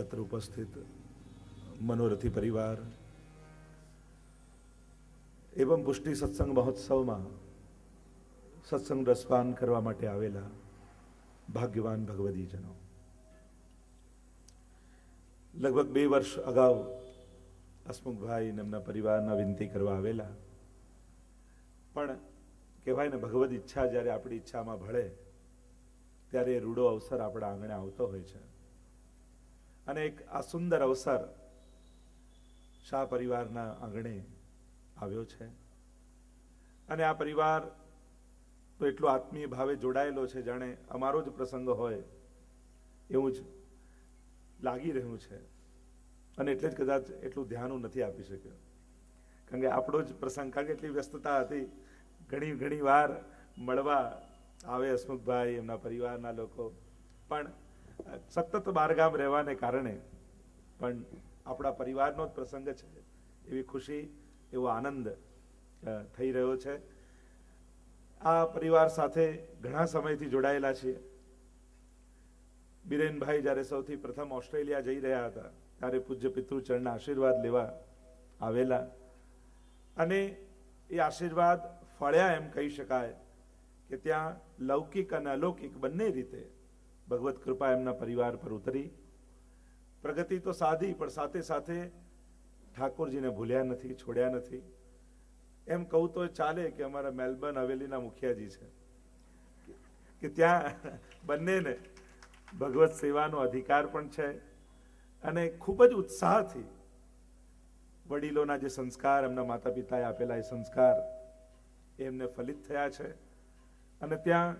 અત્ર ઉપસ્થિત મનોરથી પરિવાર એવं પુષ્ટિ સત્સંગ મહોત્સવમાં સત્સંગ રસપાન કરવા માટે આવેલા ભાગ્યવાન ભગવદીજનો, લગભગ 2 વર્ષ અગાઉ હસમુખભાઈ અને એમના પરિવારના વિનંતી કરવા આવેલા, પણ કહેવાય ને ભગવદ ઈચ્છા જ્યારે આપણી ઈચ્છામાં ભળે ત્યારે એ રૂડો અવસર આપણા આંગણે આવતો હોય છે. અને એક આ સુંદર અવસર શાહ પરિવારના આંગણે આવ્યો છે. અને આ પરિવાર તો એટલો આત્મીય ભાવે જોડાયેલો છે, જાણે અમારો જ પ્રસંગ હોય એવું જ લાગી રહ્યું છે. અને એટલે જ કદાચ એટલું ધ્યાન હું નથી આપી શક્યો, કારણ કે આપણો જ પ્રસંગ, કારણ કે એટલી વ્યસ્તતા હતી. ઘણી વાર મળવા આવે હસમુખભાઈ, એમના પરિવારના લોકો, પણ સતત બહારગામ રહેવાને કારણે પણ આપણા પરિવારનો જ પ્રસંગ છે, એવી ખુશી, એવો આનંદ થઈ રહ્યો છે. આ પરિવાર સાથે ઘણા સમયથી જોડાયેલા છીએ. બિરેનભાઈ જ્યારે સૌથી પ્રથમ ઓસ્ટ્રેલિયા જઈ રહ્યા હતા ત્યારે પૂજ્ય પિતૃચરણના આશીર્વાદ લેવા આવેલા, અને એ આશીર્વાદ ફળ્યા એમ કહી શકાય કે ત્યાં લૌકિક અને અલૌકિક બંને રીતે ભગવત કૃપા એમના પરિવાર પર ઉતરી. પ્રગતિ તો સાધી, પણ સાથે સાથે ઠાકોરજીને ભૂલ્યા નથી, છોડ્યા નથી. એમ કહું તો ચાલે કે અમારા મેલબર્ન હવેલીના મુખિયાજી છે કે ત્યાં બંનેને ભગવત સેવાનો અધિકાર પણ છે, અને ખૂબ જ ઉત્સાહથી વડીલોના જે સંસ્કાર, એમના માતા પિતાએ આપેલા એ સંસ્કાર એમને ફલિત થયા છે. અને ત્યાં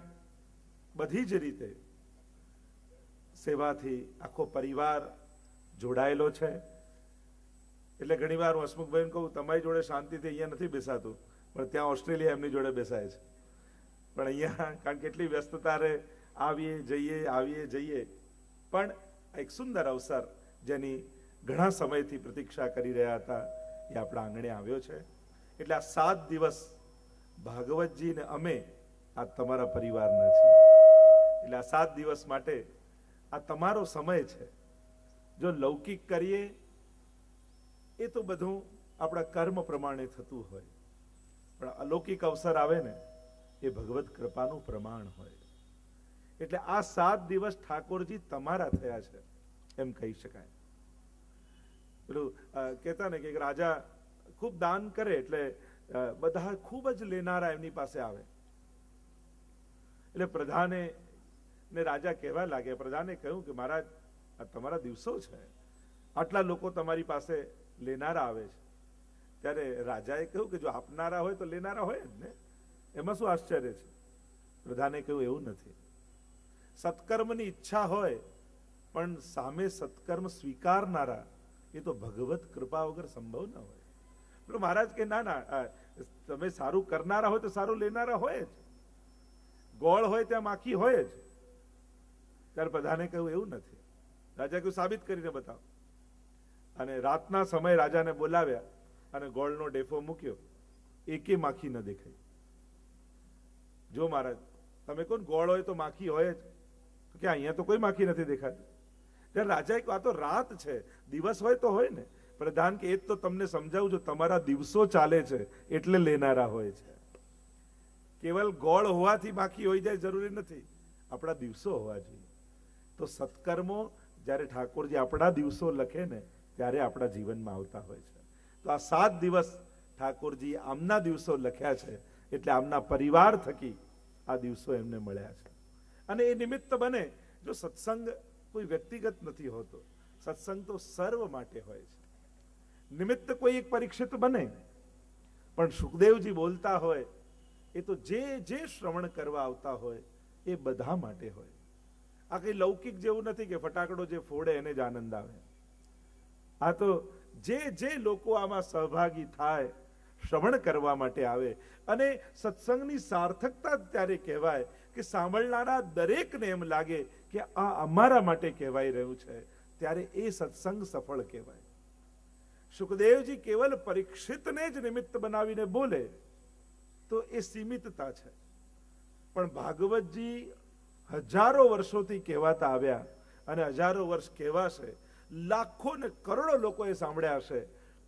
બધી જ રીતે સેવાથી આખો પરિવાર જોડાયેલો છે. એટલે ઘણી વાર હું હસમુખભાઈને કહું, તમારી જોડે શાંતિથી અહીંયા નથી બેસાતું, પણ ત્યાં ઓસ્ટ્રેલિયા એમની જોડે બેસાય છે. પણ અહીંયા કારણ કે એટલી વ્યસ્તતા રહે, આવીએ જઈએ, પણ એક સુંદર અવસર જેની ઘણા સમયથી પ્રતીક્ષા કરી રહ્યા હતા એ આપણા આંગણે આવ્યો છે. એટલે આ 7 દિવસ ભાગવતજી ને અમે આ તમારા પરિવારના છીએ. એટલે આ 7 દિવસ માટે આ તમારો સમય છે. જો લૌકિક કરીએ એ તો બધું આપણા કર્મ પ્રમાણે થતું હોય, પણ અલૌકિક અવસર આવે ને એ ભગવત કૃપાનું પ્રમાણ હોય. એટલે આ 7 દિવસ ઠાકોરજી તમારા થયા છે એમ કહી શકાય. પેલું કહેતા ને કે રાજા ખૂબ દાન કરે એટલે બધા ખૂબ જ લેનારા એમની પાસે આવે. એટલે પ્રધાને ને રાજા કહેવા લાગે, પ્રધાને કહ્યું કે મહારાજ આ તમારા દિવસો છે, આટલા લોકો તમારી પાસે લેનારા આવે છે. ત્યારે રાજાએ કહ્યું કે જો આપનારા હોય તો લેનારા હોય જ ને, એમાં શું આશ્ચર્ય છે. પ્રધાને કહ્યું એવું નથી. સત્કર્મની ઈચ્છા હોય પણ સામે સત્કર્મ સ્વીકારનારા એ તો ભગવત કૃપા વગર સંભવ ન હોય. પેલો મહારાજ કે ના, તમે સારું કરનારા હોય તો સારું લેનારા હોય જ. ગોળ હોય ત્યાં માખી હોય જ. ત્યારે પ્રધાને કહ્યું એવું નથી. રાજા કહ્યું સાબિત કરીને બતાવો. અને રાતના સમય રાજાને બોલાવ્યા અને ગોળનો ડેફો મૂક્યો, એકે માખી ન દેખાઈ. જો મહારાજ તમે કોણ, ગોળ હોય તો માખી હોય જ, કે અહીંયા તો કોઈ માખી નથી દેખાતી. ત્યારે રાજાએ કહ્યું આ તો રાત છે, દિવસ હોય તો હોય ને. પ્રધાન કે એ જ તો તમને સમજાવું છું, તમારા દિવસો ચાલે છે એટલે લેનારા હોય છે. કેવલ ગોળ હોવાથી માખી હોઈ જાય જરૂરી નથી, આપણા દિવસો હોવા જોઈએ. તો સત્કર્મો જ્યારે ઠાકોરજી આપણા દિવસો લખે ને ત્યારે આપણા જીવનમાં આવતા હોય છે. તો આ 7 દિવસ ઠાકોરજી આમના દિવસો લખ્યા છે, એટલે આમના પરિવાર થકી આ દિવસો એમને મળ્યા છે. અને એ નિમિત્ત બને. જો સત્સંગ કોઈ વ્યક્તિગત નથી હોતો, સત્સંગ તો સર્વ માટે હોય છે. નિમિત્ત કોઈ એક પરીક્ષિત બને, પણ સુખદેવજી બોલતા હોય એ તો જે શ્રવણ કરવા આવતા હોય એ બધા માટે હોય. આ કઈ લૌકિક જેવું નથી કે ફટાકડો જે ફોડે એને જ આનંદ આવે. આ તો જે લોકો આમાં સહભાગી થાય, શ્રવણ કરવા માટે આવે. અને સત્સંગની સાર્થકતા ત્યારે કહેવાય કે સાંભળનારા દરેકને એમ લાગે કે આ અમારા માટે કહેવાય રહ્યું છે, ત્યારે એ સત્સંગ સફળ કહેવાય. સુખદેવજી કેવલ પરીક્ષિતને જ નિમિત્ત બનાવીને બોલે તો એ સીમિતતા છે, પણ ભાગવતજી હજારો વર્ષોથી કહેવાતા આવ્યા અને હજારો વર્ષ કહેવાશે લાખો ને કરોડો લોકોએ સાંભળ્યા હશે,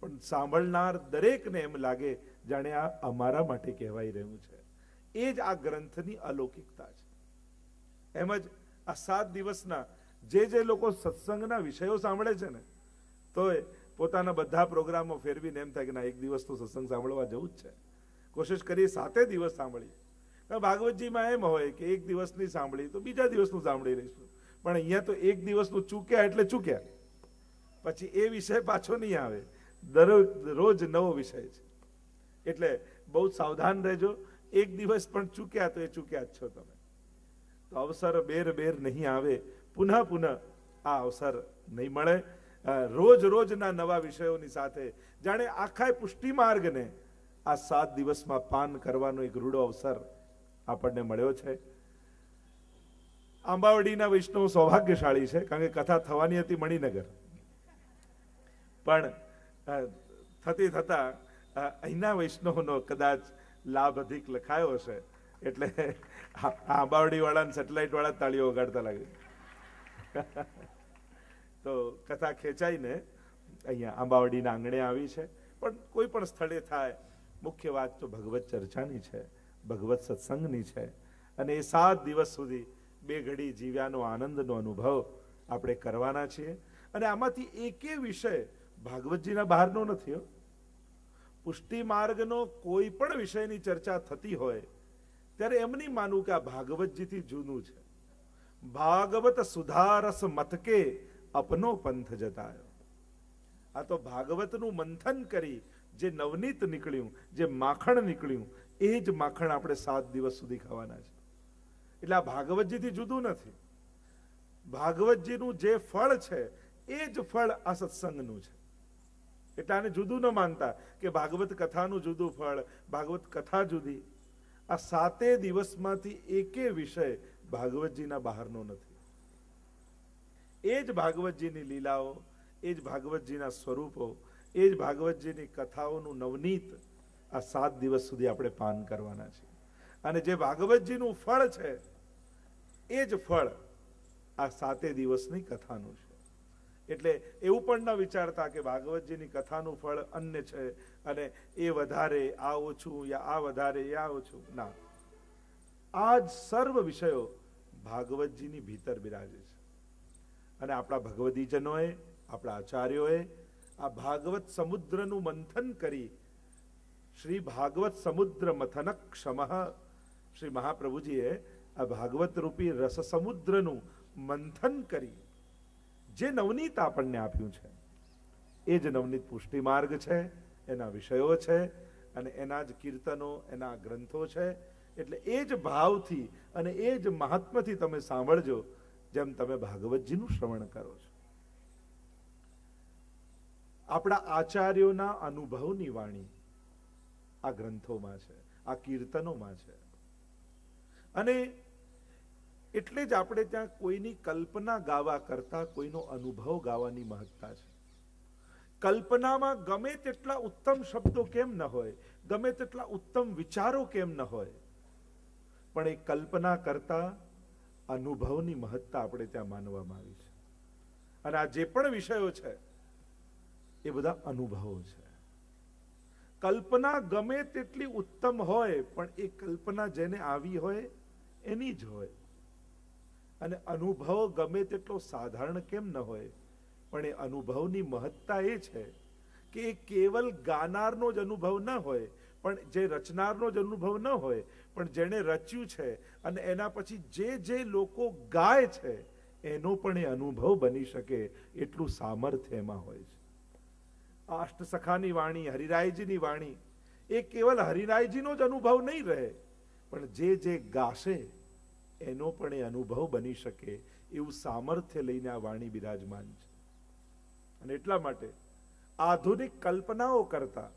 પણ સાંભળનાર દરેકને એમ લાગે જાણે આ અમારા માટે કહેવાઈ રહ્યું છે. એ જ આ ગ્રંથની અલૌકિકતા છે. એમ જ આ 7 દિવસના જે લોકો સત્સંગના વિષયો સાંભળે છે ને, તો પોતાના બધા પ્રોગ્રામો ફેરવીને એમ થાય કે ના, એક દિવસ તો સત્સંગ સાંભળવા જવું જ છે. કોશિશ કરીએ 7 દિવસ સાંભળી. ભાગવતજીમાં એમ હોય કે એક દિવસની સાંભળી તો બીજા દિવસનું સાંભળી રહીશું, પણ અહીંયા તો એક દિવસનું ચૂક્યા એટલે ચૂક્યા, પછી એ વિષય પાછો નહીં આવે. રોજ નવો વિષય છે. એટલે બહુ સાવધાન રહેજો. એક દિવસ પણ ચૂક્યા તો એ ચૂક્યા જ છો તમે. તો અવસર બેર નહીં આવે, પુનઃ આ અવસર નહીં મળે. રોજના નવા વિષયોની સાથે જાણે આખા પુષ્ટિ માર્ગને આ 7 દિવસમાં પાન કરવાનો એક રૂડો અવસર આપણને મળ્યો છે. આંબાવડીના વૈષ્ણવ સૌભાગ્યશાળી છે, કારણ કે કથા થવાની હતી મણિનગર, પણ થતા અહીંના વૈષ્ણવનો કદાચ લાભ અધિક લખાયો હશે, એટલે આંબાવડી વાળા સેટેલાઇટ વાળા તાળીઓ વગાડતા લાગે. તો કથા ખેંચાઈને અહીંયા આંબાવડીના આંગણે આવી છે. પણ કોઈ પણ સ્થળે થાય, મુખ્ય વાત તો ભગવત ચર્ચાની છે, ભગવત સત્સંગની છે. અને એ 7 દિવસ સુધી 2 ઘડી જીવ્યાનો આનંદનો અનુભવ આપણે કરવાના છીએ. અને આમાંથી એકે વિષય ભાગવતજીના બહારનો નથી. પુષ્ટિ માર્ગનો કોઈ પણ વિષયની ચર્ચા થતી હોય ત્યારે એમ નહીં માનવું કે આ ભાગવતજીથી જૂનું છે. ભાગવત સુધારસ મતકે અપનો પંથ જતાયો. આ તો ભાગવતનું મંથન કરી જે નવનીત નીકળ્યું, જે માખણ નીકળ્યું, એ જ માખણ આપણે 7 દિવસ સુધી ખાવાના છે. એટલે આ ભાગવતજીથી જુદું નથી. ભાગવતજીનું જે ફળ છે એ જ ફળ આ સત્સંગનું છે. એટલે આને જુદું ન માનતા કે ભાગવત કથાનું જુદું ફળ, ભાગવત કથા જુદી. આ 7 દિવસમાંથી એકે વિષય ભાગવતજીના બહારનો નથી. એ જ ભાગવતજીની લીલાઓ, એ જ ભાગવતજીના સ્વરૂપો, એ જ ભાગવતજીની કથાઓનું નવનીત આ 7 દિવસ સુધી આપણે પાન કરવાના છે. અને જે ભાગવતજીનું ફળ છે એ જ ફળ આ 7 દિવસની કથાનું છે. એટલે એવું પણ ન વિચારતા કે ભાગવતજીની કથાનું ફળ અન્ય છે અને એ વધારે, આ ઓછું, યા આ વધારે, યા ઓછું. ના, આ જ સર્વ વિષયો ભાગવતજીની ભીતર બિરાજે છે. અને આપણા ભગવદીજનોએ, આપણા આચાર્યોએ આ ભાગવત સમુદ્રનું મંથન કરી, શ્રી ભાગવત સમુદ્ર મથન ક્ષમ, શ્રી મહાપ્રભુજીએ આ ભાગવત રૂપી રસ સમુદ્રનું મંથન કરી જે નવનીત આપણને આપ્યું છે, એ જ નવનીત પુષ્ટિ માર્ગ છે, એના વિષયો છે અને એના જ કીર્તનો, એના ગ્રંથો છે. એટલે એ જ ભાવથી અને એ જ મહાત્માથી તમે સાંભળજો જેમ તમે ભાગવતજીનું શ્રવણ કરો છો. આપણા આચાર્યોના અનુભવની વાણી આ ગ્રંથોમાં છે, આ કીર્તનોમાં છે. અને એટલે જ આપણે ત્યાં કોઈની કલ્પના ગાવા કરતા કોઈનો અનુભવ ગાવાની મહત્તા છે. કલ્પનામાં ગમે તેટલા ઉત્તમ શબ્દો કેમ ન હોય, ગમે તેટલા ઉત્તમ વિચારો કેમ ન હોય, પણ એ કલ્પના કરતા અનુભવની મહત્તા આપણે ત્યાં માનવામાં આવી છે. અને આ જે પણ વિષયો છે એ બધા અનુભવો છે. કલ્પના ગમે તેટલી ઉત્તમ હોય, પણ એ કલ્પના જેને આવી હોય એની જ હોય. અને અનુભવ ગમે તેટલો સાધારણ કેમ ન હોય, પણ એ અનુભવની મહત્તા એ છે કે એ કેવલ ગાનારનો જ અનુભવ ન હોય, પણ જે રચનારનો જ અનુભવ ન હોય, પણ જેણે રચ્યું છે અને એના પછી જે લોકો ગાય છે એનો પણ એ અનુભવ બની શકે એટલું સામર્થ્ય એમાં હોય છે. અષ્ટસખાની વાણી, હરિરાયજીની વાણી, એ કેવલ હરિરાયજીનો જ અનુભવ નહીં રહે, પણ જે ગાશે એનો પણ એ અનુભવ બની શકે એવું સામર્થ્ય લઈને આ વાણી બિરાજમાન છે. અને એટલા માટે આધુનિક કલ્પનાઓ કરતા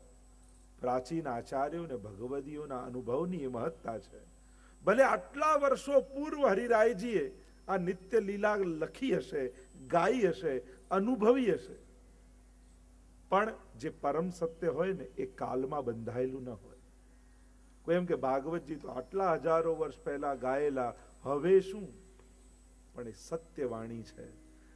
પ્રાચીન આચાર્યો અને ભગવદીઓના અનુભવની એ મહત્તા છે. ભલે આટલા વર્ષો પૂર્વ હરિરાયજીએ આ નિત્ય લીલા લખી હશે, ગાઈ હશે, અનુભવી હશે, પણ જે પરમ સત્ય હોય ને એ કાલમાં બંધાયેલું ન હોય. કોઈ એમ કે ભાગવતજી તો આટલા હજારો વર્ષ પહેલા ગાયેલા, હવે શું? પણ એ સત્ય વાણી છે.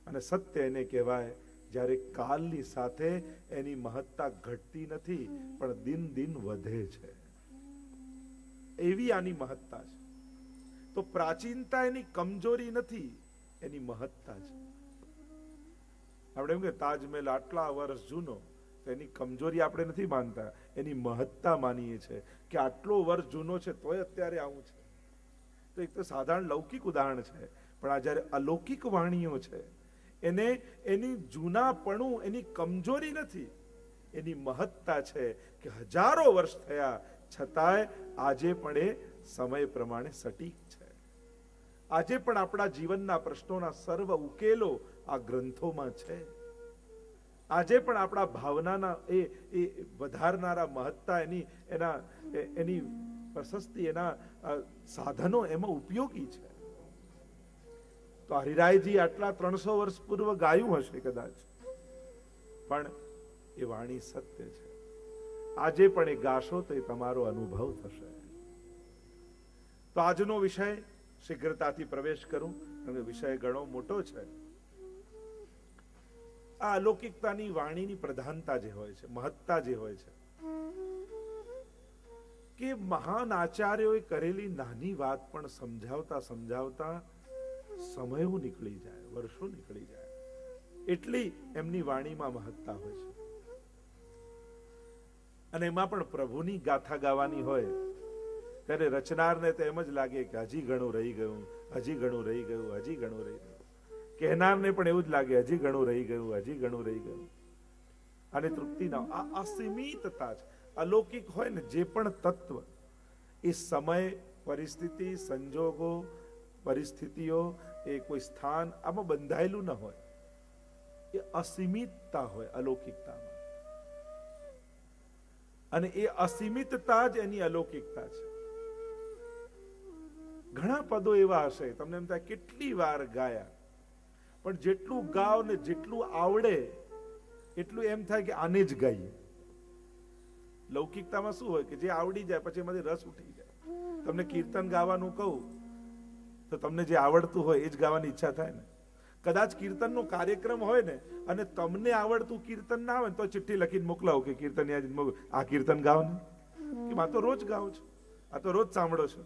અને સત્ય એને કહેવાય જ્યારે કાલની સાથે એની મહત્તા ઘટતી નથી, પણ દિન દિન વધે છે. એવી આની મહત્તા છે. તો પ્રાચીનતા એની કમજોરી નથી, એની મહત્તા છે. આપણે એમ કે તાજમહેલ આટલા વર્ષ જૂનો, તો એની કમજોરી આપણે નથી માનતા, એની મહત્તા માનીએ છીએ કે આટલો વર્ષ જૂનો છે તોય અત્યારે આવું છે. તો એક તો સાધારણ લૌકિક ઉદાહરણ છે, પણ આ જ્યારે અલૌકિક વાણીઓ છે, એને એની જૂનાપણું એની કમજોરી નથી, એની મહત્તા છે કે હજારો વર્ષ થયા છતાંય આજે પણ એ સમય પ્રમાણે સટીક છે. આજે પણ આપણા જીવનના પ્રશ્નોના સર્વ ઉકેલો આ ગ્રંથોમાં છે. આજે પણ આપણા ભાવનાના એ વધારનારા મહત્તા એની પ્રશસ્તિ, એના સાધનો એમાં ઉપયોગી છે. તો હરિરાયજી આટલા 300 વર્ષ પૂર્વ ગાયું હશે કદાચ, પણ એ વાણી સત્ય છે. આજે પણ એ ગાશો તો એ તમારો અનુભવ થશે. તો આજનો વિષય શીઘ્રતાથી પ્રવેશ કરું, અને વિષય ઘણો મોટો છે. આ અલૌકિકતાની વાણીની પ્રધાનતા જે હોય છે, મહત્તા જે હોય છે, કે મહાન આચાર્યોએ કરેલી નાની વાત પણ સમજાવતા સમજાવતા સમયો નીકળી જાય, વર્ષો નીકળી જાય, એટલી એમની વાણીમાં મહત્તા હોય છે. અને એમાં પણ પ્રભુની ગાથા ગાવાની હોય ત્યારે રચનારને તો એમ જ લાગે કે હજી ઘણું રહી ગયું, હજી ઘણું રહી ગયું, હજી ઘણું રહી ગયું. કહેનારને પણ એવું જ લાગે હજી ઘણું રહી ગયું, હજી ઘણું રહી ગયું. અને તૃપ્તિ ના, આ અસીમિતતા છે. અલૌકિક હોય ને જે પણ તત્વ, એ સમય, પરિસ્થિતિ, સંજોગો, પરિસ્થિતિઓ, એ કોઈ સ્થાન આમાં બંધાયેલું ન હોય. એ અસીમિતતા હોય અલૌકિકતામાં, અને એ અસીમિતતા જ એની અલૌકિકતા છે. ઘણા પદો એવા હશે તમને એમ થાય કેટલી વાર ગાયા, પણ જેટલું ગાવ ને જેટલું આવડે એટલું એમ થાય કે આને જ ગાઈએ. લૌકિકતામાં શું હોય કે જે આવડી જાય પછી એમાંથી રસ ઉઠી જાય. તમને કીર્તન ગાવાનું કહું તો તમને જે આવડતું હોય એ જ ગાવાની ઈચ્છા થાય ને. કદાચ કીર્તનનો કાર્યક્રમ હોય ને અને તમને આવડતું કીર્તન ના આવે તો ચિઠ્ઠી લખીને મોકલાવો કે કીર્તન આ કીર્તન ગાઓ ને, કે આ તો રોજ ગાઉં છું, આ તો રોજ સાંભળો છો,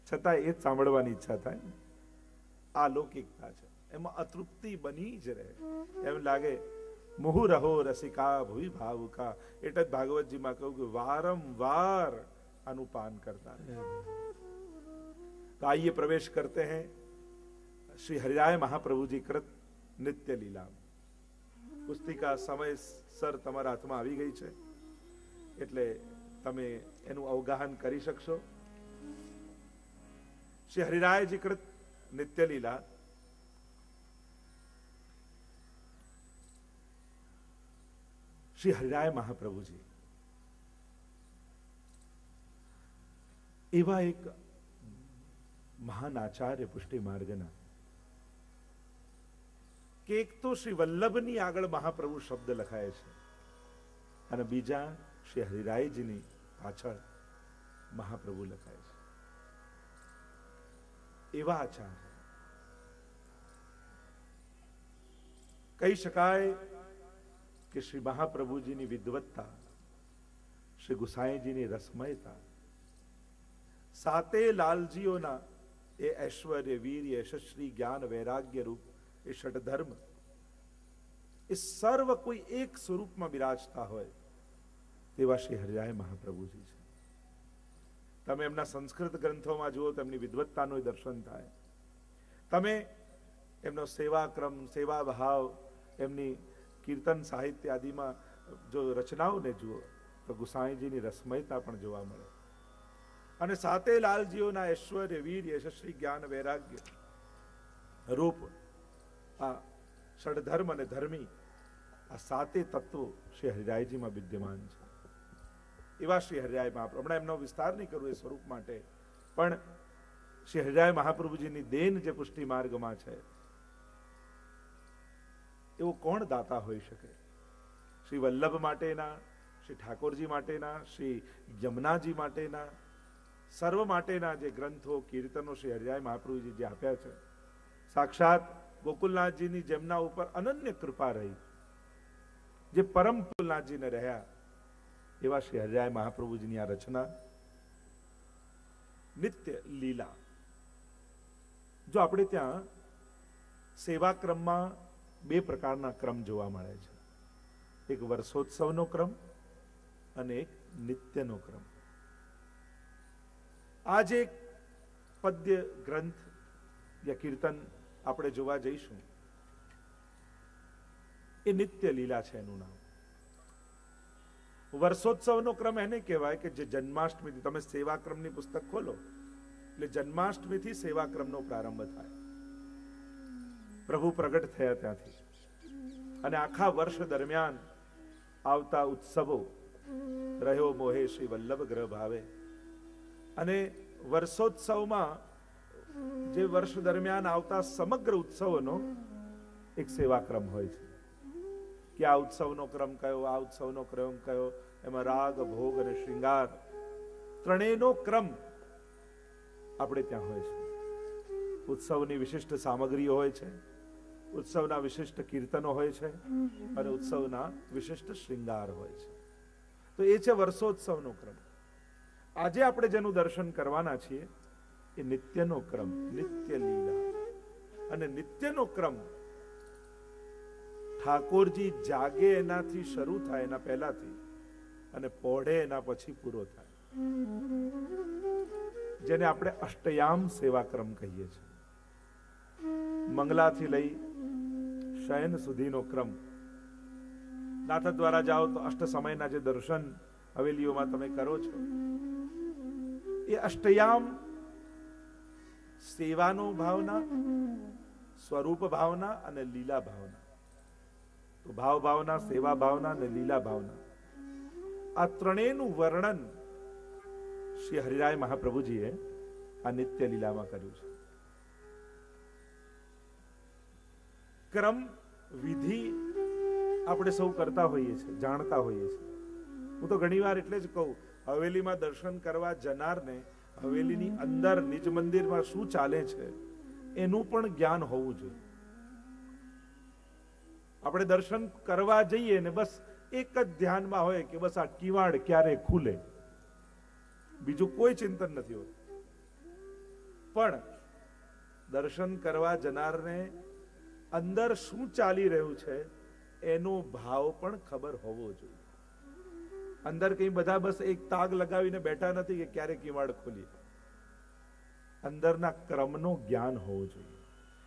છતાં એ જ સાંભળવાની ઈચ્છા થાય ને. આ લૌકિકતા છે, એમાં અતૃપ્તિ બની જ રહે. એમ લાગે મુહુ રહો રસિકા ભૂઈ ભાવુકા. એટલે જ ભાગવતજીમાં કહ્યું કે વારંવાર આનું પાન કરતા રહે. तो आइए प्रवेश करते हैं श्री हरिराय महाप्रभु जी कृत नित्य लीला. પુસ્તિકા સમયસર તમારા હાથમાં આવી ગઈ છે, એટલે તમે એનું અવગાહન કરી શકશો. શ્રી હરિરાયજી કૃત નિત્ય લીલા શ્રી હરિરાય મહાપ્રભુજી એવા એક મહાન આચાર્ય પુષ્ટિ માર્ગના કે એક તો શ્રી વલ્લભની આગળ મહાપ્રભુ શબ્દ લખાય છે અને બીજા શ્રી હરિરાયજીની પાછળ મહાપ્રભુ લખાય છે. એવા આચાર્ય કહી શકાય કે શ્રી મહાપ્રભુજીની વિદ્વત્તા, શ્રી ગુસાઈજીની રસમયતા, સાતે લાલજીઓના એ ઐશ્વર્ય, વીર્ય, યશસ્વી, જ્ઞાન, વૈરાગ્ય રૂપ એ ષડધર્મ, એ સર્વ કોઈ એક સ્વરૂપમાં બિરાજતા હોય તેવા શ્રી હરિરાય મહાપ્રભુજી છે. તમે એમના સંસ્કૃત ગ્રંથોમાં જુઓ તો એમની વિદ્વત્તાનું દર્શન થાય. તમે એમનો સેવાક્રમ, સેવા ભાવ, એમની કીર્તન સાહિત્ય આદિમાં જો રચનાઓને જુઓ તો ગુસાઈજીની રસમયતા પણ જોવા મળે. અને સાતે લાલજીઓના ઐશ્વર્ય, વીર્ય, યશસ્વી, જ્ઞાન, વૈરાગ્ય રૂપ આ ષડધર્મ અને ધર્મી આ સાતે તત્વો શ્રી હરિરાયજીમાં વિદ્યમાન છે. એવા શ્રી હરિરાય મહાપ્રભુ, હમણાં એમનો વિસ્તાર નહીં કરું એ સ્વરૂપ માટે, પણ શ્રી હરિરાય મહાપ્રભુજીની દેન જે પુષ્ટિ માર્ગમાં છે એવો કોણ દાતા હોઈ શકે? શ્રી વલ્લભ માટેના, શ્રી ઠાકોરજી માટેના, શ્રી યમુનાજી માટેના, સર્વ માટેના જે ગ્રંથો, કીર્તનો શ્રી હરિરાય મહાપ્રભુજી જે આપ્યા છે, સાક્ષાત ગોકુલનાથજીની જેમના ઉપર અનન્ય કૃપા રહી જે પરમ ફૂલનાથજીને રહ્યા એવા શ્રી હરિરાય મહાપ્રભુજીની આ રચના નિત્ય લીલા. જો આપણે ત્યાં સેવા ક્રમમાં બે પ્રકારના ક્રમ જોવા મળે છે, એક વર્ષોત્સવનો ક્રમ અને એક નિત્યનો ક્રમ. આ જે પદ્ય ગ્રંથ યા કીર્તન આપણે જોવા જઈશું એ નિત્ય લીલા છે એનું નામ. વર્ષોત્સવનો ક્રમ એને કહેવાય કે જે જન્માષ્ટમીથી, તમે સેવાક્રમની પુસ્તક ખોલો એટલે જન્માષ્ટમીથી સેવાક્રમનો પ્રારંભ થાય. પ્રભુ પ્રગટ થયા ત્યાંથી અને આખા વર્ષ દરમિયાન આવતા ઉત્સવો રહ્યો મોહે શ્રી વલ્લભ ગ્રહ ભાવે. અને વર્ષોત્સવમાં જે વર્ષ દરમિયાન આવતા સમગ્ર ઉત્સવોનો એક સેવાક્રમ હોય છે કે આ ઉત્સવનો ક્રમ કયો, આ ઉત્સવનો ક્રમ કયો, એમાં રાગ, ભોગ અને શ્રૃંગાર ત્રણેયનો ક્રમ આપણે ત્યાં હોય છે. ઉત્સવની વિશિષ્ટ સામગ્રીઓ હોય છે, ઉત્સવના વિશિષ્ટ કીર્તનો હોય છે અને ઉત્સવના વિશિષ્ટ શ્રૃંગાર હોય છે. તો એ છે વર્ષોત્સવનો ક્રમ. આજે આપણે જેનું દર્શન કરવાના છીએ એ નિત્યનો ક્રમ, નિત્ય લીલા. અને નિત્યનો ક્રમ ઠાકોરજી જાગે એનાથી શરૂ થાય, એના પહેલાથી, અને પોઢે એના પછી પૂરો થાય, જેને આપણે અષ્ટયામ સેવાક્રમ કહીએ છીએ. મંગલાથી લઈ શયન સુધીનો ક્રમ. નાથ દ્વારા જાઓ તો અષ્ટ સમયના જે દર્શન હવેલીઓમાં તમે કરો છો એ અષ્ટયામ સેવાનો ભાવના, સ્વરૂપ ભાવના અને લીલા ભાવના. તો ભાવ ભાવના, સેવા ભાવના અને લીલા ભાવના, આ ત્રણેયનું વર્ણન શ્રી હરિરાય મહાપ્રભુજીએ આ નિત્ય લીલામાં કર્યું છે. ક્રમ વિધિ આપણે સૌ કરતા હોઈએ છીએ, જાણતા હોઈએ છીએ. હું તો ઘણી વાર એટલે જ કહું, હવેલીમાં દર્શન કરવા જનારને હવેલીની અંદર નિજ મંદિરમાં શું ચાલે છે એનું પણ જ્ઞાન હોવું જોઈએ. આપણે દર્શન કરવા જઈએ ને બસ એક જ ધ્યાનમાં હોય કે બસ આ કિવાડ ક્યારે ખુલે, બીજું કોઈ ચિંતન નથી હોતું. પણ દર્શન કરવા જનારને અંદર શું ચાલી રહ્યું છે એનો ભાવ પણ ખબર હોવો જોઈએ. અંદર કઈ બધા બસ એક તાગ લગાવીને બેઠા નથી કે ક્યારે કિવાડ ખોલીએ. અંદરના ક્રમનો જ્ઞાન હોવું જોઈએ.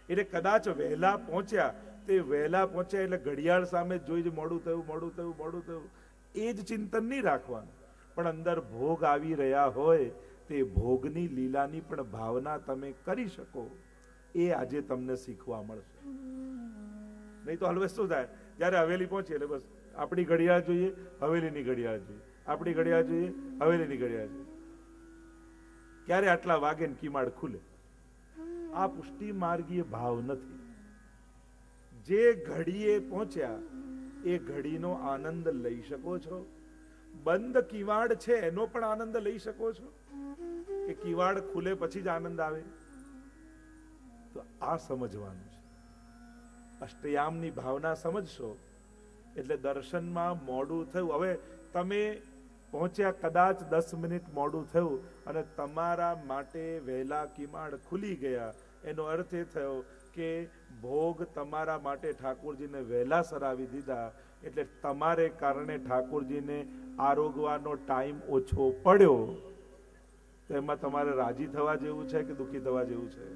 એટલે કદાચ વહેલા પહોંચ્યા, તે વહેલા પહોંચ્યા એટલે ઘડિયાળ સામે જોઈ જ મોડું થયું, મોડું થયું, મોડું થયું, એ જ ચિંતન નહીં રાખવાનું. પણ અંદર ભોગ આવી રહ્યા હોય તે ભોગની લીલાની પણ ભાવના તમે કરી શકો, એ આજે તમને શીખવા મળશે. નહીં તો હલવે શું થાય, જયારે હવેલી પહોંચીએ એટલે બસ આપણી ઘડિયાળ જોઈએ, હવેલીની ઘડિયાળ જોઈએ, આપણી ઘડિયાળ જોઈએ, હવેલીની ઘડિયાળ જોઈએ, ક્યારે આટલા વાગે ને કિમાડ ખુલે. આ પુષ્ટિ માર્ગીય ભાવ નથી. જે ઘડીએ પહોંચ્યા એ ઘડીનો આનંદ લઈ શકો છો. બંધ કિવાડ છે એનો પણ આનંદ લઈ શકો છો કે કિવાડ ખુલે પછી જ આનંદ આવે. તો આ સમજવાનું છે. અષ્ટયામની ભાવના સમજશો એટલે દર્શનમાં મોડું થયું, હવે તમે પહોંચ્યા કદાચ 10 મિનિટ મોડું થયું અને તમારા માટે વહેલા કિમાડ ખુલી ગયા, એનો અર્થ એ થયો કે ભોગ તમારા માટે ઠાકોરજીને વહેલા સરાવી દીધા, એટલે તમારે કારણે ઠાકોરજીને આરોગવાનો ટાઈમ ઓછો પડ્યો. તો એમાં તમારે રાજી થવા જેવું છે કે દુઃખી થવા જેવું છે?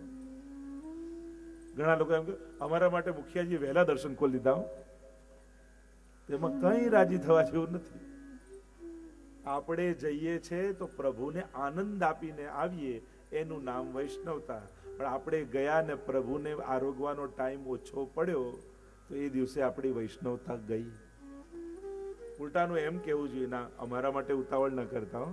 ઘણા લોકો એમ કે અમારા માટે મુખિયાજી વહેલા દર્શન ખોલી દીધા, તેમાં કઈ રાજી થવા જેવું નથી. આપણે જઈએ છે તો પ્રભુને આનંદ આપીને આવીએ, એનું નામ વૈષ્ણવતા. પણ આપણે ગયા ને પ્રભુને આરોગવાનો ટાઈમ ઓછો પડ્યો તો એ દિવસે આપણી વૈષ્ણવતા ગઈ. ઉલટાનું એમ કેવું જોઈએ, ના અમારા માટે ઉતાવળ ન કરતા હો,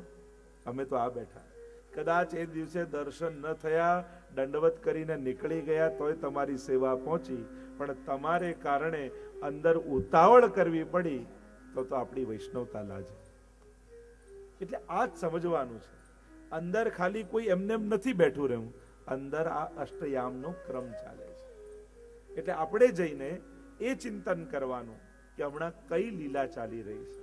અમે તો આ બેઠા. કદાચ એ દિવસે દર્શન ન થયા, દંડવત કરીને નીકળી ગયા તોય તમારી સેવા પહોંચી, પણ તમારે કારણે અંદર ઉતાવળ કરવી પડી તો આપણી વૈષ્ણવતા લાજે. એટલે આ જ સમજવાનું છે. અંદર ખાલી કોઈ એમને એમ નથી બેઠું રહેવું, અંદર આ અષ્ટયામનો ક્રમ ચાલે છે. એટલે આપણે જઈને એ ચિંતન કરવાનું કે હમણાં કઈ લીલા ચાલી રહી છે,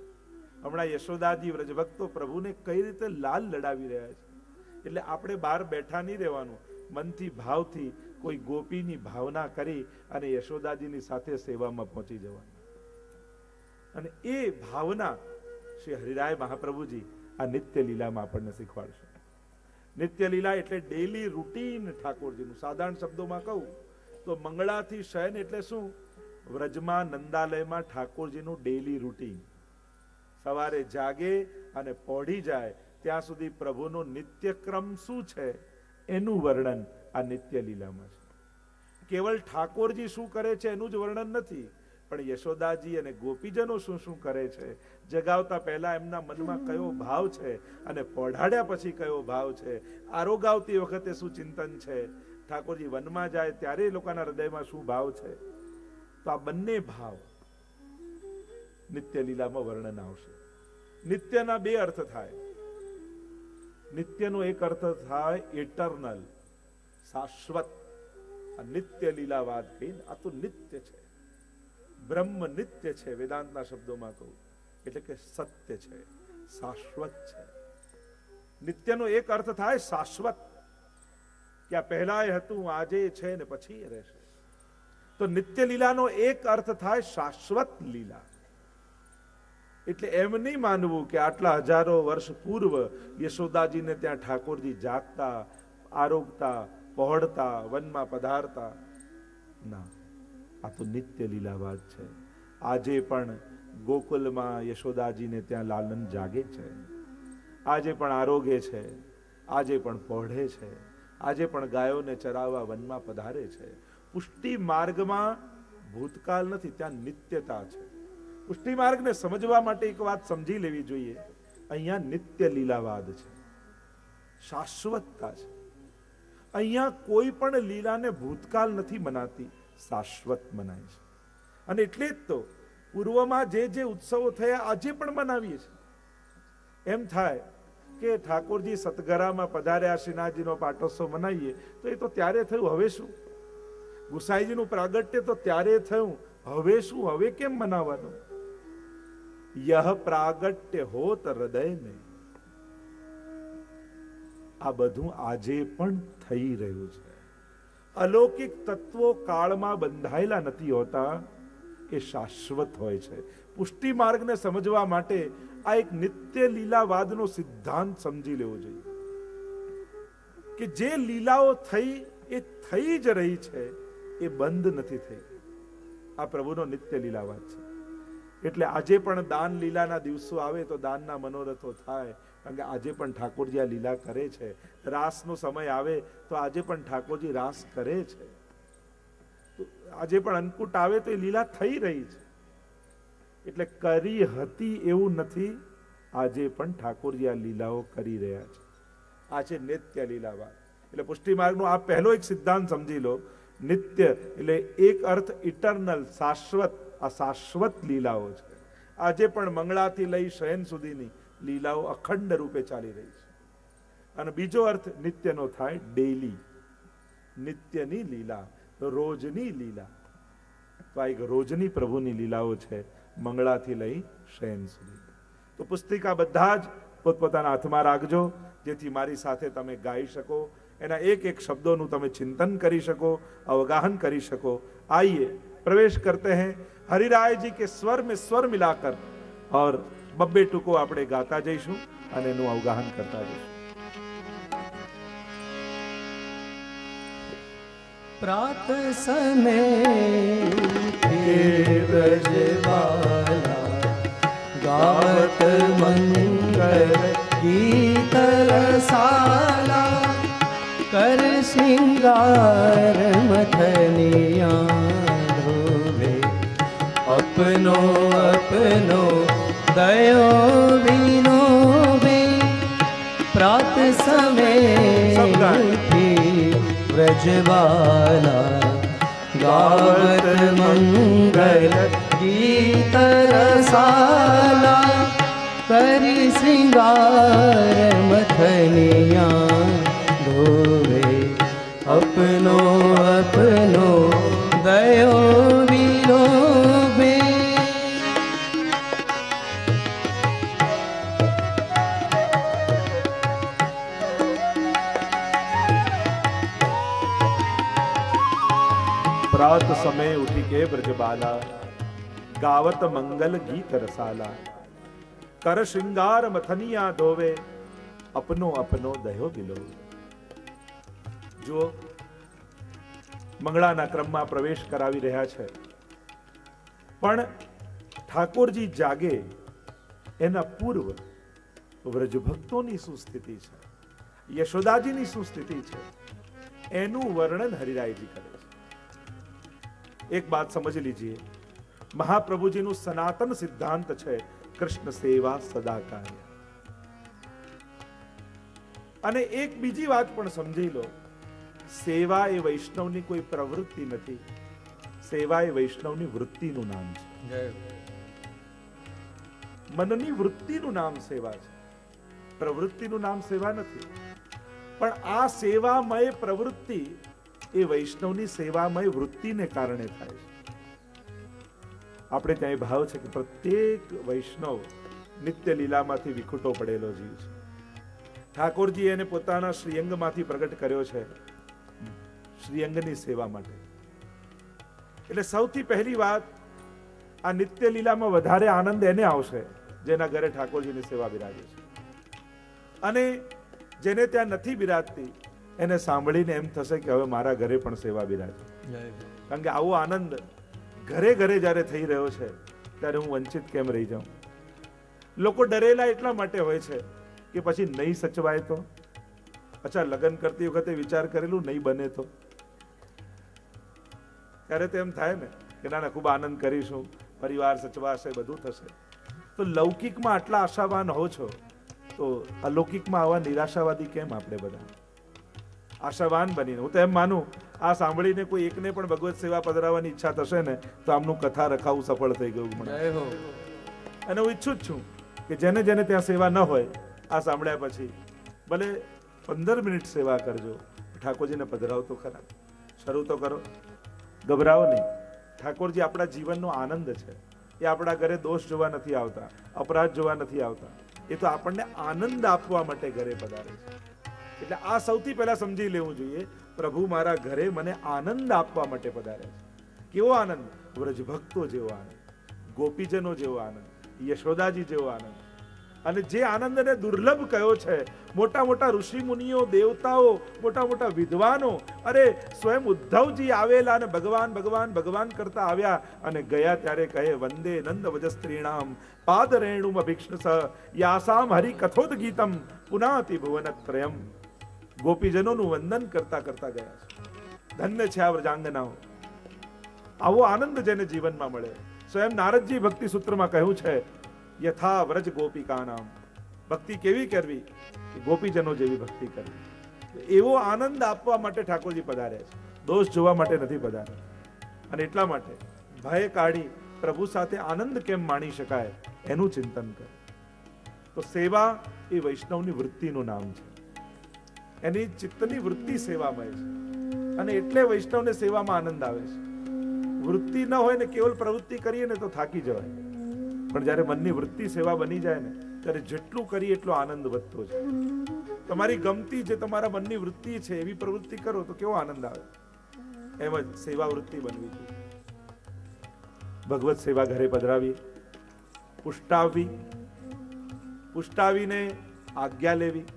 હમણાં યશોદાજી વ્રજભક્તો પ્રભુને કઈ રીતે લાલ લડાવી રહ્યા છે. એટલે આપણે બહાર બેઠા નહીં રહેવાનું, મનથી ભાવથી કોઈ ગોપીની ભાવના કરી અને યશોદાજીની સાથે સેવામાં પહોંચી જવાનું. અને એ ભાવના શ્રી હરિરાય મહાપ્રભુજી આ નિત્ય લીલામાં આપણને શીખવાડશે. નિત્ય લીલા એટલે ડેલી રૂટીન ઠાકોરજીનું. સાધારણ શબ્દોમાં કહું તો મંગળાથી શયન એટલે શું? વ્રજમાં નંદાલયમાં ઠાકોરજીનું ડેલી રૂટીન. સવારે જાગે અને પોઢી જાય ત્યાં સુધી પ્રભુનો નિત્યક્રમ શું છે એનું વર્ણન આ નિત્ય લીલામાં છે. કેવળ ઠાકોરજી શું કરે છે એનું જ વર્ણન નથી, પણ યશોદાજી અને ગોપીજનો શું શું કરે છે, જગાવતા પહેલા એમના મનમાં કયો ભાવ છે અને પોઢાડ્યા પછી કયો ભાવ છે, આરોગાવતી વખતે શું ચિંતન છે, ઠાકોરજી વનમાં જાય ત્યારે એ લોકોના હૃદયમાં શું ભાવ છે. તો આ બંને ભાવ નિત્ય લીલામાં વર્ણન આવશે. નિત્યના બે અર્થ થાય. નિત્યનો એક અર્થ થાય ઇટરનલ, શાશ્વત. આ નિત્ય લીલાવાદ કહીને આ તો નિત્ય છે, બ્રહ્મ નિત્ય છે. વેદાંતના શબ્દોમાં કહું એટલે કે સત્ય છે, શાશ્વત છે. નિત્યનો એક અર્થ થાય શાશ્વત, કે આ પહેલાય હતું, આજે છે ને પછી રહેશે. તો નિત્ય લીલાનો એક અર્થ થાય શાશ્વત લીલા. એટલે એમ નહીં માનવું કે આટલા હજારો વર્ષ પૂર્વ યશોદાજીને ત્યાં ઠાકોરજી જાગતા, આરોગતા, પહોળતા, વનમાં પધારતા. ના, આ તો નિત્ય લીલાવાદ છે. આજે પણ ગોકુલમાં યશોદાજીને ત્યાં લાલન જાગે છે, આજે પણ આરોગે છે, આજે પણ પહોળે છે, આજે પણ ગાયોને ચરાવવા વનમાં પધારે છે. પુષ્ટિ માર્ગમાં ભૂતકાળ નથી, ત્યાં નિત્યતા છે. પુષ્ટિ માર્ગને સમજવા માટે એક વાત સમજી લેવી જોઈએ. અહીંયા નિત્ય લીલાવાદ છે, શાશ્વતતા છે. અહીંયા કોઈ પણ લીલાને ભૂતકાળ નથી મનાતી, શાશ્વત મનાય છે. અને એટલે જ તો પૂર્વમાં જે ઉત્સવો થયા આજે પણ મનાવીએ છીએ. એમ થાય કે ઠાકોરજી સતગરામાં પધાર્યા, શ્રીનાથજીનો પાટોત્સવ મનાવીએ તો એ તો ત્યારે થયું, હવે શું? ગુસાઈજીનું પ્રાગટ્ય તો ત્યારે થયું, હવે શું? હવે કેમ મનાવવાનું? યહ પ્રાગટ્ય હોત હૃદય મેં. આ બધું આજે પણ થઈ રહ્યું છે. અલૌકિક તત્વો કાળમાં બંધાયેલા નથી હોતા, એ શાશ્વત હોય છે. પુષ્ટિ માર્ગને સમજવા માટે આ એક નિત્ય લીલાવાદનો સિદ્ધાંત સમજી લેવો જોઈએ કે જે લીલાઓ થઈ એ થઈ જ રહી છે, એ બંધ નથી થઈ. આ પ્રભુનો નિત્ય લીલાવાદ છે. એટલે આજે પણ દાન લીલાના દિવસો આવે તો દાનના મનોરથો થાય, કારણ કે આજે પણ ઠાકોરજી આ લીલા કરે છે. રાસનો સમય આવે તો આજે પણ ઠાકોરજી રાસ કરે છે. આજે પણ અન્નકૂટ આવે તો એ લીલા થઈ રહી છે. એટલે કરી હતી એવું નથી, આજે પણ ઠાકોરજી આ લીલાઓ કરી રહ્યા છે. આ છે નિત્ય લીલાવાદ. એટલે પુષ્ટિ માર્ગનો આ પહેલો એક સિદ્ધાંત સમજી લો. નિત્ય એટલે એક અર્થ ઇટરનલ, શાશ્વત. આ શાશ્વત લીલાઓ છે. આજે પણ મંગળાથી લઈ શયન સુધીની લીલાઓ અખંડ રૂપે ચાલી રહી છે. અને બીજો અર્થ નિત્યનો થાય ડેલી, નિત્યની લીલા, રોજની લીલા. તો આ એક રોજની પ્રભુની લીલાઓ છે, મંગળાથી લઈ શયન સુધી. તો પુસ્તિકા બધા જ પોતપોતાના હાથમાં રાખજો, જેથી મારી સાથે તમે ગાઈ શકો, એના એક એક શબ્દોનું તમે ચિંતન કરી શકો, अवगाहन કરી શકો. आइए प्रवेश करते हैं हरिराय जी के स्वर में स्वर मिलाकर और बब्बे टूको આપણે ગાતા જઈશું અને એનું अवगाहन કરતા જઈશું. प्रात समय ब्रजबाला गावत मंगल गीत रसाला कर श्रृंगार मथनिया धोवे अपनो अपनो दयो विनोवे प्रात समय व्रजबाला गावत मंगल गीत रसाला करी श्रृंगार मथनिया धोवे अपनो अपनो दयो विलोभे. प्रात समय उठी के ब्रजबाला गावत मंगल गीत रसाला कर श्रृंगार मथनिया धोवे अपनो अपनो दयो बिलो। જુઓ મંગળાના ક્રમમાં પ્રવેશ કરાવી રહ્યા છે, પણ ઠાકોરજી જાગે એના પૂર્વ વ્રજભક્તોની શું સ્થિતિ છે, યશોદાજીની શું સ્થિતિ છે, એનું વર્ણન હરિરાયજી કરે છે। એક બાત સમજ લીજીએ, મહાપ્રભુજીનું સનાતન સિદ્ધાંત છે કૃષ્ણ સેવા સદા કાર્ય। અને એક બીજી વાત પણ સમજી લો, સેવા એ વૈષ્ણવની કોઈ પ્રવૃત્તિ નથી, સેવા એ વૈષ્ણવની વૃત્તિનું નામ છે, મનની વૃત્તિનું નામ સેવા છે, પ્રવૃત્તિનું નામ સેવા નથી। પણ આ સેવામય પ્રવૃત્તિ એ વૈષ્ણવની સેવામય વૃત્તિને કારણે થાય છે। આપણે ત્યાં એ ભાવ છે કે પ્રત્યેક વૈષ્ણવ નિત્ય લીલામાંથી વિખૂટો પડેલો જીવ છે। ઠાકોરજી એને પોતાના શ્રીઅંગમાંથી પ્રગટ કર્યો છે શ્રીઅંગની સેવા માટે। એટલે સૌથી પહેલી વાત, આ નિત્ય લીલામાં વધારે આનંદ એને આવશે જેના ઘરે ઠાકોરજીની સેવા બિરાજે છે, અને જેને ત્યાં નથી બિરાજતી એને સાંભળીને એમ થશે કે હવે મારા ઘરે પણ સેવા બિરાજે। કારણ કે આવો આનંદ ઘરે ઘરે જ્યારે થઈ રહ્યો છે ત્યારે હું વંચિત કેમ રહી જાઉં। લોકો ડરેલા એટલા માટે હોય છે કે પછી નહીં સચવાય તો, અચ્છા લગ્ન કરતી વખતે વિચાર કરેલું નહીં બને તો, ત્યારે તો એમ થાય ને કે ના ના ખૂબ આનંદ કરીશું, પરિવાર સચવાશે, બધું થશે। તો લૌકિકમાં આટલા આશાવાન હો છો તો અલૌકિકમાં આવા નિરાશાવાદી કેમ આપણે બધા? આશાવાન બનીને, હું તો એમ માનું આ સાંભળીને કોઈ એકને પણ ભગવત સેવા પધરાવવાની ઈચ્છા થશે ને તો આમનું કથા રખાવું સફળ થઈ ગયું મને। અને હું ઈચ્છું જ છું કે જેને જેને ત્યાં સેવા ન હોય, આ સાંભળ્યા પછી ભલે 15 મિનિટ સેવા કરજો, ઠાકોરજીને પધરાવો તો ખરા, શરૂ તો કરો, ગભરાવો નહીં। ઠાકોરજી આપણા જીવનનો આનંદ છે, એ આપણા ઘરે દોષ જોવા નથી આવતા, અપરાધ જોવા નથી આવતા, એ તો આપણને આનંદ આપવા માટે ઘરે પધારે છે। એટલે આ સૌથી પહેલા સમજી લેવું જોઈએ, પ્રભુ મારા ઘરે મને આનંદ આપવા માટે પધારે છે। કેવો આનંદ? વ્રજભક્તો જેવો આનંદ, ગોપીજનો જેવો આનંદ, યશોદાજી જેવો આનંદ। અને જે આનંદને દુર્લભ કયો છે, મોટા મોટા ઋષિ મુનિઓ, દેવતાઓ, મોટા મોટા વિદ્વાનો, અરે સ્વયં ઉદ્ધવજી આવેલા અને ભગવાન ભગવાન ભગવાન કરતા આવ્યા અને ગયા ત્યારે કહે વંદે નંદ વજસ્ત્રીણામ પાદ રેણુમ અભિક્ષસ યાસામ હરિ કથોદ ગીતમ પુનાતિ ભુવનત્રયમ। ગોપીજનોનું વંદન કરતા કરતા ગયા છે। ધન્ય છે આ વ્રજાંગનાઓ। આવો આનંદ જેને જીવનમાં મળે, સ્વયં નારદજી ભક્તિ સૂત્રમાં કહ્યું છે યથા વ્રજ ગોપિકા નામ, ભક્તિ કેવી કરવી કે ગોપીજનો જેવી ભક્તિ કરવી। એવો આનંદ આપવા માટે ઠાકોરજી પધાર્યા છે, દોષ જોવા માટે નથી પધાર્યા। અને એટલા માટે ભય કાઢી પ્રભુ સાથે આનંદ કેમ માણી શકાય એનું ચિંતન કરો। તો સેવા એ વૈષ્ણવની વૃત્તિનું નામ છે, એની ચિત્તની વૃત્તિ સેવામય છે, અને એટલે વૈષ્ણવને સેવામાં આનંદ આવે છે। વૃત્તિ ન હોય ને કેવલ પ્રવૃત્તિ કરીએ ને તો થાકી જવાય, પણ જ્યારે મનની વૃત્તિ સેવા બની જાય ને ત્યારે જેટલું કરીએ એટલો આનંદ વધતો જાય। તમારી ગમતી જે તમારા મનની વૃત્તિ છે એવી પ્રવૃત્તિ કરો તો કેવો આનંદ આવે। એમ જ સેવા વૃત્તિ બનવી જોઈએ। ભગવત સેવા ઘરે પધરાવી, પુષ્ટાવવી, પુષ્ટાવીને આજ્ઞા લેવી।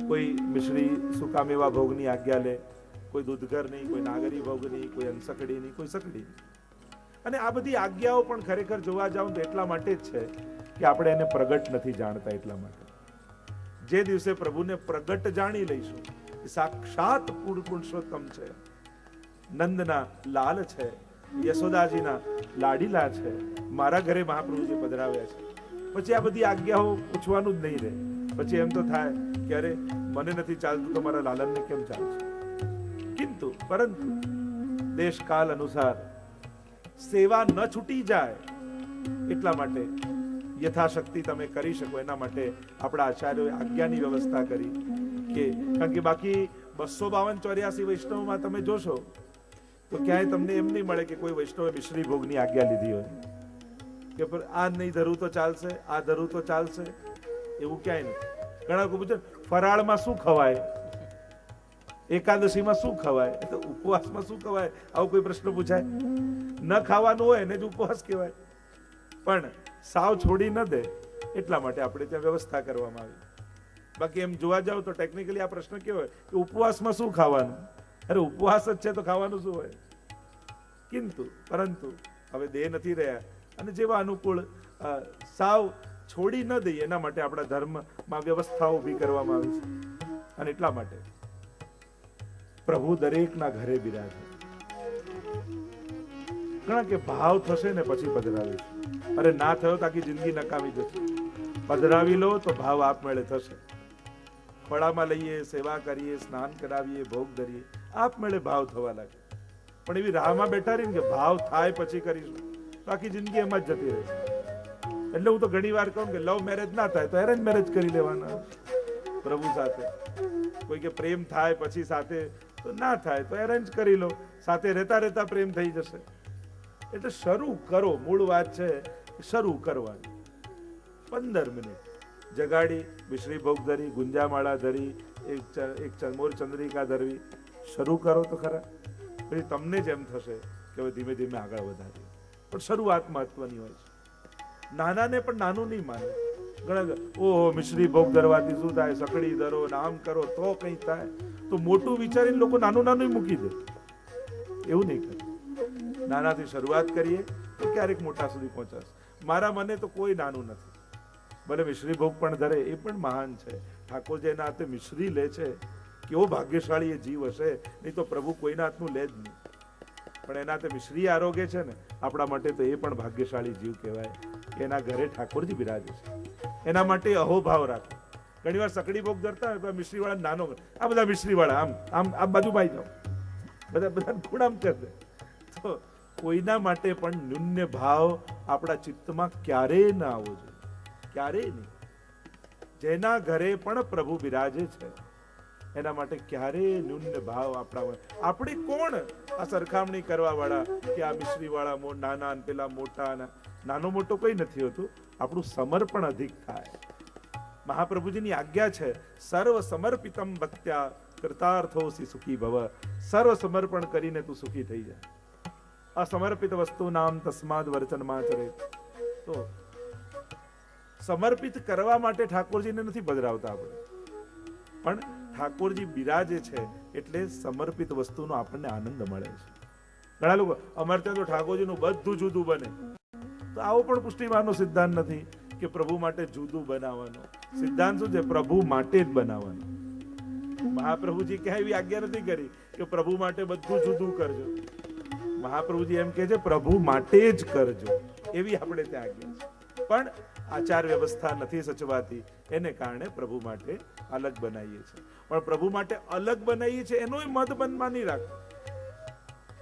કોઈ મિશ્રી સૂકા મેવા ભોગની આજ્ઞા લે, કોઈ દૂધઘરની, કોઈ નાગરી ભોગની, કોઈ અંસકડીની, કોઈ સકડીની। અને આ બધી આજ્ઞાઓ પણ ખરેખર જોવા જાવ તો એટલા માટે જ છે કે આપણે એને પ્રગટ નથી જાણતા। એટલા માટે જે દિવસે પ્રભુને પ્રગટ જાણી લઈશું, સાક્ષાત પુરુષોત્તમ છે, નંદના લાલ છે, યશોદાજીના લાડીલા છે, મારા ઘરે મહાપ્રભુજી પધરાવ્યા છે, પછી આ બધી આજ્ઞાઓ પૂછવાનું જ નહીં રહે। પછી એમ તો થાય કે અરે મને નથી ચાલતું તો મારા લાલનને કેમ ચાલશે। પરંતુ દેશ કાલ અનુસાર સેવા ન છૂટી જાય એટલા માટે યથાશક્તિ તમે કરી શકો એના માટે આપણા આચાર્યોએ આજ્ઞાની વ્યવસ્થા કરી કે, કારણ કે બાકી 252-84 વૈષ્ણવમાં તમે જોશો તો ક્યાંય તમને એમ નહીં મળે કે કોઈ વૈષ્ણવે મિશ્રી ભોગની આજ્ઞા લીધી હોય કે આ નહીં ધરવું તો ચાલશે, આ ધરવું તો ચાલશે, એવું ક્યાંય નહીં। ઘણા લોકો પૂછે ફરાળમાં શું ખવાય, એકાદશીમાં શું ખવાય? તો ઉપવાસમાં શું ખવાય? આવો કોઈ પ્રશ્ન પૂછાય? ન ખાવાનું હોય એને જ ઉપવાસ કહેવાય. પણ સાવ છોડી ન દે એટલા માટે આપણે ત્યાં વ્યવસ્થા કરવામાં આવી. બાકી એમ જોવા જાવ તો ટેકનિકલી આ પ્રશ્ન કેવો હોય કે ઉપવાસમાં શું ખાવાનું? અરે ઉપવાસ જ છે તો ખાવાનું શું હોય? પરંતુ હવે દેહ નથી રહ્યા અને જેવા અનુકૂળ સાવ છોડી ન દઈએ એના માટે આપણા ધર્મમાં વ્યવસ્થાઓ ઊભી કરવામાં આવી છે. અને એટલા માટે પ્રભુ દરેકના ઘરે બિરાજે. ઘણા કે ભાવ થશે ને પછી પધરાવીશું. અરે ના થયો તો આખી જિંદગી નકામી જશે. પધરાવી લો તો ભાવ આપમેળે થશે. ખોળામાં લઈએ, સેવા કરીએ, સ્નાન કરાવીએ, ભોગ ધરીએ, આપમેળે ભાવ થવા લાગે. પણ એવી રાહમાં બેઠા રહીને કે ભાવ થાય પછી કરીશું તો આખી જિંદગી એમાં જ જતી રહેશે. એટલે હું તો ઘણી વાર કહું કે લવ મેરેજ ના થાય તો એરેન્જ મેરેજ કરી લેવાના પ્રભુ સાથે. કોઈ કે પ્રેમ થાય પછી સાથે તો ના થાય તો એરેન્જ કરી લો, સાથે રહેતા રહેતા પ્રેમ થઈ જશે. એટલે શરૂ કરો. મૂળ વાત છે શરૂ કરવાની. 15 મિનિટ જગાડી મિશ્રી ભોગ ધરી, ગુંજામાળા ધરી, એક મોર ચંદ્રિકા ધરવી, શરૂ કરો તો ખરા. પછી તમને જ એમ થશે કે હવે ધીમે ધીમે આગળ વધારીએ. પણ શરૂઆત મહત્વની હોય છે. નાનાને પણ નાનું નહીં માને. ઘણા ઓહો મિશ્રી ભોગ ધરવાથી શું થાય, સકડી ધરો, નામ કરો તો કંઈ થાય. તો મોટું વિચારીને લોકો નાનું નાનું મૂકી દે. એવું નહીં કરે. નાનાથી શરૂઆત કરીએ તો ક્યારેક મોટા સુધી પહોંચાશે. મારા મને તો કોઈ નાનું નથી. ભલે મિશ્રી ભોગ પણ ધરે એ પણ મહાન છે. ઠાકોરજી એના હાથે મિશ્રી લે છે, કેવો ભાગ્યશાળી એ જીવ હશે. નહીં તો પ્રભુ કોઈના હાથનું લે જ નહીં. પણ એના હાથે મિશ્રી આરોગ્ય છે ને, આપણા માટે તો એ પણ ભાગ્યશાળી જીવ કહેવાય કે એના ઘરે ઠાકોરજી બિરાજે છે. એના માટે અહોભાવ રાખો. ઘણી વાર સકડી ભોગ ધરતા હોય મિશ્રી વાળા નાનો, આ બધા મિશ્રી વાળા આમ આમ આ બાજુમાં આવી જાઓ, બધા ખૂણામ કરી દે. તો કોઈના માટે પણ ન્યૂન્ય ભાવ આપણા ચિત્તમાં ક્યારેય ના આવવો જોઈએ. ક્યારેય નહીં. જેના ઘરે પણ પ્રભુ બિરાજે છે એના માટે ક્યારેય ન્યૂન્ય ભાવ આપણા. આપણે કોણ આ સરખામણી કરવા વાળા કે આ મિશ્રી વાળા નાના પેલા મોટા? નાનો મોટો કોઈ નથી હોતું. આપણું સમર્પણ અધિક થાય. મહાપ્રભુજીની આજ્ઞા છે સર્વ સમર્પિતમ ભક્ત્યા કૃતાર્થોસી સુખી ભવ. સર્વ સમર્પણ કરીને તું સુખી થઈ જાય. અસમર્પિત વસ્તુ નામ તસ્માદ વર્ચનમાં ચરે. તો સમર્પિત કરવા માટે ઠાકોરજીને નથી પધરાવતા આપણે, પણ ઠાકોરજી બિરાજે છે એટલે સમર્પિત વસ્તુનો આપણને આનંદ મળે છે. ઘણા લોકો અમારે ત્યાં તો ઠાકોરજીનું બધું જુદું બને. તો આવો પણ પુષ્ટિમાનનો સિદ્ધાંત નથી કે પ્રભુ માટે જુદું બનાવવાનો. સિદ્ધાંત શું છે? પ્રભુ માટે જ બનાવવાનું. મહાપ્રભુજી ક્યાંય એવી આજ્ઞા નથી કરી કે પ્રભુ માટે બધું જુદું કરજો. મહાપ્રભુજી એમ કહે છે પ્રભુ માટે જ કરજો. એવી આપણે ત્યાં આજ્ઞા છે. પણ આચાર વ્યવસ્થા નથી સચવાતી, એને કારણે પ્રભુ માટે અલગ બનાવીએ છીએ. પણ પ્રભુ માટે અલગ બનાવીએ છીએ એનો મત મનમાં નહીં રાખો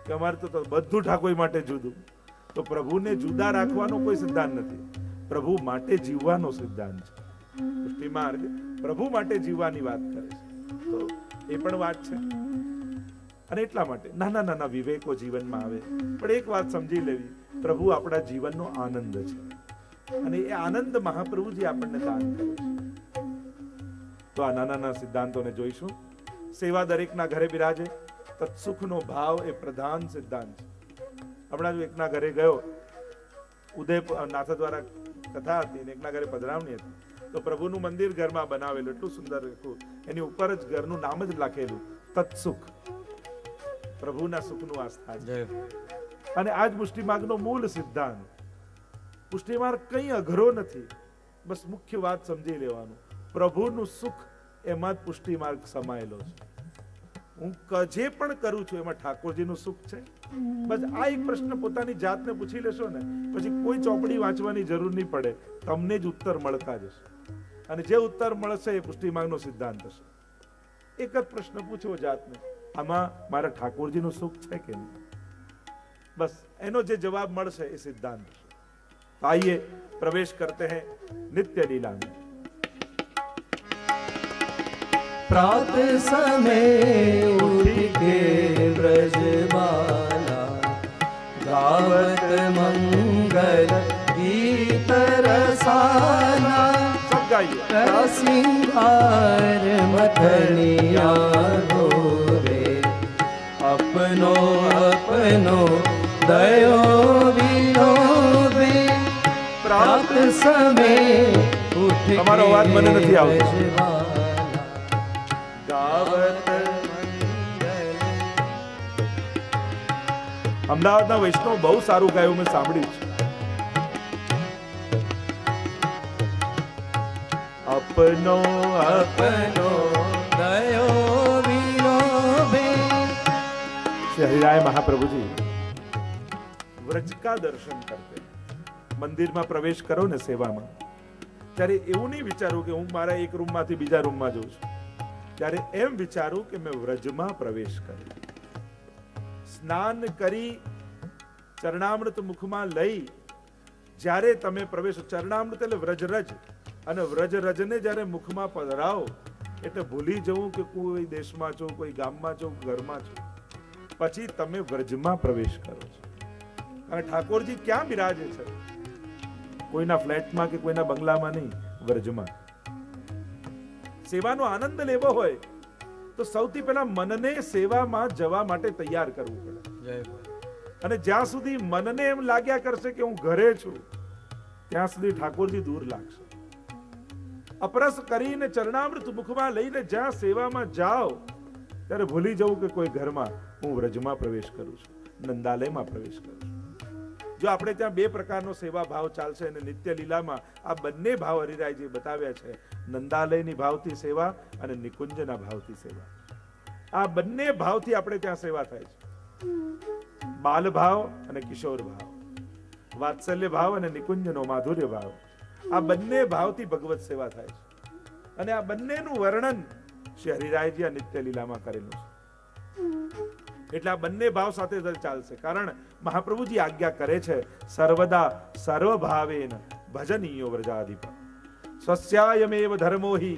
કે અમારે તો બધું ઠાકોર માટે જુદું. તો પ્રભુને જુદા રાખવાનો કોઈ સિદ્ધાંત નથી. પ્રભુ માટે જીવવાનો સિદ્ધાંત છે. પુષ્ટિ માર્ગ પ્રભુ માટે જીવવાની વાત કરે છે. તો એ પણ વાત છે. અને એટલા માટે નાના નાના વિવેકો જીવનમાં આવે. પણ એક વાત સમજી લેવી, પ્રભુ આપણા જીવનનો આનંદ છે અને એ આનંદ મહાપ્રભુજી આપણને દાન કરે છે. તો આ નાના નાના સિદ્ધાંતોને જોઈશું. સેવા દરેકના ઘરે બિરાજે, તત્સુખનો ભાવ એ પ્રધાન સિદ્ધાંત છે. હમણાં જ એકના ઘરે ગયો, ઉદય નાથ દ્વારા કથા હતી ને એકના ઘરે પધરામણી હતી. તો પ્રભુનું મંદિર ઘરમાં બનાવેલું, એટલું સુંદર હતું. એની ઉપર જ ઘરનું નામ જ લખેલું તત્સુખ. પ્રભુના સુખનું આ સ્થાન છે. અને આજ પુષ્ટિમાર્ગનો મૂળ સિદ્ધાંત. પુષ્ટિમાર્ગ કંઈ અઘરો નથી, બસ મુખ્ય વાત સમજી લેવાનું. પ્રભુનું સુખ એમાં જ પુષ્ટિમાર્ગ સમાયેલો છે. હું જે પણ કરું છું એમાં ઠાકોરજીનું સુખ છે. બસ આ એક પ્રશ્ન પોતાની જાતને પૂછી લેશો ને, પછી કોઈ ચોપડી વાંચવાની જરૂર નહીં પડે. તમને જ ઉત્તર મળતા જશે. અને જે ઉત્તર મળશે એ પુષ્ટિમાર્ગનો સિદ્ધાંત હશે. એક જ પ્રશ્ન પૂછો જાતને, આમાં મારા ઠાકોરજીનું સુખ છે કે નહીં? બસ એનો જે જવાબ મળશે એ સિદ્ધાંત હશે. आइए प्रवेश करते हैं नित्य लीला में. प्रात समय उठ के ब्रजबाला गावत मंगल गीत रसाला. सब गाइए. सिंगार मथनिया अपनो दयो विलोभे प्राप्त समय उठ તમારો અવાજ મને નથી આવતો. ब्रजबाला ગાવત મંગલ અમદાવાદના વૈષ્ણવ બહુ સારું ગાયું, મેં સાંભળ્યું છે. અપનો अपनो दयो विलोभे श्री हरिराय महाप्रभु जी व्रज का दर्शन करते મંદિરમાં પ્રવેશ કરો ને સેવામાં, ત્યારે એવું નહીં વિચારું કે હું મારા એક રૂમમાંથી બીજા રૂમમાં જઉં છું. ત્યારે એમ વિચારું કે મેં વ્રજમાં પ્રવેશ કર્યો. સ્નાન કરી ચરણામૃત મુખમાં લઈ જ્યારે તમે પ્રવેશ, ચરણામૃત એટલે વ્રજરજ, અને વ્રજરજને જ્યારે મુખમાં પધરાવો એટલે ભૂલી જવું કે કોઈ દેશમાં છો, કોઈ ગામમાં છો, ઘરમાં છો. પછી તમે વ્રજમાં પ્રવેશ કરો છો. અને ઠાકોરજી ક્યાં બિરાજે છે? કોઈના ફ્લેટમાં કે કોઈના બંગલામાં નહીં, વ્રજમાં. સેવાનો આનંદ લેવો હોય તો સૌથી પહેલા મનને સેવામાં જવા માટે તૈયાર કરવું પડે. जय बोलो અને જ્યાં સુધી મનને એમ લાગ્યા કરશે કે હું ઘરે છું, ત્યાં સુધી ઠાકોરજી દૂર લાગશે. અપરસ કરીને ચરણામૃત મુખમાં લઈને જ્યાં સેવામાં જાઓ ત્યારે ભૂલી જવું કે કોઈ ઘરમાં, હું વ્રજમાં પ્રવેશ કરું છું, નંદાલયમાં પ્રવેશ કરું છું. જો આપણે ત્યાં બે પ્રકારનો સેવા ભાવ ચાલશે, અને નિત્ય લીલામાં આ બંને ભાવ હરિરાયજી બતાવ્યા છે, નંદાલયની ભાવથી સેવા અને નિકુંજના ભાવથી સેવા. આ બંને ભાવથી આપણે ત્યાં સેવા થાય છે. બાલ ભાવ અને કિશોર ભાવ, વાત્સલ્ય ભાવ અને નિકુંજનો માધુર્ય ભાવ, આ બંને ભાવથી ભગવત સેવા થાય છે. અને આ બંનેનું વર્ણન શ્રી હરિરાયજી આ નિત્ય લીલામાં કરેલું છે. એટલે આ બંને ભાવ સાથે ચાલશે. કારણ મહાપ્રભુજી આજ્ઞા કરે છે, સર્વદા સર્વભાવેન ભજનીયો વ્રજાધિપ સ્વસ્યાયમેવ ધર્મો હિ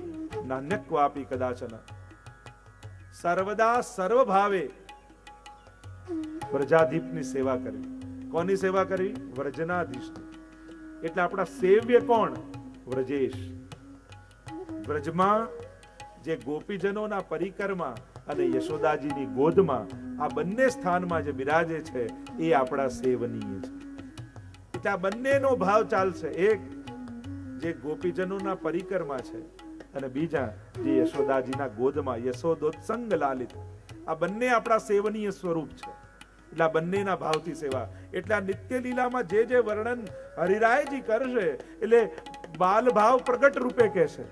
નાન્યક્વાપી કદાચન. સર્વદા સર્વભાવે વ્રજાધીપની સેવા કરવી. કોની સેવા કરવી? વ્રજનાધીશની. એટલે આપણા સેવ્ય કોણ? વ્રજેશ. વ્રજમાં જે ગોપીજનોના પરિકરમાં અને યશોદાજીની ગોદમાં આ બંને સ્થાનમાં જે બિરાજે છે એ આપણા સેવનીય છે. એટલે આ બંનેનો ભાવ ચાલશે. એક જે ગોપીજનોના પરિકરમાં છે, અને બીજા જે યશોદાજીના ગોદમાં, યશોદોત્સંગ લાલિત. આ બંને આપણા સેવનીય સ્વરૂપ છે. એટલે આ બંનેના ભાવથી સેવા. એટલે આ નિત્ય લીલામાં જે જે વર્ણન હરિરાયજી કરશે, એટલે બાલ ભાવ પ્રગટ રૂપે કહેશે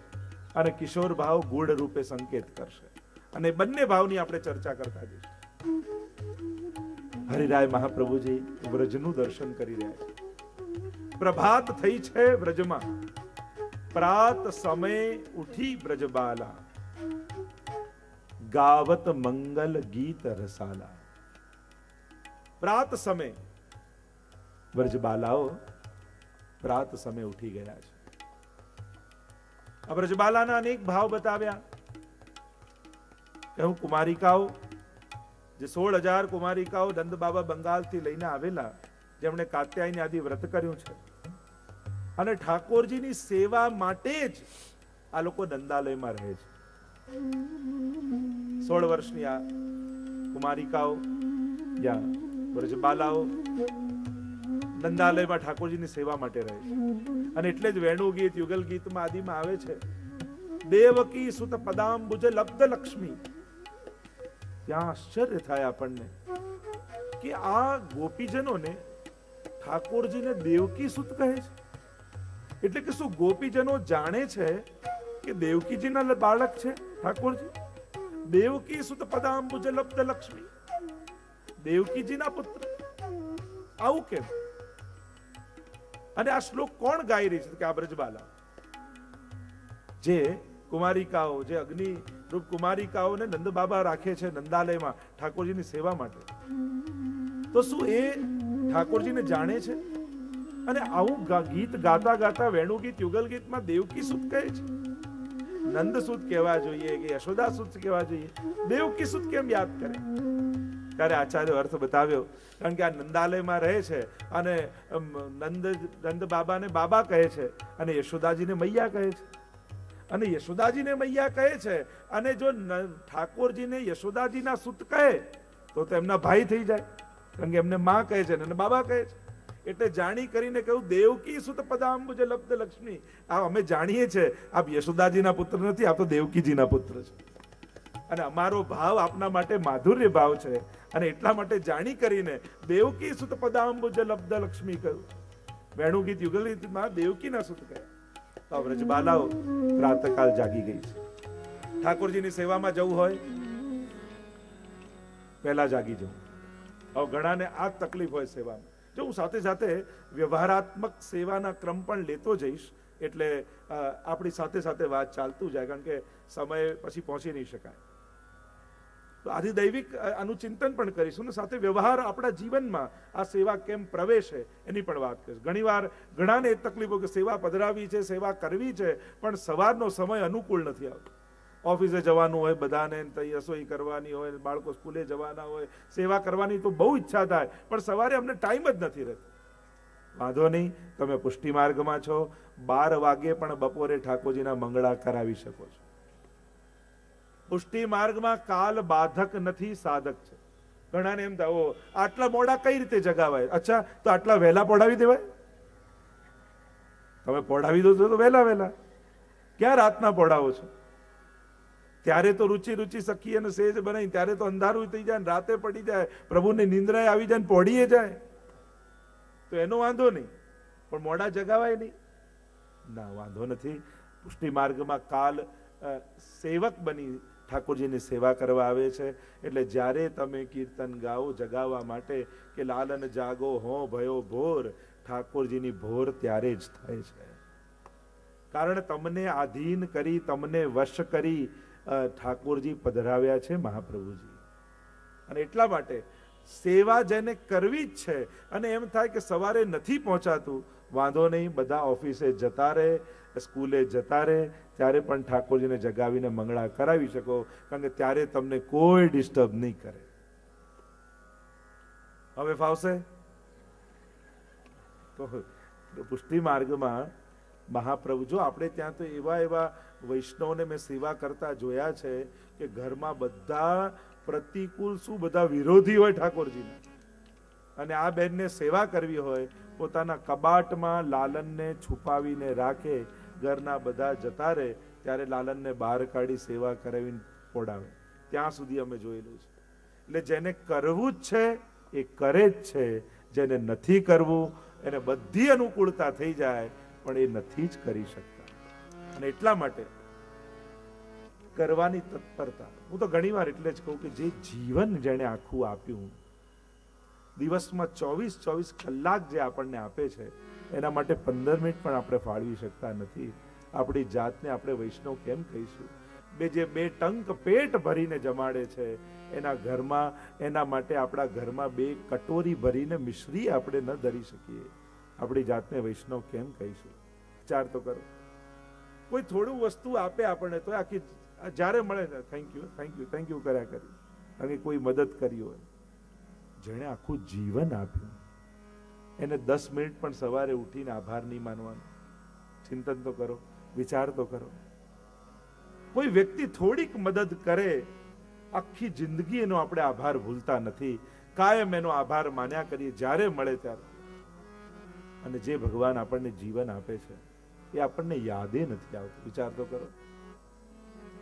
અને કિશોર ભાવ ગૂઢ રૂપે સંકેત કરશે. અને બંને ભાવની આપણે ચર્ચા કરતા જઈશું. હરિરાય મહાપ્રભુજી વ્રજનું દર્શન કરી રહ્યા છે. પ્રભાત થઈ છે વ્રજમાં, પ્રાત સમય ઉઠી બ્રજબાલા, ગાવત મંગલ ગીત રસાલા. પ્રાત સમય બ્રજબાલાઓ પ્રાત સમય ઉઠી ગયા છે. આ બ્રજબાલાના અનેક ભાવ બતાવ્યા. હું કુમારિકાઓ, જે 16,000 કુમારિકાઓ નંદ બાબા બંગાળથી લઈને આવેલા, જેમણે કાત્યાયની આદિ વ્રત કર્યું છે, અને ઠાકોરજીની સેવા માટે જ આ લોકો નંદાલયમાં રહે છે. 16 વર્ષની આ કુમારિકાઓ યા બ્રજબાલાઓ નંદાલયમાં ઠાકોરજીની સેવા માટે રહે છે. અને એટલે જ વેણુ ગીત, યુગલ ગીતમાં આદિમાં આવે છે, દેવકી સુત પદાંબુજ લબ્ધ લક્ષ્મી. ત્યાં આશ્ચર્ય થાય આપણને કે આ ગોપીજનોને ઠાકોરજીને દેવકી સુત કહે છે. એટલે કે શું ગોપીજનો જાણે છે કે દેવકીજીના બાળક છે ઠાકોરજી? દેવકી સુત પદાંબુજ લબ્ધ લક્ષ્મી, દેવકીજીના પુત્ર. આવું કેમ? અને આ શ્લોક કોણ ગાઈ રહી છે? કે આ બ્રજબાલા, જે કુમારિકાઓ, જે અગ્નિ રૂપ કુમારિકાઓને નંદ બાબા રાખે છે નંદાલયમાં ઠાકોરજીની સેવા માટે. તો શું એ ઠાકોરજીને જાણે છે? અને આવું ગીત ગાતા ગાતા વેણુ ગીત, યુગલ ગીતમાં દેવકી સુત કહે છે. નંદ સુત કહેવા જોઈએ કે યશોદા સુત કહેવા જોઈએ? દેવકી સુત કેમ યાદ કરે? ત્યારે આચાર્ય અર્થ બતાવ્યો. કારણ કે આ નંદાલયમાં રહે છે અને નંદ બાબાને બાબા કહે છે, અને યશોદાજીને મૈયા કહે છે. અને યશોદાજીને મૈયા કહે છે, અને જો ઠાકોરજીને યશોદાજીના સુત કહે તો એમના ભાઈ થઈ જાય, કારણ કે એમને માં કહે છે અને બાબા કહે છે. એટલે જાણી કરીને કહ્યું, દેવકી સુત પદાંબુજ લબ્ધ લક્ષ્મી. આ અમે જાણીએ છીએ આપ યશોદાજીના પુત્ર નથી, આપ તો દેવકીજીના પુત્ર છે, અને અમારો ભાવ આપના માટે માધુર્ય ભાવ છે, અને એટલા માટે જાણી કરીને દેવકી સુત પદાંબુજ લબ્ધ લક્ષ્મી કહ્યું. વેણુ ગીત યુગલ ગીતમાં દેવકીના સુત કહ્યા. તો વ્રજબાલાઓ પ્રાતકાલ જાગી ગઈ છે. ઠાકોરજીની સેવામાં જવું હોય પહેલા જાગી જવું. હવે ઘણાને આ તકલીફ હોય સેવામાં. જો હું સાથે સાથે વ્યવહારાત્મક સેવાના ક્રમ પણ લેતો જઈશ, એટલે આપણી સાથે સાથે વાત ચાલતું જાય, કારણ કે સમય પછી પહોંચી નહીં શકાય. તો આથી દૈવિક આનું ચિંતન પણ કરીશું ને સાથે વ્યવહાર આપણા જીવનમાં આ સેવા કેમ પ્રવેશે એની પણ વાત કરીશ. ઘણીવાર ઘણાને એ તકલીફો કે સેવા પધરાવી છે, સેવા કરવી છે, પણ સવારનો સમય અનુકૂળ નથી આવતો. ઓફિસે જવાનું હોય બધાને, રસોઈ કરવાની હોય, બાળકો સ્કૂલે જવાના હોય, સેવા કરવાની તો બહુ ઈચ્છા થાય, પણ સવારે અમને ટાઈમ જ નથી રહેતો. વાંધો નહીં, તમે પુષ્ટિ માર્ગમાં છો, 12 વાગે પણ બપોરે ઠાકોરજીના મંગળા કરાવી શકો છો. પુષ્ટિ માર્ગમાં કાલ બાધક નથી, સાધક છે. ઘણાને એમ થાય, આટલા મોડા કઈ રીતે જગાવાય? અચ્છા, તો આટલા વહેલા પોઢાવી દેવાય? તમે પોઢાવી દો છો તો વહેલા, ક્યાં રાતના પોઢાવો છો? ત્યારે તો રૂચી સખી અને સેજ બનાવી, ત્યારે તો અંધારું થઈ જાય, રાતે પડી જાય, પ્રભુને નિંદ્રાએ આવી જાય, પોઢીએ જાય, તો એનો વાંધો નહીં, પણ મોડા જગાવાય નહીં ના, વાંધો નથી. પુષ્ટિ માર્ગમાં કાલ સેવક બની ઠાકોરજીની સેવા કરવા આવે છે. એટલે જ્યારે તમે કીર્તન ગાઓ જગાવવા માટે કે લાલન જાગો હો ભયો ભોર, ઠાકોરજીની ભોર ત્યારે જ થાય છે. કારણ તમને આધીન કરી, તમને વશ કરી ઠાકોરજી પધરાવ્યા છે મહાપ્રભુજી. અને એટલા માટે સેવા જેને કરવી જ છે, અને એમ થાય કે સવારે નથી પહોંચાતું, વાંધો નહીં, બધા ઓફિસે જતા રહે, સ્કૂલે જતા રહે, ત્યારે પણ ઠાકોરજીને જગાવીને મંગળા કરાવી શકો, કારણ કે ત્યારે તમને કોઈ ડિસ્ટર્બ નહીં કરે. હવે ફાવશે? તો પુષ્ટિ માર્ગમાં મહાપ્રભુ, જો આપણે ત્યાં તો એવા વૈષ્ણવને મેં સેવા કરતા જોયા છે કે ઘરમાં બધા પ્રતિકૂળ, શું બધા વિરોધી હોય ઠાકોરજીના, અને આ બેનને સેવા કરવી હોય, પોતાના કબાટમાં લાલનને છુપાવીને રાખે, ઘરના બધા જતા રહે ત્યારે લાલનને બહાર કાઢી સેવા કરાવીને પોડાવે. ત્યાં સુધી અમે જોયેલું છે. એટલે જેને કરવું જ છે એ કરે જ છે, જેને નથી કરવું એને બધી અનુકૂળતા થઈ જાય પણ એ નથી જ કરી શકતા. અને એટલા માટે કરવાની તત્પરતા. હું તો ઘણી વાર એટલે જ કહું કે જે જીવન જેણે આખું આપ્યું, દિવસમાં 24 કલાક જે આપણને આપે છે, એના માટે 15 મિનિટ પણ આપણે ફાળવી શકતા નથી. આપણી જાતને આપણે વૈષ્ણવ કેમ કહીશું? જે 2 ટંક પેટ ભરીને જમાડે છે, એના ઘરમાં, એના માટે આપણા ઘરમાં 2 કટોરી ભરીને મિશ્રી આપણે ન ધરી શકીએ, આપણી જાતને વૈષ્ણવ કેમ કહીશું? વિચાર તો કરો. કોઈ થોડું વસ્તુ આપે આપણને તો આખી જ્યારે મળે થેન્ક યુ કર્યા કરી, અને કોઈ મદદ કરી હોય. જેણે આખું જીવન આપ્યું એને 10 મિનિટ પણ સવારે ઉઠીને આભાર નહીં માનવાનો. ચિંતન તો કરો, વિચાર તો કરો. કોઈ વ્યક્તિ થોડીક મદદ કરે, આખી જિંદગી એનો આપણે આભાર ભૂલતા નથી, કાયમ એનો આભાર માન્યા કરીએ જ્યારે મળે ત્યારે. અને જે ભગવાન આપણને જીવન આપે છે એ આપણને યાદે નથી આવતું. વિચાર તો કરો,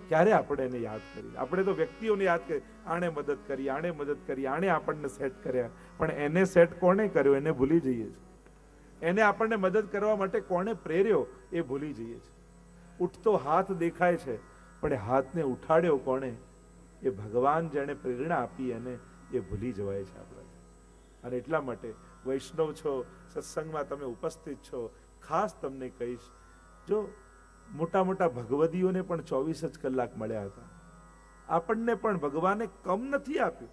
ક્યારે આપણે એને યાદ કરી? આપણે તો વ્યક્તિઓને યાદ કરી, આણે મદદ કરી, આણે મદદ કરી, આણે આપણને સેટ કર્યા, પણ એને સેટ કોણે કર્યો એને ભૂલી જઈએ છીએ. એને આપણને મદદ કરવા માટે કોણે પ્રેર્યો એ ભૂલી જઈએ છીએ. ઉઠતો હાથ દેખાય છે, પણ એ હાથને ઉઠાડ્યો કોણે? એ ભગવાન જેણે પ્રેરણા આપી એને એ ભૂલી જવાય છે આપણાથી. અને એટલા માટે વૈષ્ણવ છો, સત્સંગમાં તમે ઉપસ્થિત છો, ખાસ તમને કહીશ, જો મોટા ભગવદીઓને પણ 24 જ કલાક મળ્યા હતા. આપણને પણ ભગવાને કમ નથી આપ્યું.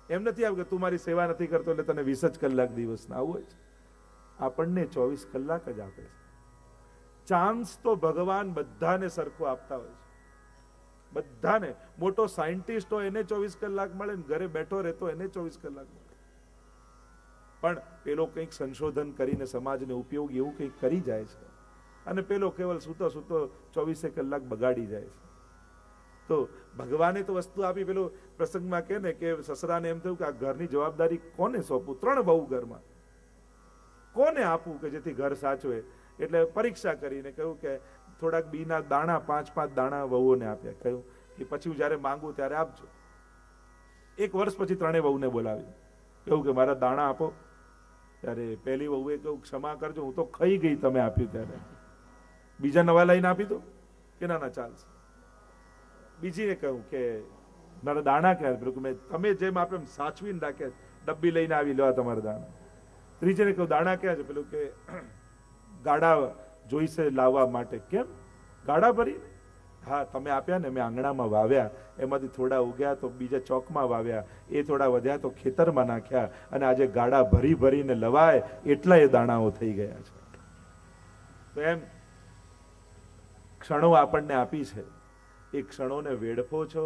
એમ નથી આપ્યું કે તું મારી સેવા નથી કરતો એટલે તને 20 જ કલાક દિવસના, આવું હોય છે. આપણને 24 કલાક જ આપે છે. ચાન્સ તો ભગવાન બધાને સરખો આપતા હોય છે, બધાને. મોટો સાયન્ટિસ્ટ હોય એને 24 કલાક મળે, ને ઘરે બેઠો રહેતો એને 24 કલાક મળે. પણ પેલો કંઈક સંશોધન કરીને સમાજને ઉપયોગી એવું કંઈક કરી જાય છે, અને પેલો કેવલ સૂતો 24 કલાક બગાડી જાય છે. તો ભગવાને તો વસ્તુ આપી. પેલો પ્રસંગમાં કહે ને કે સસરાને એમ થયું કે આ ઘરની જવાબદારી કોને સોંપું, 3 વહુ ઘરમાં, કોને આપું કે જેથી ઘર સાચવે. એટલે પરીક્ષા કરીને કહ્યું કે થોડાક બીના દાણા 5-5 દાણા વહુઓને આપ્યા. કહ્યું કે પછી હું જ્યારે માંગુ ત્યારે આપજો. 1 વર્ષ પછી 3 વહુને બોલાવી, કહ્યું કે મારા દાણા આપો. ત્યારે પહેલી વહુએ કહ્યું ક્ષમા કરજો, હું તો ખાઈ ગઈ તમે આપ્યું ત્યારે, બીજા નવા લઈને આપી દો કે ના ના ચાલશે. બીજીને કહ્યું કે મારા દાણા ક્યાં, પેલું કે મેં તમે જેમ આપે એમ સાચવીને રાખ્યા, ડબ્બી લઈને આવી લેવા તમારા દાણા. ત્રીજીને કહ્યું દાણા ક્યાં છે, પેલું કે ગાડા જોઈશે લાવવા માટે. કેમ ગાડા ભરી? હા તમે આપ્યા ને, મેં આંગણામાં વાવ્યા, એમાંથી થોડા ઉગ્યા તો બીજા ચોકમાં વાવ્યા, એ થોડા વધ્યા તો ખેતરમાં નાખ્યા, અને આજે ગાડા ભરી ભરીને લવાય એટલા એ દાણાઓ થઈ ગયા છે. તો એમ ક્ષણો આપણને આપી છે, એ ક્ષણોને વેડફો છો,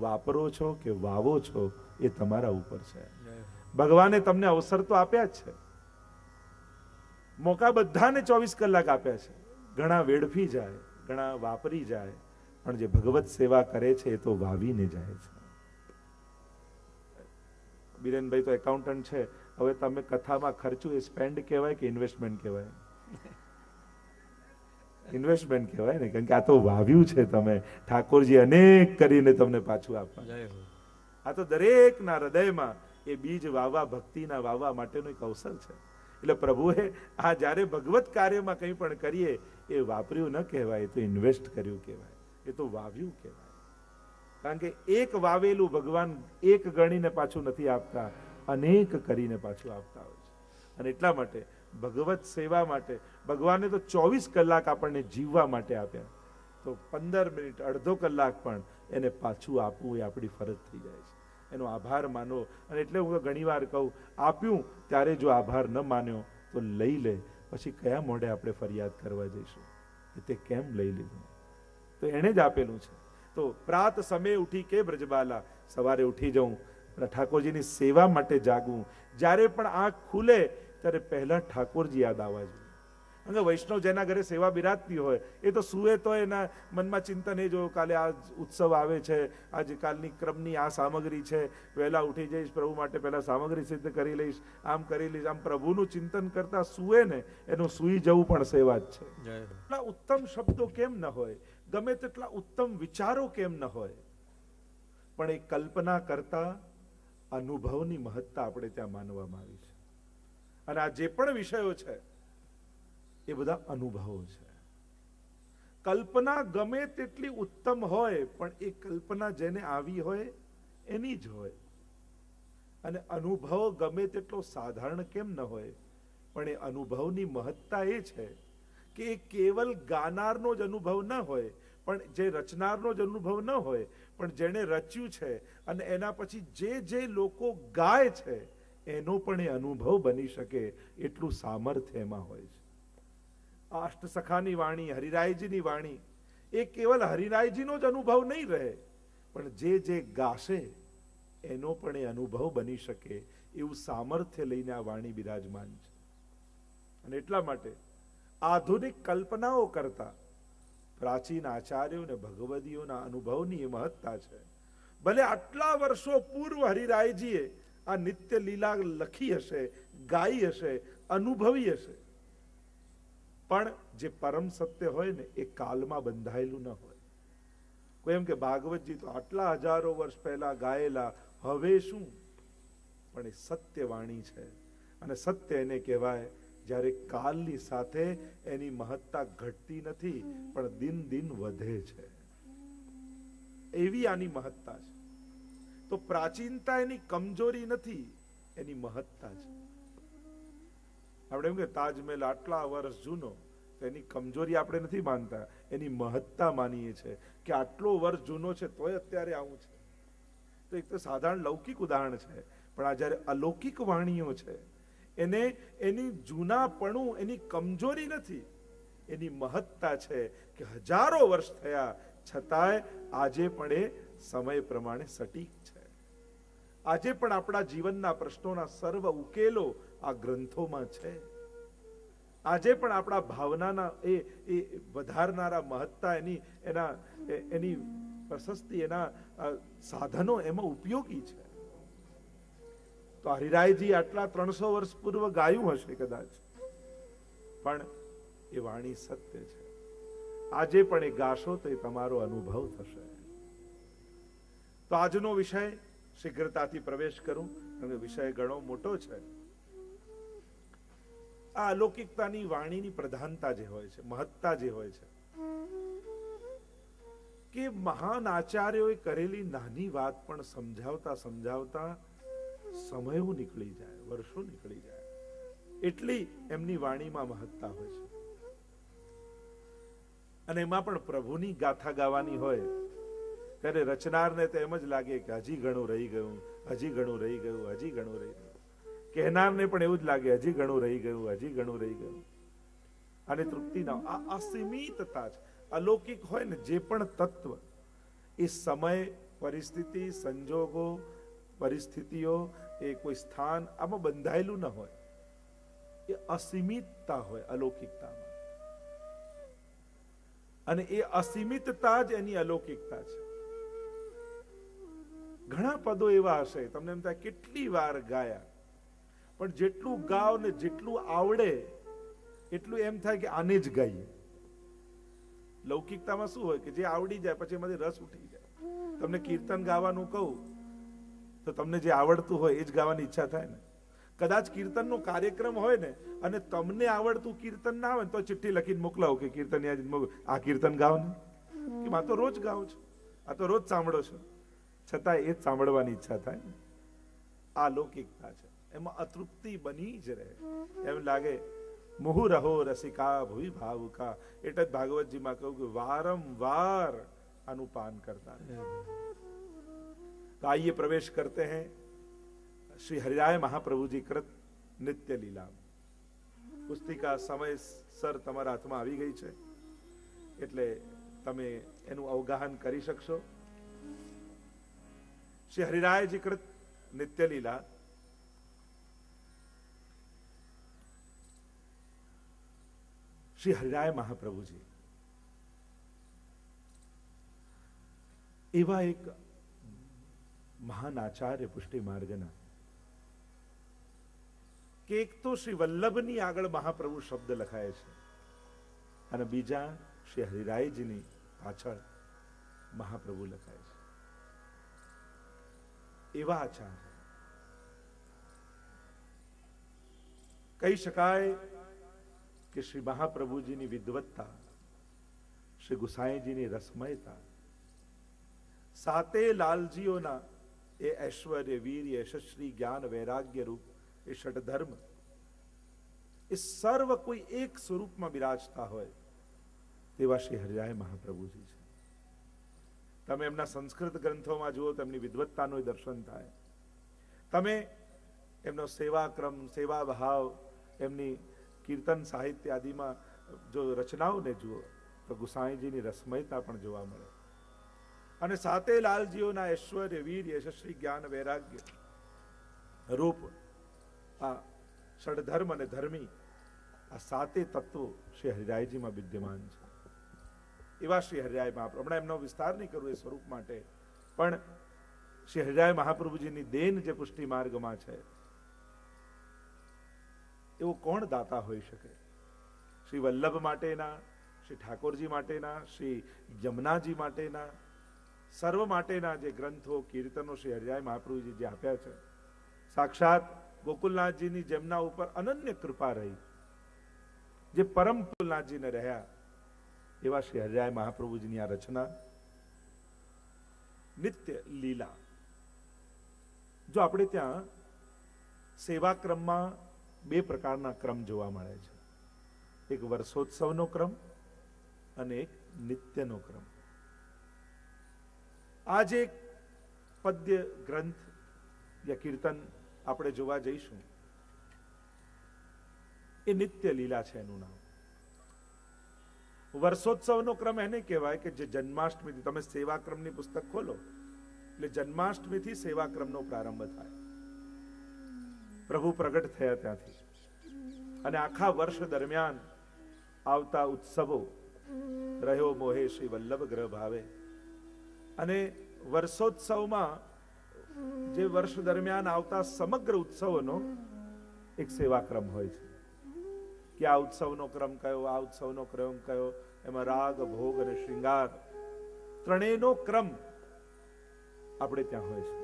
વાપરો છો કે વાવો છો, એ તમારા ઉપર છે. ભગવાને તમને અવસર તો આપ્યા જ છે, મોકા બધાને 24 કલાક આપ્યા છે. ઘણા વેડફી જાય, ઘણા વાપરી જાય, પણ જે ભગવત સેવા કરે છે એ તો વાવીને જાય છે. બિરેનભાઈ તો એકાઉન્ટન્ટ છે. હવે તમે કથામાં ખર્ચું એ સ્પેન્ડ કહેવાય કે ઇન્વેસ્ટમેન્ટ કહેવાય? ઇન્વેસ્ટમેન્ટ કહેવાય ને, કારણ કે આ તો વાવ્યું છે તમે. ઠાકોરજી અનેક કરીને તમને પાછું આપવા. આ તો દરેકના હૃદયમાં એ બીજ વાવવા, ભક્તિના વાવવા માટેનો એક અવસર છે. એટલે પ્રભુએ આ જ્યારે ભગવત કાર્યમાં કંઈ પણ કરીએ એ વાપર્યું ન કહેવાય, તો ઇન્વેસ્ટ કર્યું કહેવાય, એ તો વાવ્યું કહેવાય. કારણ કે એક વાવેલું ભગવાન એક ગણીને પાછું નથી આપતા, અનેક કરીને પાછું આપતા હોય છે. અને એટલા માટે ભગવત સેવા માટે ભગવાને તો 24 કલાક આપણને જીવવા માટે આપ્યા, તો 15 મિનિટ, અડધો કલાક પણ એને પાછું આપવું એ આપણી ફરજ થઈ જાય છે. એનો આભાર માનો. અને એટલે હું ઘણી વાર કહું, આપ્યું ત્યારે જો આભાર ન માન્યો તો લઈ લે, પછી કયા મોઢે આપણે ફરિયાદ કરવા જઈશું કે તે કેમ લઈ લીધું? તો એણે જ આપેલું છે. તો પ્રાત સમય ઉઠી કે બ્રજબાલા, સવારે ઉઠી જાઉં, ઠાકોરજીની સેવા માટે જાગું. જ્યારે પણ આંખ ખુલે ત્યારે પહેલા ઠાકોરજી યાદ આવવા જોઈએ. અને વૈષ્ણવ જેના ઘરે સેવા બિરાજતી હોય એ તો સુએ તો એના મનમાં ચિંતન એ જો કાલે આ ઉત્સવ આવે છે, આજે કાલની ક્રમની આ સામગ્રી છે, વહેલા ઉઠી જઈશ, પ્રભુ માટે પહેલા સામગ્રી સિદ્ધ કરી લઈશ, આમ કરી લઈશ. આમ પ્રભુનું ચિંતન કરતા સુએ ને, એનું સુઈ જવું પણ સેવા જ છે. એટલા ઉત્તમ શબ્દો કેમ ન હોય, ગમે તેટલા ઉત્તમ વિચારો કેમ ન હોય, પણ એ કલ્પના કરતા અનુભવની મહત્તા આપણે ત્યાં માનવામાં આવી છે. અને આ જે પણ વિષયો છે એ બધા અનુભવો છે. કલ્પના ગમે તેટલી ઉત્તમ હોય, પણ એ કલ્પના જેને આવી હોય એની જ હોય. અને અનુભવ ગમે તેટલો સાધારણ કેમ ન હોય, પણ એ અનુભવની મહત્તા એ છે કે એ કેવલ ગાનારનો જ અનુભવ ન હોય, પણ જે રચનારનો જ અનુભવ ન હોય, પણ જેણે રચ્યું છે અને એના પછી જે લોકો ગાય છે એનો પણ એ અનુભવ બની શકે એટલું સામર્થ્ય એમાં હોય છે. અષ્ટસખાની વાણી, હરિરાયજીની વાણી, એ કેવલ હરિરાયજીનો જ અનુભવ નહીં રહે, પણ જે ગાશે એનો પણ એ અનુભવ બની શકે એવું સામર્થ્ય લઈને આ વાણી બિરાજમાન છે. અને એટલા માટે આધુનિક કલ્પનાઓ કરતા પ્રાચીન આચાર્યો ને ભગવદીઓના અનુભવની એ મહત્તા છે. ભલે આટલા વર્ષો પૂર્વ હરિરાયજીએ આ નિત્ય લીલા લખી હશે, ગાઈ હશે, અનુભવી હશે, પણ જે પરમ સત્ય હોય ને એ કાલમાં બંધાયેલું ન હોય. કોઈ એમ કે ભાગવતજી તો આટલા હજારો વર્ષ પહેલા ગાયેલા, હવે શું? પણ એ સત્ય વાણી છે. અને સત્ય એને કહેવાય જ્યારે કાલની સાથે એની મહત્તા ઘટતી નથી, પણ દિન દિન વધે છે. એવી આની મહત્તા છે. તો પ્રાચીનતા એની કમજોરી નથી, એની મહત્તા છે. આપણે એમ કે તાજમહેલ આટલા વર્ષ જૂનો, તો એની કમજોરી આપણે નથી માનતા, એની મહત્તા માનીએ છીએ કે આટલો વર્ષ જૂનો છે તોય અત્યારે આવું છે. તો એક તો સાધારણ લૌકિક ઉદાહરણ છે, પણ આ જ્યારે અલૌકિક વાણીઓ છે એને એની જૂનાપણું એની કમજોરી નથી, એની મહત્તા છે કે હજારો વર્ષ થયા છતાંય આજે પણ એ સમય પ્રમાણે સટીક છે. આજે પણ આપણા જીવનના પ્રશ્નોના સર્વ ઉકેલો આ ગ્રંથોમાં છે. આજે પણ આપણા ભાવનાના એ વધારનારા મહત્તા એની પ્રશસ્તિ, એના સાધનો એમાં ઉપયોગી છે. તો હરિરાયજી આટલા 300 વર્ષ પૂર્વ ગાયું હશે કદાચ, પણ એ વાણી સત્ય છે. આજે પણ એ ગાશો તો એ તમારો અનુભવ થશે. તો આજનો વિષય શીઘ્રતાથી પ્રવેશ કરું, કારણ કે વિષય ઘણો મોટો છે. આ અલૌકિકતાની વાણીની પ્રધાનતા જે હોય છે, મહત્તા જે હોય છે, કે મહાન આચાર્યોએ કરેલી નાની વાત પણ સમજાવતા સમજાવતા સમયો નીકળી જાય, વર્ષો નીકળી જાય, એટલી એમની વાણીમાં મહત્તા હોય છે. અને એમાં પણ પ્રભુની ગાથા ગાવાની હોય ત્યારે રચનારને તો એમ જ લાગે કે હજી ઘણું રહી ગયું, હજી ઘણું રહી ગયું, હજી ઘણું રહી ગયું. કહેનારને પણ એવું જ લાગે હજી ઘણું રહી ગયું, હજી ઘણું રહી ગયું. અને તૃપ્તિ ના, આ અસીમિતતા છે. અલૌકિક હોય ને જે પણ તત્વ, એ સમય, પરિસ્થિતિ, સંજોગો, પરિસ્થિતિઓ, એ કોઈ સ્થાન આમાં બંધાયેલું ન હોય. એ અસીમિતતા હોય અલૌકિકતામાં. અને એ અસીમિતતા જ એની અલૌકિકતા છે. ઘણા પદો એવા હશે, તમને એમ થાય કેટલી વાર ગાયા, પણ જેટલું ગાવ ને જેટલું આવડે એટલું એમ થાય કે આને જ ગાઈએ. લૌકિકતામાં શું હોય કે જે આવડી જાય પછી એમાંથી રસ ઉઠી જાય. તમને કીર્તન ગાવાનું કહું તો તમને જે આવડતું હોય એ જ ગાવાની ઈચ્છા થાય ને. કદાચ કીર્તનનો કાર્યક્રમ હોય ને અને તમને આવડતું કીર્તન ના આવે તો ચિઠ્ઠી લખીને મોકલાવો કે કીર્તન આ કીર્તન ગાવ ને, કે આ તો રોજ ગાવ છો, આ તો રોજ સાંભળો છો, છતાં એ જ સાંભળવાની ઈચ્છા થાય ને. આ લૌકિકતા છે, એમાં અતૃપ્તિ બની જ રહે. એમ લાગે મુહુ રહો રસિકા ભુવિ ભાવુકા. એટલે જ ભાગવતજીમાં કહ્યું કે વારંવાર આનું પાન કરતા રહે. तो आइए प्रवेश करते हैं श्री हरिराय महाप्रभु जी कृत नित्य लीला. પુસ્તિકા સમયસર તમારા હાથમાં આવી ગઈ છે, એટલે તમે એનું અવગાહન કરી શકશો. શ્રી હરિરાયજી કૃત નિત્ય લીલા શ્રી હરિરાય મહાપ્રભુજી એવા એક મહાન આચાર્ય પુષ્ટિ માર્ગના, કે એક તો શ્રી વલ્લભની આગળ મહાપ્રભુ શબ્દ લખાય છે અને બીજા શ્રી હરિરાયજીની પાછળ મહાપ્રભુ લખાય છે. એવા આચાર્ય કહી શકાય કે શ્રી મહાપ્રભુજીની વિદ્વત્તા, શ્રી ગુસાઈજીની રસમયતા, સાતે લાલજીઓના એ ઐશ્વર્ય, વીર્ય, યશસ્વી, જ્ઞાન, વૈરાગ્ય રૂપ એ ષડધર્મ, એ સર્વ કોઈ એક સ્વરૂપમાં બિરાજતા હોય તેવા શ્રી હરિરાય મહાપ્રભુજી છે. તમે એમના સંસ્કૃત ગ્રંથોમાં જુઓ તો એમની વિદ્વત્તાનું દર્શન થાય. તમે એમનો સેવાક્રમ, સેવા ભાવ, એમની કીર્તન સાહિત્ય આદિમાં જો રચનાઓને જુઓ તો ગુસાઈજીની રસમયતા પણ જોવા મળે. અને સાતે લાલજીઓના ઐશ્વર્ય, વીર, યશસ્વી, જ્ઞાન, વૈરાગ્ય રૂપ આ ષડધર્મ અને ધર્મી આ સાતે તત્વો શ્રી હરિરાયજીમાં વિદ્યમાન છે. એવા શ્રી હરિરાય મહાપ્રભુ, હમણાં એમનો વિસ્તાર નહીં કરું એ સ્વરૂપ માટે, પણ શ્રી હરિરાય મહાપ્રભુજીની દેન જે પુષ્ટિ માર્ગમાં છે એવો કોણ દાતા હોઈ શકે? શ્રી વલ્લભ માટેના, શ્રી ઠાકોરજી માટેના, શ્રી યમુનાજી માટેના, સર્વ માટેના જે ગ્રંથો, કીર્તનો શ્રી હરિરાય મહાપ્રભુજી જે આપ્યા છે, સાક્ષાત ગોકુલનાથજીની જેમના ઉપર અનન્ય કૃપા રહી, જે પરમ ગોકુલનાથજીને રહ્યા, એવા શ્રી હરિરાય મહાપ્રભુજીની આ રચના નિત્ય લીલા. જો આપણે ત્યાં સેવાક્રમમાં બે પ્રકારના ક્રમ જોવા મળે છે, એક વર્ષોત્સવનો ક્રમ અને એક નિત્યનો ક્રમ. આ જે પદ્ય ગ્રંથ યા કીર્તન આપણે જોવા જઈશું એ નિત્ય લીલા છે એનું નામ. વર્ષોત્સવનો ક્રમ એને કહેવાય કે જે જન્માષ્ટમીથી, તમે સેવાક્રમની પુસ્તક ખોલો એટલે જન્માષ્ટમીથી સેવાક્રમનો પ્રારંભ થાય. પ્રભુ પ્રગટ થયા ત્યાંથી અને આખા વર્ષ દરમિયાન આવતા ઉત્સવો રહ્યો મોહે શ્રી વલ્લભ ગ્રહ ભાવે, અને વર્ષોત્સવમાં જે વર્ષ દરમિયાન આવતા સમગ્ર ઉત્સવોનો એક સેવાક્રમ હોય છે કે આ ઉત્સવનો ક્રમ કયો, આ ઉત્સવનો ક્રમ કયો, એમાં રાગ, ભોગ અને શ્રૃંગાર ત્રણેયનો ક્રમ આપણે ત્યાં હોય છે.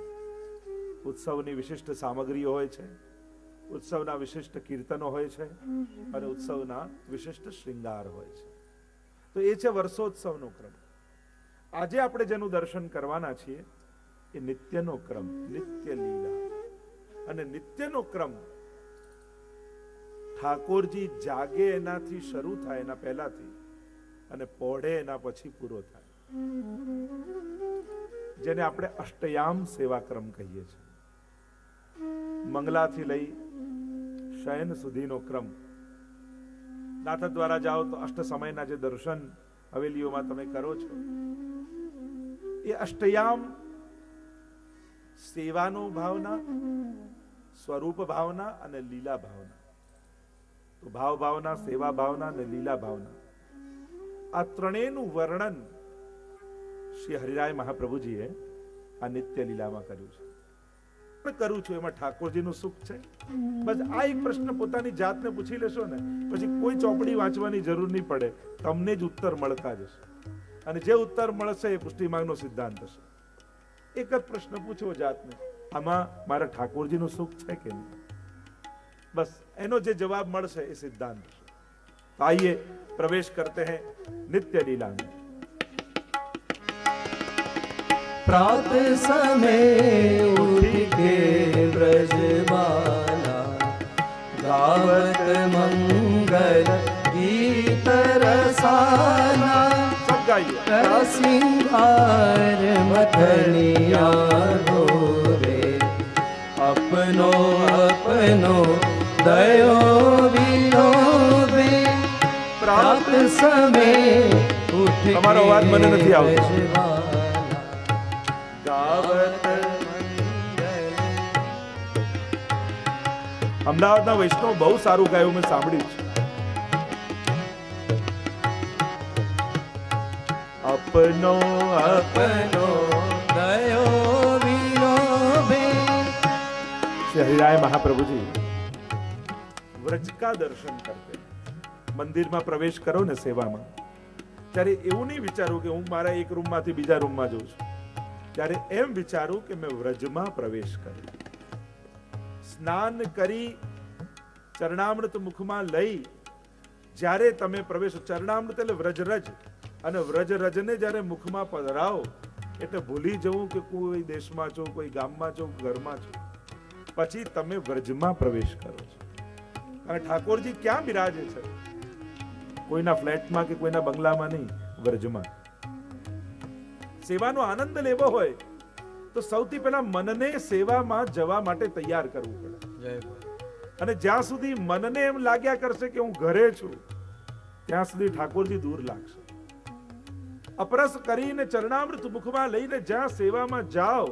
ઉત્સવની વિશિષ્ટ સામગ્રીઓ હોય છે, ઉત્સવના વિશિષ્ટ કીર્તનો હોય છે અને ઉત્સવના વિશિષ્ટ શ્રૃંગાર હોય છે. તો એ છે વર્ષોત્સવનો ક્રમ. આજે આપણે જેનું દર્શન કરવાના છીએ એ નિત્યનો ક્રમ, નિત્ય લીલા. અને નિત્યનો ક્રમ ઠાકોરજી જાગે એનાથી શરૂ થાય, એના પહેલાથી, અને પોઢે એના પછી પૂરો થાય, જેને આપણે અષ્ટયામ સેવાક્રમ કહીએ છીએ. મંગલાથી લઈ શયન સુધીનો ક્રમ. નાથ દ્વારા જાઓ તો અષ્ટ સમયના જે દર્શન હવેલીઓમાં તમે કરો છો એ અષ્ટયામ સેવાનો ભાવના, સ્વરૂપ ભાવના અને લીલા ભાવના. તો ભાવ ભાવના, સેવા ભાવના અને લીલા ભાવના, આ ત્રણેયનું વર્ણન શ્રી હરિરાય મહાપ્રભુજીએ આ નિત્ય લીલામાં કર્યું છે. કરું છું એમાં ઠાકોરજીનું સુખ છે. બસ આ એક પ્રશ્ન પોતાની જાતને પૂછી લેશો ને, પછી કોઈ ચોપડી વાંચવાની જરૂર નહીં પડે, તમને જ ઉત્તર મળતા જશે. અને જે ઉત્તર મળશે એ પુષ્ટિમાર્ગનો સિદ્ધાંત હશે. એક જ પ્રશ્ન પૂછો જાતને, આમાં મારા ઠાકોરજીનું સુખ છે કે નહીં? બસ એનો જે જવાબ મળશે એ સિદ્ધાંત હશે. તો આइए प्रवेश करते हैं नित्य लीला में. प्रात समय उठ के ब्रजबाला गावत मंगल गीत रसाना. सब गाइए. सिंगार मथनिया धोवे अपनो अपनो दयो विलोवे. प्रात समय उठ તમારો અવાજ મને નથી આવતો. અમદાવાદના વૈષ્ણવ બહુ સારું ગાયું, મેં સાંભળ્યું છે. અપનો अपनो दयो विलोभे. श्री हरिराय महाप्रभुजी व्रज का दर्शन करते. મંદિરમાં પ્રવેશ કરો ને સેવામાં, ત્યારે એવું નહીં વિચારું કે હું મારા એક રૂમમાંથી બીજા રૂમમાં જઉં છું. ત્યારે એમ વિચારું કે મેં વ્રજમાં પ્રવેશ કર્યો. સ્નાન કરી ચરણામૃત મુખમાં લઈ જ્યારે તમે પ્રવેશ, ચરણામૃત એટલે વ્રજરજ, અને વ્રજરજને જ્યારે મુખમાં પધરાવો એટલે ભૂલી જવું કે કોઈ દેશમાં છો, કોઈ ગામમાં છો, ઘરમાં છો. પછી તમે વ્રજમાં પ્રવેશ કરો છો. અને ઠાકોરજી ક્યાં બિરાજે છે? કોઈના ફ્લેટમાં કે કોઈના બંગલામાં નહીં, વ્રજમાં. સેવાનો આનંદ લેવો હોય તો સૌથી પહેલા મનને સેવામાં જવા માટે તૈયાર કરવું પડે. અને જ્યાં સુધી મનને એમ લાગ્યા કરશે કે હું ઘરે છું, ત્યાં સુધી ઠાકોરજી દૂર લાગશે. અપરસ કરીને ચરણામૃત મુખમાં લઈને જ્યાં સેવામાં જાઓ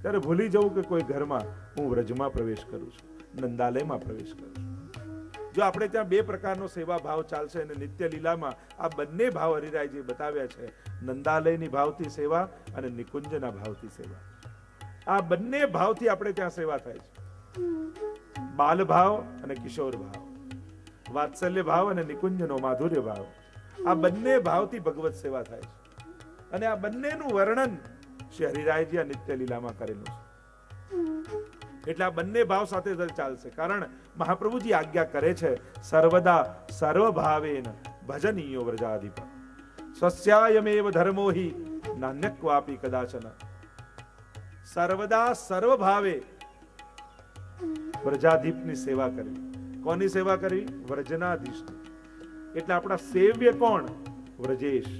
ત્યારે ભૂલી જવું કે કોઈ ઘરમાં, હું વ્રજમાં પ્રવેશ કરું છું, નંદાલયમાં પ્રવેશ કરું છું. જો આપણે ત્યાં બે પ્રકારનો સેવા ભાવ ચાલશે, અને નિત્ય લીલામાં આ બંને ભાવ હરિરાયજી બતાવ્યા છે. નંદાલયની ભાવથી સેવા અને નિકુંજના ભાવથી સેવા. આ બંને ભાવથી આપણે ત્યાં સેવા થાય છે. બાલ ભાવ અને કિશોર ભાવ, વાત્સલ્ય ભાવ અને નિકુંજનો માધુર્ય ભાવ, આ બંને ભાવથી ભગવત સેવા થાય છે. અને આ બંનેનું વર્ણન શ્રી હરિરાયજી આ નિત્ય લીલામાં કરેલું છે. એટલે આ બંને ભાવ સાથે ચાલશે. કારણ મહાપ્રભુજી આજ્ઞા કરે છે, સર્વદા સર્વભાવેન ભજનીયો વ્રજાધિપ સ્વસ્યાયમેવ ધર્મો હિ નાન્યક્વાપી કદાચન. સર્વદા સર્વભાવે વ્રજાધીપની સેવા કરવી. કોની સેવા કરવી? વ્રજનાધીશની. એટલે આપણા સેવ્ય કોણ? વ્રજેશ.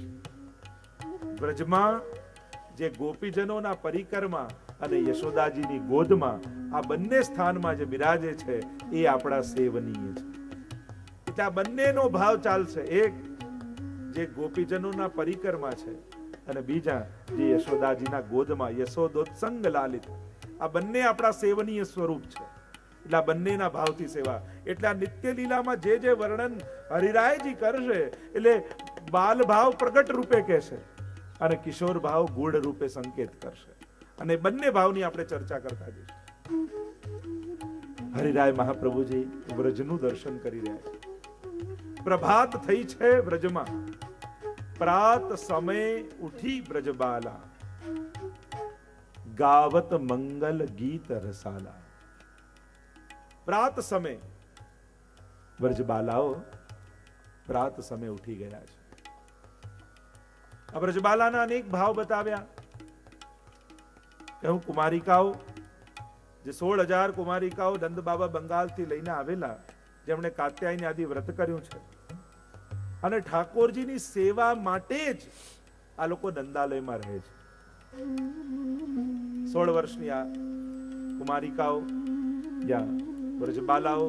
વ્રજમાં જે ગોપીજનોના પરિકરમાં અને યશોદાજીની ગોદમાં આ બંને સ્થાનમાં જે બિરાજે છે એ આપણા સેવનીય છે. એટલે આ બંનેનો ભાવ ચાલશે. એક જે ગોપીજનોના પરિકરમાં છે, અને બીજા જે યશોદાજીના ગોદમાં, યશોદોત્સંગ લાલિત. આ બંને આપણા સેવનીય સ્વરૂપ છે. એટલે આ બંનેના ભાવથી સેવા. એટલે આ નિત્ય લીલામાં જે જે વર્ણન હરિરાયજી કરશે એટલે બાલ ભાવ પ્રગટ રૂપે કહેશે, અને કિશોર ભાવ ગૂઢ રૂપે સંકેત કરશે, અને બંને ભાવની આપણે ચર્ચા કરતા જઈશું. હરિરાય મહાપ્રભુજી વ્રજનું દર્શન કરી રહ્યા છે. પ્રભાત થઈ છે વ્રજમાં, પ્રાત સમય ઉઠી બ્રજબાલા, ગાવત મંગલ ગીત રસાલા. પ્રાત સમય બ્રજબાલાઓ પ્રાત સમય ઉઠી ગયા છે. આ બ્રજબાલાના અનેક ભાવ બતાવ્યા. હું કુમારિકાઓ, જે 16,000 કુમારિકાઓ નંદ બાબા બંગાળથી લઈને આવેલા, જેમણે કાત્યાયની આદિ વ્રત કર્યું છે, અને ઠાકોરજીની સેવા માટે જ આ લોકો નંદાલયમાં રહે છે. 16 વર્ષની આ કુમારિકાઓ યા બ્રજબાલાઓ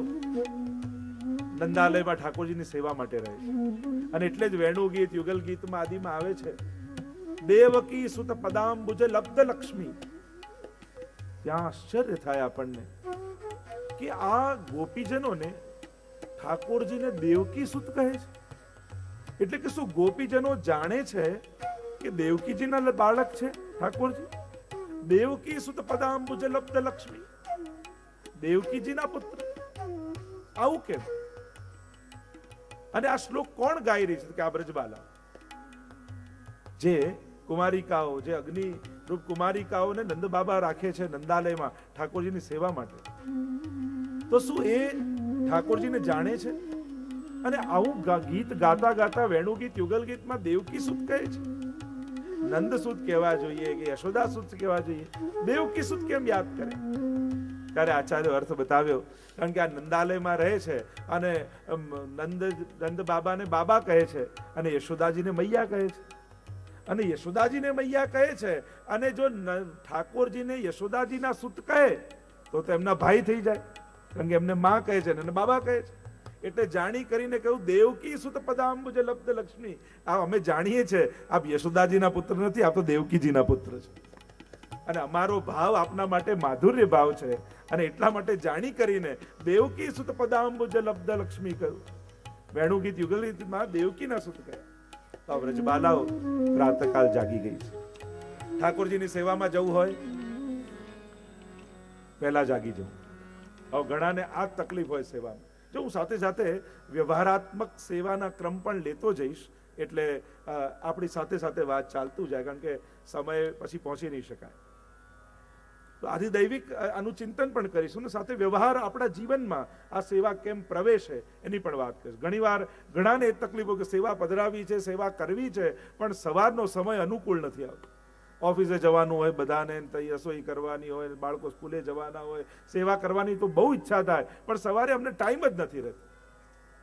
નંદાલયમાં ઠાકોરજીની સેવા માટે રહે છે. અને એટલે જ વેણુ ગીત, યુગલ ગીતમાં આદિમાં આવે છે, દેવકી સુત પદાંબુજ લબ્ધ લક્ષ્મી. ત્યાં આશ્ચર્ય થાય આપણને કે આ ગોપીજનોને ઠાકોરજીને દેવકી સુત કહે છે. એટલે કે શું ગોપીજનો જાણે છે કે દેવકીજીના બાળક છે ઠાકોરજી? દેવકી સુત પદાંબુજ લબ્ધ લક્ષ્મી, દેવકીજીના પુત્ર. આવું કેમ? અને આ શ્લોક કોણ ગાઈ રહી છે? કે આ બ્રજબાલા, જે કુમારિકાઓ, જે અગ્નિ રૂપ કુમારિકાઓને નંદ બાબા રાખે છે નંદાલયમાં ઠાકોરજીની સેવા માટે. તો શું એ ઠાકોરજીને જાણે છે? અને આવું ગીત ગાતા ગાતા વેણુ ગીત, યુગલ ગીતમાં દેવકી સુત કહે છે. નંદ સુત કહેવા જોઈએ કે યશોદા સુત કહેવા જોઈએ? દેવકી સુત કેમ યાદ કરે? ત્યારે આચાર્ય અર્થ બતાવ્યો, કારણ કે આ નંદાલયમાં રહે છે અને નંદ બાબાને બાબા કહે છે, અને યશોદાજીને મૈયા કહે છે. અને યશોદાજીને મૈયા કહે છે, અને જો ઠાકોરજીને યશોદાજીના સુત કહે તો એમના ભાઈ થઈ જાય, કારણ કે એમને માં કહે છે અને બાબા કહે છે. એટલે જાણી કરીને કહ્યું દેવકી સુત પદાંબુજ લબ્ધ લક્ષ્મી. આ અમે જાણીએ છીએ આપ યશોદાજીના પુત્ર નથી, આપ તો દેવકીજીના પુત્ર છે. અને અમારો ભાવ આપના માટે માધુર્ય ભાવ છે, અને એટલા માટે જાણી કરીને દેવકી સુત પદાંબુજ લબ્ધ લક્ષ્મી કહ્યું. વેણુ ગીત, યુગલ ગીતમાં દેવકીના સુત કહ્યા. તો વ્રજબાલાઓ પ્રાતકાલ જાગી ગઈ છે. ઠાકોરજીની સેવામાં જવું હોય પહેલા જાગી જવું. હવે ઘણાને આ તકલીફ હોય સેવામાં. જો હું સાથે સાથે વ્યવહારાત્મક સેવાના ક્રમ પણ લેતો જઈશ, એટલે આપણી સાથે સાથે વાત ચાલતું જાય, કારણ કે સમય પછી પહોંચી નહીં શકાય. તો આથી દૈવિક આનું ચિંતન પણ કરીશું, ને સાથે વ્યવહાર આપણા જીવનમાં આ સેવા કેમ પ્રવેશે એની પણ વાત કરીશ. ઘણીવાર ઘણાને એ તકલીફો કે સેવા પધરાવી છે, સેવા કરવી છે, પણ સવારનો સમય અનુકૂળ નથી આવતો. ઓફિસે જવાનું હોય બધાને, રસોઈ કરવાની હોય, બાળકો સ્કૂલે જવાના હોય, સેવા કરવાની તો બહુ ઈચ્છા થાય, પણ સવારે અમને ટાઈમ જ નથી રહેતો.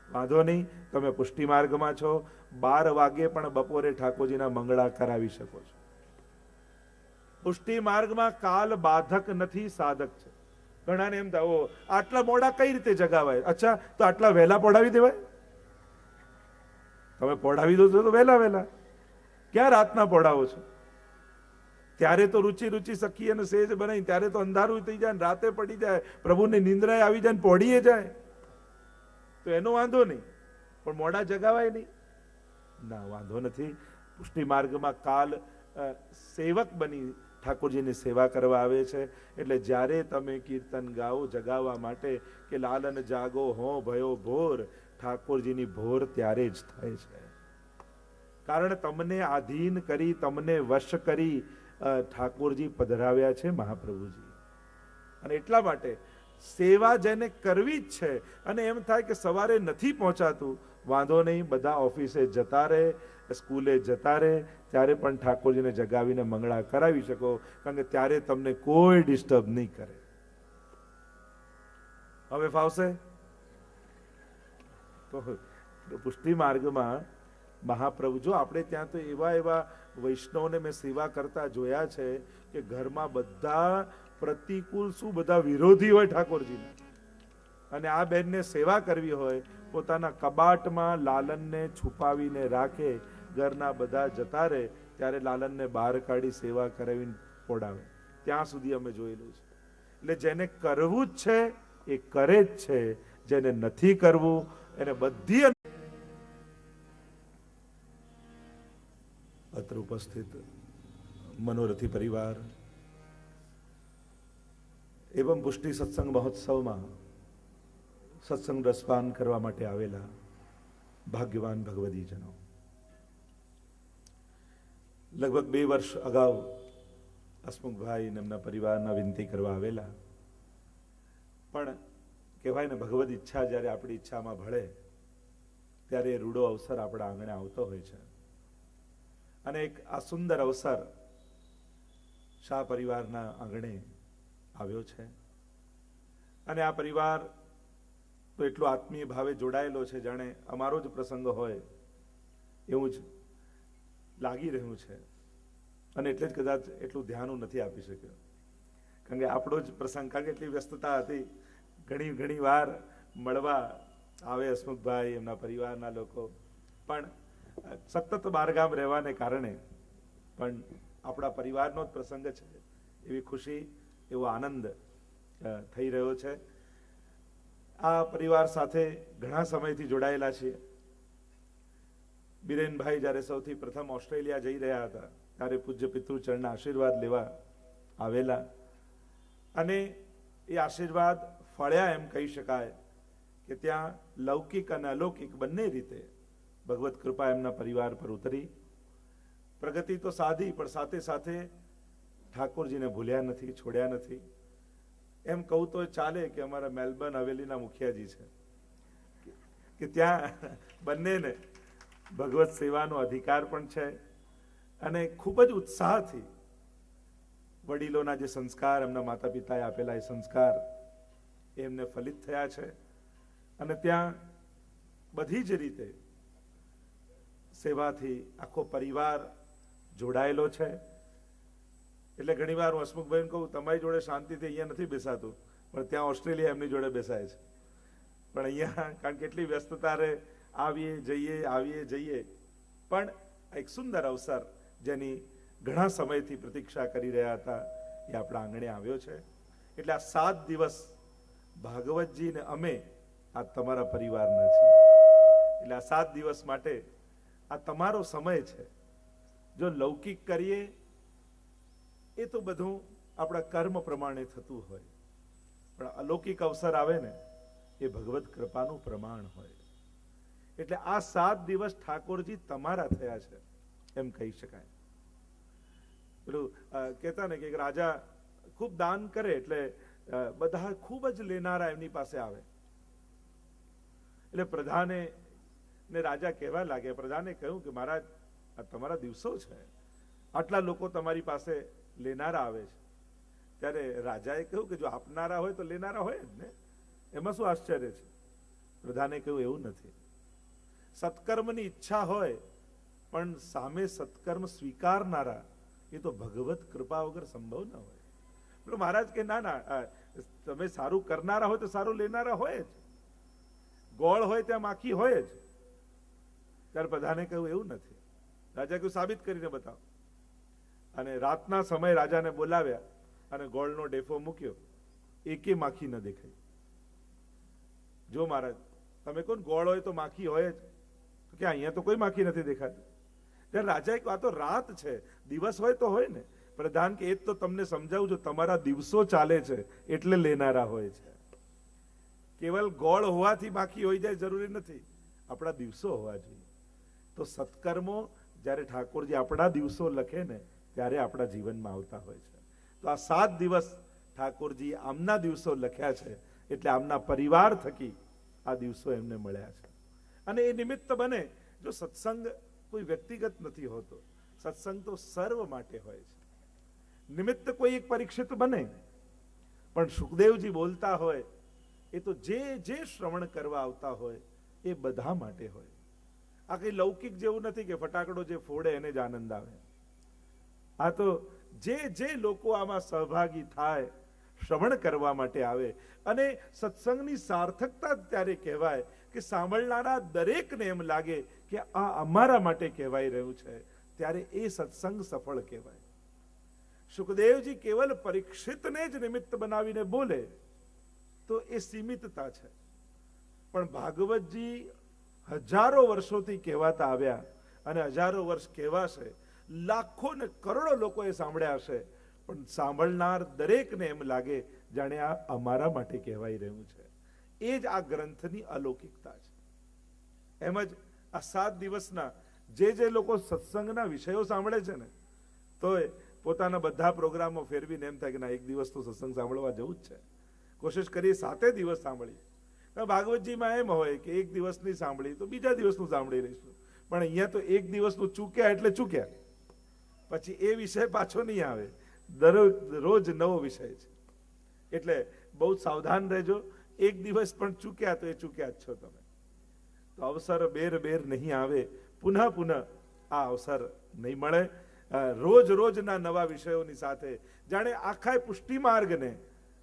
વાંધો નહીં, તમે પુષ્ટિ માર્ગમાં છો, 12 વાગે પણ બપોરે ઠાકોરજીના મંગળા કરાવી શકો છો. પુષ્ટિ માર્ગમાં કાલ બાધક નથી, સાધક છે. ઘણાને એમ થાય, આટલા મોડા કઈ રીતે જગાવાય? અચ્છા, તો આટલા વહેલા પોઢાવી દેવાય? તમે પોઢાવી દો છો તો વહેલા. ક્યાં રાતના પોઢાવો છો? ત્યારે તો રુચિ સખી અને સેજ બનાવી, ત્યારે તો અંધારું થઈ જાય, રાતે પડી જાય, પ્રભુને નિંદ્રાએ આવી જાય, પોઢીએ જાય, તો એનો વાંધો નહીં. પણ મોડા જગાવાય નહીં ના, વાંધો નથી. પુષ્ટિ માર્ગમાં કાલ સેવક બની ઠાકોરજીની સેવા કરવા આવે છે. એટલે જ્યારે તમે કીર્તન ગાઓ જગાવવા માટે કે લાલન જાગો હો ભયો ભોર, ઠાકોરજીની ભોર ત્યારે જ થાય છે. કારણ તમને આધીન કરી, તમને વશ કરી ઠાકોરજી પધરાવ્યા છે મહાપ્રભુજી. અને એટલા માટે સેવા જેને કરવી જ છે, અને એમ થાય કે સવારે નથી પહોંચાતું, વાંધો નહીં, બધા ઓફિસે જતા રહે, સ્કૂલે જતા રહે, ત્યારે પણ ઠાકોરજીને જગાવીને મંગળા કરાવી શકો, કારણ કે ત્યારે તમને કોઈ ડિસ્ટર્બ નહીં કરે. હવે ફાવશે? તો પુષ્ટિ માર્ગમાં મહાપ્રભુ, જો આપણે ત્યાં તો એવા વૈષ્ણવને મેં સેવા કરતા જોયા છે કે ઘરમાં બધા પ્રતિકૂળ, શું બધા વિરોધી હોય ઠાકોરજીના, અને આ બેનને સેવા કરવી હોય, પોતાના કબાટમાં લાલનને છુપાવીને રાખે, ઘરના બધા જતા રહે ત્યારે લાલનને બહાર કાઢી સેવા કરાવીને પોડાવે. ત્યાં સુધી અમે જોયેલું છે. એટલે જેને કરવું જ છે એ કરે જ છે, જેને નથી કરવું એને બધી સર્વત્ર ઉપસ્થિત મનોરથી પરિવાર એવં પુષ્ટિ સત્સંગ મહોત્સવમાં સત્સંગ રસપાન કરવા માટે આવેલા ભાગ્યવાન ભગવદીજનો, લગભગ 2 વર્ષ અગાઉ હસમુખભાઈ અને એમના પરિવારના વિનંતી કરવા આવેલા, પણ કહેવાય ને ભગવદ ઈચ્છા જ્યારે આપણી ઈચ્છામાં ભળે ત્યારે એ રૂડો અવસર આપણા આંગણે આવતો હોય છે. અને એક આ સુંદર અવસર શાહ પરિવારના આંગણે આવ્યો છે. અને આ પરિવાર તો એટલો આત્મીય ભાવે જોડાયેલો છે, જાણે અમારો જ પ્રસંગ હોય એવું જ લાગી રહ્યું છે. અને એટલે જ કદાચ એટલું ધ્યાન નથી આપી શક્યો, કારણ કે આપણો જ પ્રસંગ, કારણ કે એટલી વ્યસ્તતા હતી. ઘણી વાર મળવા આવે હસમુખભાઈ, એમના પરિવારના લોકો, પણ સતત બહારગામ રહેવાને કારણે પણ આપણા પરિવારનો જ પ્રસંગ છે એવી ખુશી, એવો આનંદ થઈ રહ્યો છે. આ પરિવાર સાથે ઘણા સમયથી જોડાયેલા છીએ. બિરેનભાઈ જ્યારે સૌથી પ્રથમ ઓસ્ટ્રેલિયા જઈ રહ્યા હતા ત્યારે પૂજ્ય પિતૃચરણના આશીર્વાદ લેવા આવેલા, અને એ આશીર્વાદ ફળ્યા એમ કહી શકાય કે ત્યાં લૌકિક અને અલૌકિક બંને રીતે ભગવત કૃપા એમના પરિવાર પર ઉતરી. પ્રગતિ તો સાધી, પણ સાથે સાથે ઠાકોરજીને ભૂલ્યા નથી, છોડ્યા નથી. એમ કહું તો ચાલે કે અમારા મેલબર્ન હવેલીના મુખિયાજી છે કે ત્યાં બંનેને ભગવત સેવાનો અધિકાર પણ છે, અને ખૂબ જ ઉત્સાહથી વડીલોના જે સંસ્કાર, એમના માતા પિતાએ આપેલા એ સંસ્કાર એમને ફલિત થયા છે. અને ત્યાં બધી જ રીતે સેવાથી આખો પરિવાર જોડાયેલો છે. એટલે ઘણીવાર હું હસમુખભાઈને કહું, તમારી જોડે શાંતિથી અહીંયા નથી બેસાતું, પણ ત્યાં ઓસ્ટ્રેલિયા એમની જોડે બેસાય છે. પણ અહીંયા કારણ કે એટલી વ્યસ્તતા રહે, આવીએ જઈએ, પણ એક સુંદર અવસર જેની ઘણા સમયથી પ્રતીક્ષા કરી રહ્યા હતા એ આપણા આંગણે આવ્યો છે. એટલે આ 7 દિવસ ભાગવતજી ને અમે આ તમારા પરિવારના છીએ. એટલે આ 7 દિવસ માટે આ તમારો સમય છે. જો લૌકિક કરીએ એ તો બધું આપણા કર્મ પ્રમાણે થતું હોય, પણ અલૌકિક અવસર આવે ને એ ભગવત કૃપાનું પ્રમાણ હોય. એટલે આ 7 દિવસ ઠાકોરજી તમારા થયા છે એમ કહી શકાય. પેલું કહેતા ને કે રાજા ખૂબ દાન કરે એટલે બધા ખૂબ જ લેનારા એમની પાસે આવે. એટલે પ્રધાને ને રાજા કહેવા લાગે, પ્રધાને કહ્યું કે મહારાજ આ તમારા દિવસો છે, આટલા લોકો તમારી પાસે લેનારા આવે છે. ત્યારે રાજાએ કહ્યું કે જો આપનારા હોય તો લેનારા હોય જ ને, એમાં શું આશ્ચર્ય છે. પ્રધાને કહ્યું એવું નથી. સત્કર્મની ઈચ્છા હોય પણ સામે સત્કર્મ સ્વીકારનારા એ તો ભગવત કૃપા વગર સંભવ ન હોય. એટલે મહારાજ કે ના, તમે સારું કરનારા હોય તો સારું લેનારા હોય જ. ગોળ હોય ત્યાં માખી હોય જ. ત્યારે પ્રધાને કહ્યું એવું નથી. રાજા કહ્યું સાબિત કરીને બતાવો. અને રાતના સમય રાજાને બોલાવ્યા અને ગોળનો ડેફો મૂક્યો, એકે માખી ન દેખાઈ. જો મહારાજ તમે કોણ ગોળ હોય તો માખી હોય જ, તો કે અહીંયા તો કોઈ માખી નથી દેખાતી. ત્યારે રાજાએ કહ્યું આ તો રાત છે, દિવસ હોય તો હોય ને. પ્રધાન કે એ જ તો તમને સમજાવું છું, તમારા દિવસો ચાલે છે એટલે લેનારા હોય છે. કેવલ ગોળ હોવાથી માખી હોઈ જાય જરૂરી નથી, આપણા દિવસો હોવા જોઈએ. તો સત્કર્મો જ્યારે ઠાકોરજી આપણા દિવસો લખે ને ત્યારે આપણા જીવનમાં આવતા હોય છે. તો આ 7 દિવસ ઠાકોરજી આમના દિવસો લખ્યા છે, એટલે આમના પરિવાર થકી આ દિવસો એમને મળ્યા છે. અને એ નિમિત્ત બને. જો સત્સંગ કોઈ વ્યક્તિગત નથી હોતો, સત્સંગ તો સર્વ માટે હોય છે. નિમિત્ત કોઈ એક પરીક્ષિત બને, પણ સુખદેવજી બોલતા હોય એ તો જે શ્રવણ કરવા આવતા હોય એ બધા માટે હોય. આ કઈ લૌકિક જેવું નથી કે ફટાકડો જે ફોડે એને જ આનંદ આવે. આ તો જે લોકો આમાં સહભાગી થાય, શ્રવણ કરવા માટે આવે, અને સત્સંગની સાર્થકતા ત્યારે કહેવાય કે સાંભળનારા દરેકને એમ લાગે કે આ અમારા માટે કહેવાય રહ્યું છે, ત્યારે એ સત્સંગ સફળ કહેવાય. સુખદેવજી કેવલ પરીક્ષિતને જ નિમિત્ત બનાવીને બોલે તો એ સીમિતતા છે, પણ ભાગવતજી હજારો વર્ષોથી કહેવાતા આવ્યા અને હજારો વર્ષ કહેવાશે. લાખો ને કરોડો લોકોએ સાંભળ્યા હશે, પણ સાંભળનાર દરેકને એમ લાગે જાણે આ અમારા માટે કહેવાઈ રહ્યું છે. એ જ આ ગ્રંથની અલૌકિકતા છે. એમ જ આ 7 દિવસના જે લોકો સત્સંગના વિષયો સાંભળે છે ને, તો પોતાના બધા પ્રોગ્રામો ફેરવીને એમ થાય કે ના, એક દિવસ તો સત્સંગ સાંભળવા જવું જ છે. કોશિશ કરીએ 7 દિવસ સાંભળી. ભાગવતજીમાં એમ હોય કે એક દિવસની સાંભળી તો બીજા દિવસનું સાંભળી રહીશું, પણ અહીંયા તો એક દિવસનું ચૂક્યા એટલે ચૂક્યા, પછી એ વિષય પાછો નહીં આવે. રોજ નવો વિષય છે. એટલે બહુ સાવધાન રહેજો. એક દિવસ પણ ચૂક્યા તો એ ચૂક્યા જ છો તમે. તો અવસર બેર નહીં આવે, પુનઃ આ અવસર નહીં મળે. રોજના નવા વિષયોની સાથે જાણે આખા પુષ્ટિ માર્ગને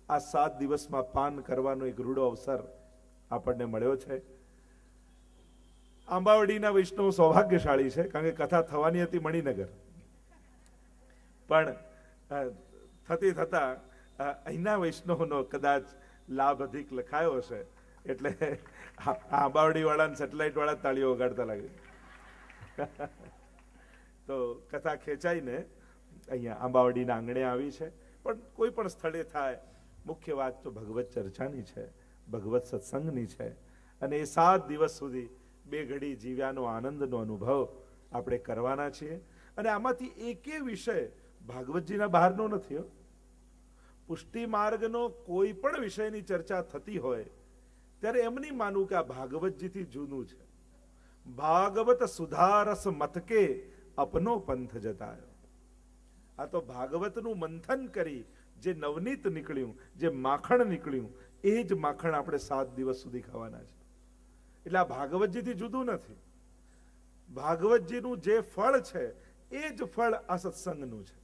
આ 7 દિવસમાં પાન કરવાનો એક રૂડો અવસર આપણને મળ્યો છે. આંબાવડીના વૈષ્ણવ સૌભાગ્યશાળી છે, કારણ કે કથા થવાની હતી મણિનગર, પણ થતા અહીંના વૈષ્ણવનો કદાચ લાભ અધિક લખાયો હશે, એટલે આંબાવડી વાળા સેટેલાઇટ વાળા તાળીઓ વગાડતા લાગે. તો કથા ખેંચાઈને અહીંયા આંબાવડીના આંગણે આવી છે. પણ કોઈ પણ સ્થળે થાય, મુખ્ય વાત તો ભગવત ચર્ચાની છે, ભગવત સત્સંગની છે. અને એ 7 દિવસ સુધી 2 ઘડી જીવ્યાનો આનંદનો અનુભવ આપણે કરવાના છીએ. અને આમાંથી એકે વિષય ભાગવતજીના બહારનો નથી. પુષ્ટિ માર્ગનો કોઈ પણ વિષયની ચર્ચા થતી હોય ત્યારે એમ નહીં માનવું કે આ ભાગવતજીથી જૂનું છે. ભાગવત સુધારસ મતકે અપનો પંથ જતાયો. આ તો ભાગવતનું મંથન કરી જે નવનીત નીકળ્યું, જે માખણ નીકળ્યું, એ જ માખણ આપણે 7 દિવસ સુધી ખાવાના છે. એટલે આ ભાગવતજીથી જુદું નથી. ભાગવતજીનું જે ફળ છે એ જ ફળ આ સત્સંગનું છે.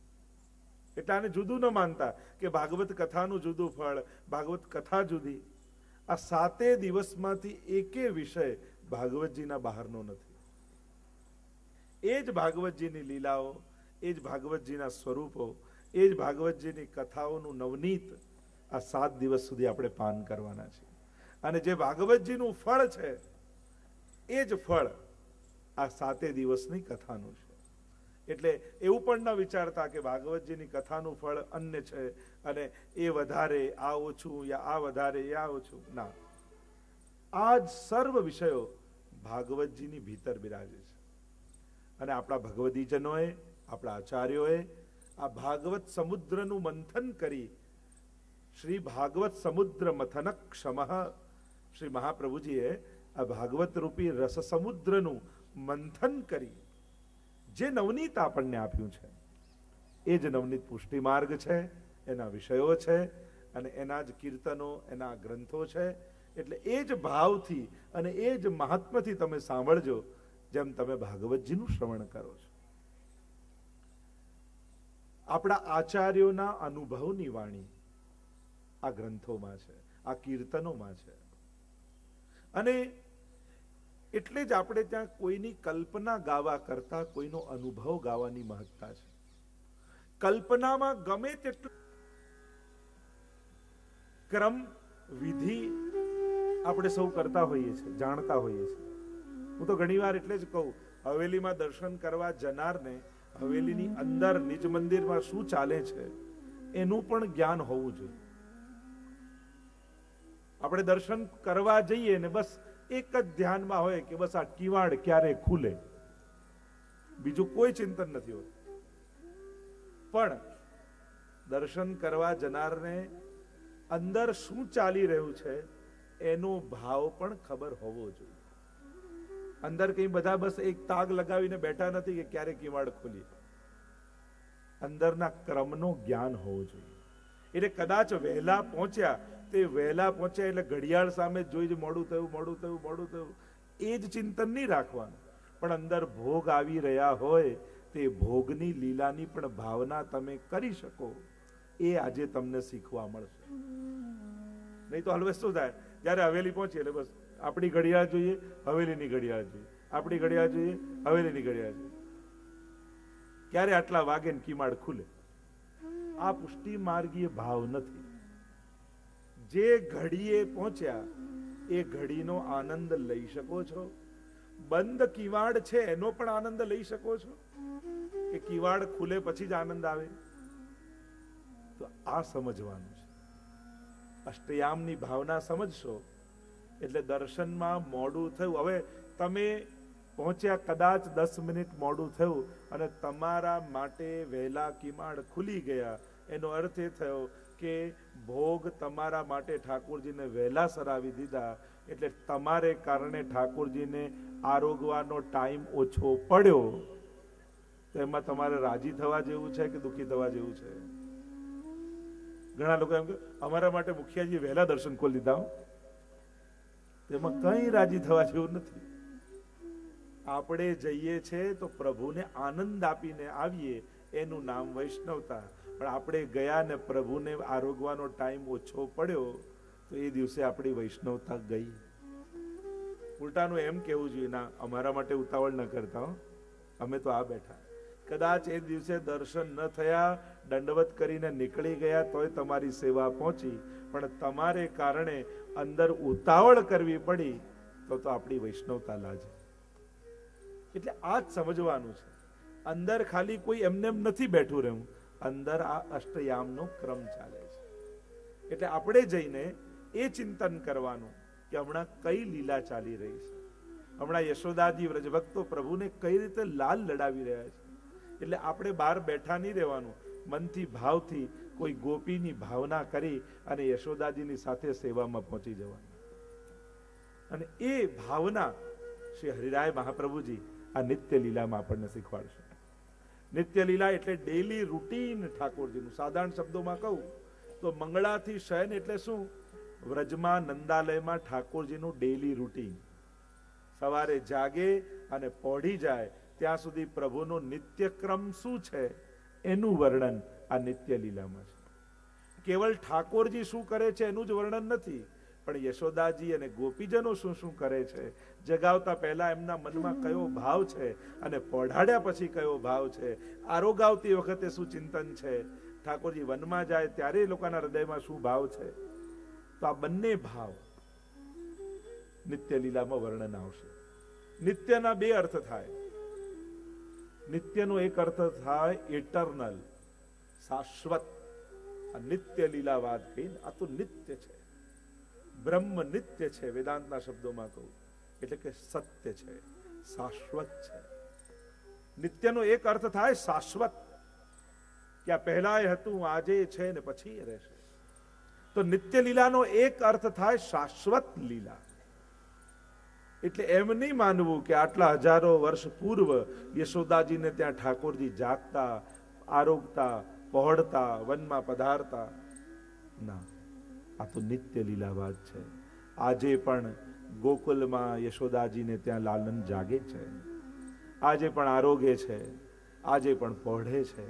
એટલે આને જુદું ન માનતા કે ભાગવત કથાનું જુદું ફળ, ભાગવત કથા જુદી. આ 7 દિવસમાંથી એકે વિષય ભાગવતજીના બહારનો નથી. એ જ ભાગવતજીની લીલાઓ, એ જ ભાગવતજીના સ્વરૂપો, એ જ ભાગવતજીની કથાઓનું નવનીત આ 7 દિવસ સુધી આપણે પાન કરવાના છે. અને જે ભાગવતજીનું ફળ છે એ જ ફળ આ 7 દિવસની કથાનું છે. એટલે એવું પણ ન વિચારતા કે ભાગવતજીની કથાનું ફળ અન્ય છે અને એ વધારે, આ ઓછું, યા આ વધારે, આ ઓછું. ના, આ જ સર્વ વિષયો ભાગવતજીની ભીતર બિરાજે છે. અને આપણા ભગવદીજનોએ, આપણા આચાર્યોએ આ ભાગવત સમુદ્રનું મંથન કરી, શ્રી ભાગવત સમુદ્ર મથન ક્ષમઃ, શ્રી મહાપ્રભુજીએ આ ભાગવત રૂપી રસ સમુદ્રનું મંથન કરી જે નવનીત આપણને આપ્યું છે, એ જ નવનીત પુષ્ટિ માર્ગ છે, એના વિષયો છે અને એના જ કીર્તનો, એના ગ્રંથો છે. એટલે એ જ ભાવથી અને એ જ મહાત્મથી તમે સાંભળજો જેમ તમે ભાગવતજીનું શ્રવણ કરો છો. આપણા આચાર્યોના અનુભવની વાણી આ ગ્રંથોમાં છે, આ કીર્તનોમાં છે. અને એટલે જ આપણે ત્યાં કોઈની કલ્પના ગાવા કરતા કોઈનો અનુભવ ગાવાની મહત્તા છે. કલ્પનામાં ગમે તેટલું ક્રમ વિધિ આપણે સૌ કરતા હોઈએ છીએ, જાણતા હોઈએ છીએ. હું તો ઘણીવાર એટલે જ કહું, હવેલીમાં દર્શન કરવા જનારને હવેલીની અંદર નિજ મંદિરમાં શું ચાલે છે એનું પણ જ્ઞાન હોવું જોઈએ. આપણે દર્શન કરવા જઈએ ને બસ એક જ ધ્યાનમાં હોય કે બસ આ કિવાડ ક્યારે ખુલે, બીજું કોઈ ચિંતન નથી હોતું. પણ દર્શન કરવા જનારને અંદર શું ચાલી રહ્યું છે એનો ભાવ પણ ખબર હોવો જોઈએ. અંદર કઈ બધા બસ એક તાગ લગાવીને બેઠા નથી કે ક્યારે કિવાડ ખોલીએ. અંદરના ક્રમનો જ્ઞાન હોવું જોઈએ. એટલે કદાચ વહેલા પહોંચ્યા, તે વહેલા પહોંચ્યા એટલે ઘડિયાળ સામે જોઈ મોડું થયું એ જ ચિંતન નહીં રાખવાનું. પણ અંદર ભોગ આવી રહ્યા હોય તે ભોગની લીલાની પણ ભાવના તમે કરી શકો, એ આજે તમને શીખવા મળશે. નહીં તો હલવે શું થાય, જયારે હવેલી પહોંચીએ એટલે બસ આપણી ઘડિયાળ જોઈએ, હવેલીની ઘડિયાળ જોઈએ, આપણી ઘડિયાળ જોઈએ, હવેલીની ઘડિયાળ જોઈએ, ક્યારે આટલા વાગે ને કિમાડ ખુલે. આ પુષ્ટિ માર્ગીય ભાવ નથી. જે ઘડીએ પહોંચ્યા એ ઘડીનો આનંદ લઈ શકો છો. બંધ કિવાડ છે એનો પણ આનંદ લઈ શકો છો. કે કિવાડ ખુલે પછી જ આનંદ આવે? તો આ સમજવાનું છે. અષ્ટયામની ભાવના સમજશો એટલે દર્શનમાં મોડું થયું, હવે તમે પહોંચ્યા, કદાચ 10 મિનિટ મોડું થયું અને તમારા માટે વહેલા કિમાડ ખુલી ગયા, એનો અર્થ એ થયો કે ભોગ તમારા માટે ઠાકોરજીને વહેલા સરાવી દીધા, એટલે તમારે કારણે ઠાકોરજીને આરોગવાનો ટાઈમ ઓછો પડ્યો. તો એમાં તમારે રાજી થવા જેવું છે કે દુઃખી થવા જેવું છે? ઘણા લોકો એમ કે અમારા માટે મુખિયાજી વહેલા દર્શન ખોલી દીધા, તેમાં કઈ રાજી થવા જેવું નથી. આપણે જઈએ છે તો પ્રભુને આનંદ આપીને આવીએ, એનું નામ વૈષ્ણવતા. પણ આપણે ગયા ને પ્રભુને આરોગવાનો ટાઈમ ઓછો પડ્યો તો એ દિવસે આપણી વૈષ્ણવતા ગઈ. ઉલટાનું એમ કેવું જોઈએ, ના અમારા માટે ઉતાવળ ન કરતા, અમે તો આ બેઠા. કદાચ એ દિવસે દર્શન ન થયા, દંડવત કરીને નીકળી ગયા તોય તમારી સેવા પહોંચી, પણ તમારે કારણે અંદર ઉતાવળ કરવી પડી તો આપણી વૈષ્ણવતા લાજે. એટલે આ જ સમજવાનું છે. અંદર ખાલી કોઈ એમને એમ નથી બેઠું રહેવું, અંદર આ અષ્ટયામનો ક્રમ ચાલે છે. એટલે આપણે જઈને એ ચિંતન કરવાનું કે હમણાં કઈ લીલા ચાલી રહી છે, હમણાં યશોદાજી વ્રજભક્તો પ્રભુને કઈ રીતે લાલ લડાવી રહ્યા છે. એટલે આપણે બહાર બેઠા નહીં રહેવાનું, મનથી ભાવથી કોઈ ગોપીની ભાવના કરી અને યશોદાજીની સાથે સેવામાં પહોંચી જવાનું. અને એ ભાવના શ્રી હરિરાય મહાપ્રભુજી આ નિત્ય લીલામાં આપણને શીખવાડશે. નિત્ય લીલા એટલે ડેલી રૂટીન ઠાકોરજીનું. સાધારણ શબ્દોમાં કહું તો મંગળાથી શયન એટલે શું? વ્રજમાં નંદાલયમાં ઠાકોરજીનું ડેલી રૂટીન. સવારે જાગે અને પોઢી જાય ત્યાં સુધી પ્રભુનો નિત્યક્રમ શું છે એનું વર્ણન આ નિત્ય લીલામાં છે. કેવળ ઠાકોરજી શું કરે છે એનું જ વર્ણન નથી, પણ યશોદાજી અને ગોપીજનો શું શું કરે છે, જગાવતા પહેલા એમના મનમાં કયો ભાવ છે અને પોઢાડ્યા પછી કયો ભાવ છે, આરોગાવતી વખતે શું ચિંતન છે, ઠાકોરજી વનમાં જાય ત્યારે એ લોકોના હૃદયમાં શું ભાવ છે. તો આ બંને ભાવ નિત્ય લીલામાં વર્ણન આવશે. નિત્યના બે અર્થ થાય. નિત્યનો એક અર્થ થાય ઇટરનલ, શાશ્વત. આ નિત્ય લીલાવાદ કહીને આ તો નિત્ય છે, બ્રહ્મ નિત્ય છે. વેદાંતના શબ્દોમાં કહું એટલે કે સત્ય છે, શાશ્વત છે. નિત્યનો એક અર્થ થાય શાશ્વત, કે આ પહેલાય હતું, આજે છે ને પછી રહેશે. તો નિત્ય લીલાનો એક અર્થ થાય શાશ્વત લીલા. એટલે એમ નહીં માનવું કે આટલા હજારો વર્ષ પૂર્વ યશોદાજીને ત્યાં ઠાકોરજી જાગતા, આરોગતા, પહોળતા, વનમાં પધારતા. ના, આ તો નિત્ય લીલાવાદ છે. આજે પણ ગોકુલમાં યશોદાજીને ત્યાં લાલન જાગે છે, આજે પણ આરોગે છે, આજે પણ પહોળે છે,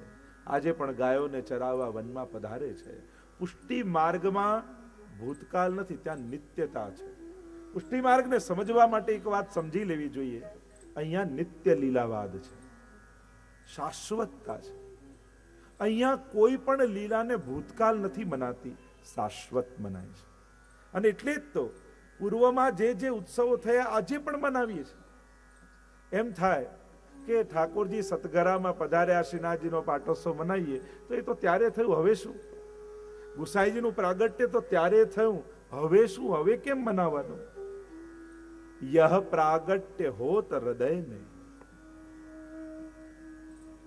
આજે પણ ગાયોને ચરાવવા વનમાં પધારે છે. પુષ્ટિ માર્ગમાં ભૂતકાળ નથી, ત્યાં નિત્યતા છે. પુષ્ટિ માર્ગને સમજવા માટે એક વાત સમજી લેવી જોઈએ. અહીંયા નિત્ય લીલાવાદ છે, શાશ્વતતા છે. અહીંયા કોઈ પણ લીલાને ભૂતકાળ નથી મનાતી, શાશ્વત મનાય છે. અને એટલે જ તો પૂર્વમાં જે ઉત્સવો થયા આજે પણ મનાવીએ છીએ. એમ થાય કે ઠાકોરજી સતગરામાં પધાર્યા, શ્રીનાથજીનો પાટોત્સવ મનાવીએ તો એ તો ત્યારે થયું, હવે શું? ગુસાઈજીનું પ્રાગટ્ય તો ત્યારે થયું, હવે શું? હવે કેમ મનાવવાનું? યહ પ્રાગટ્ય હોત હૃદય ને.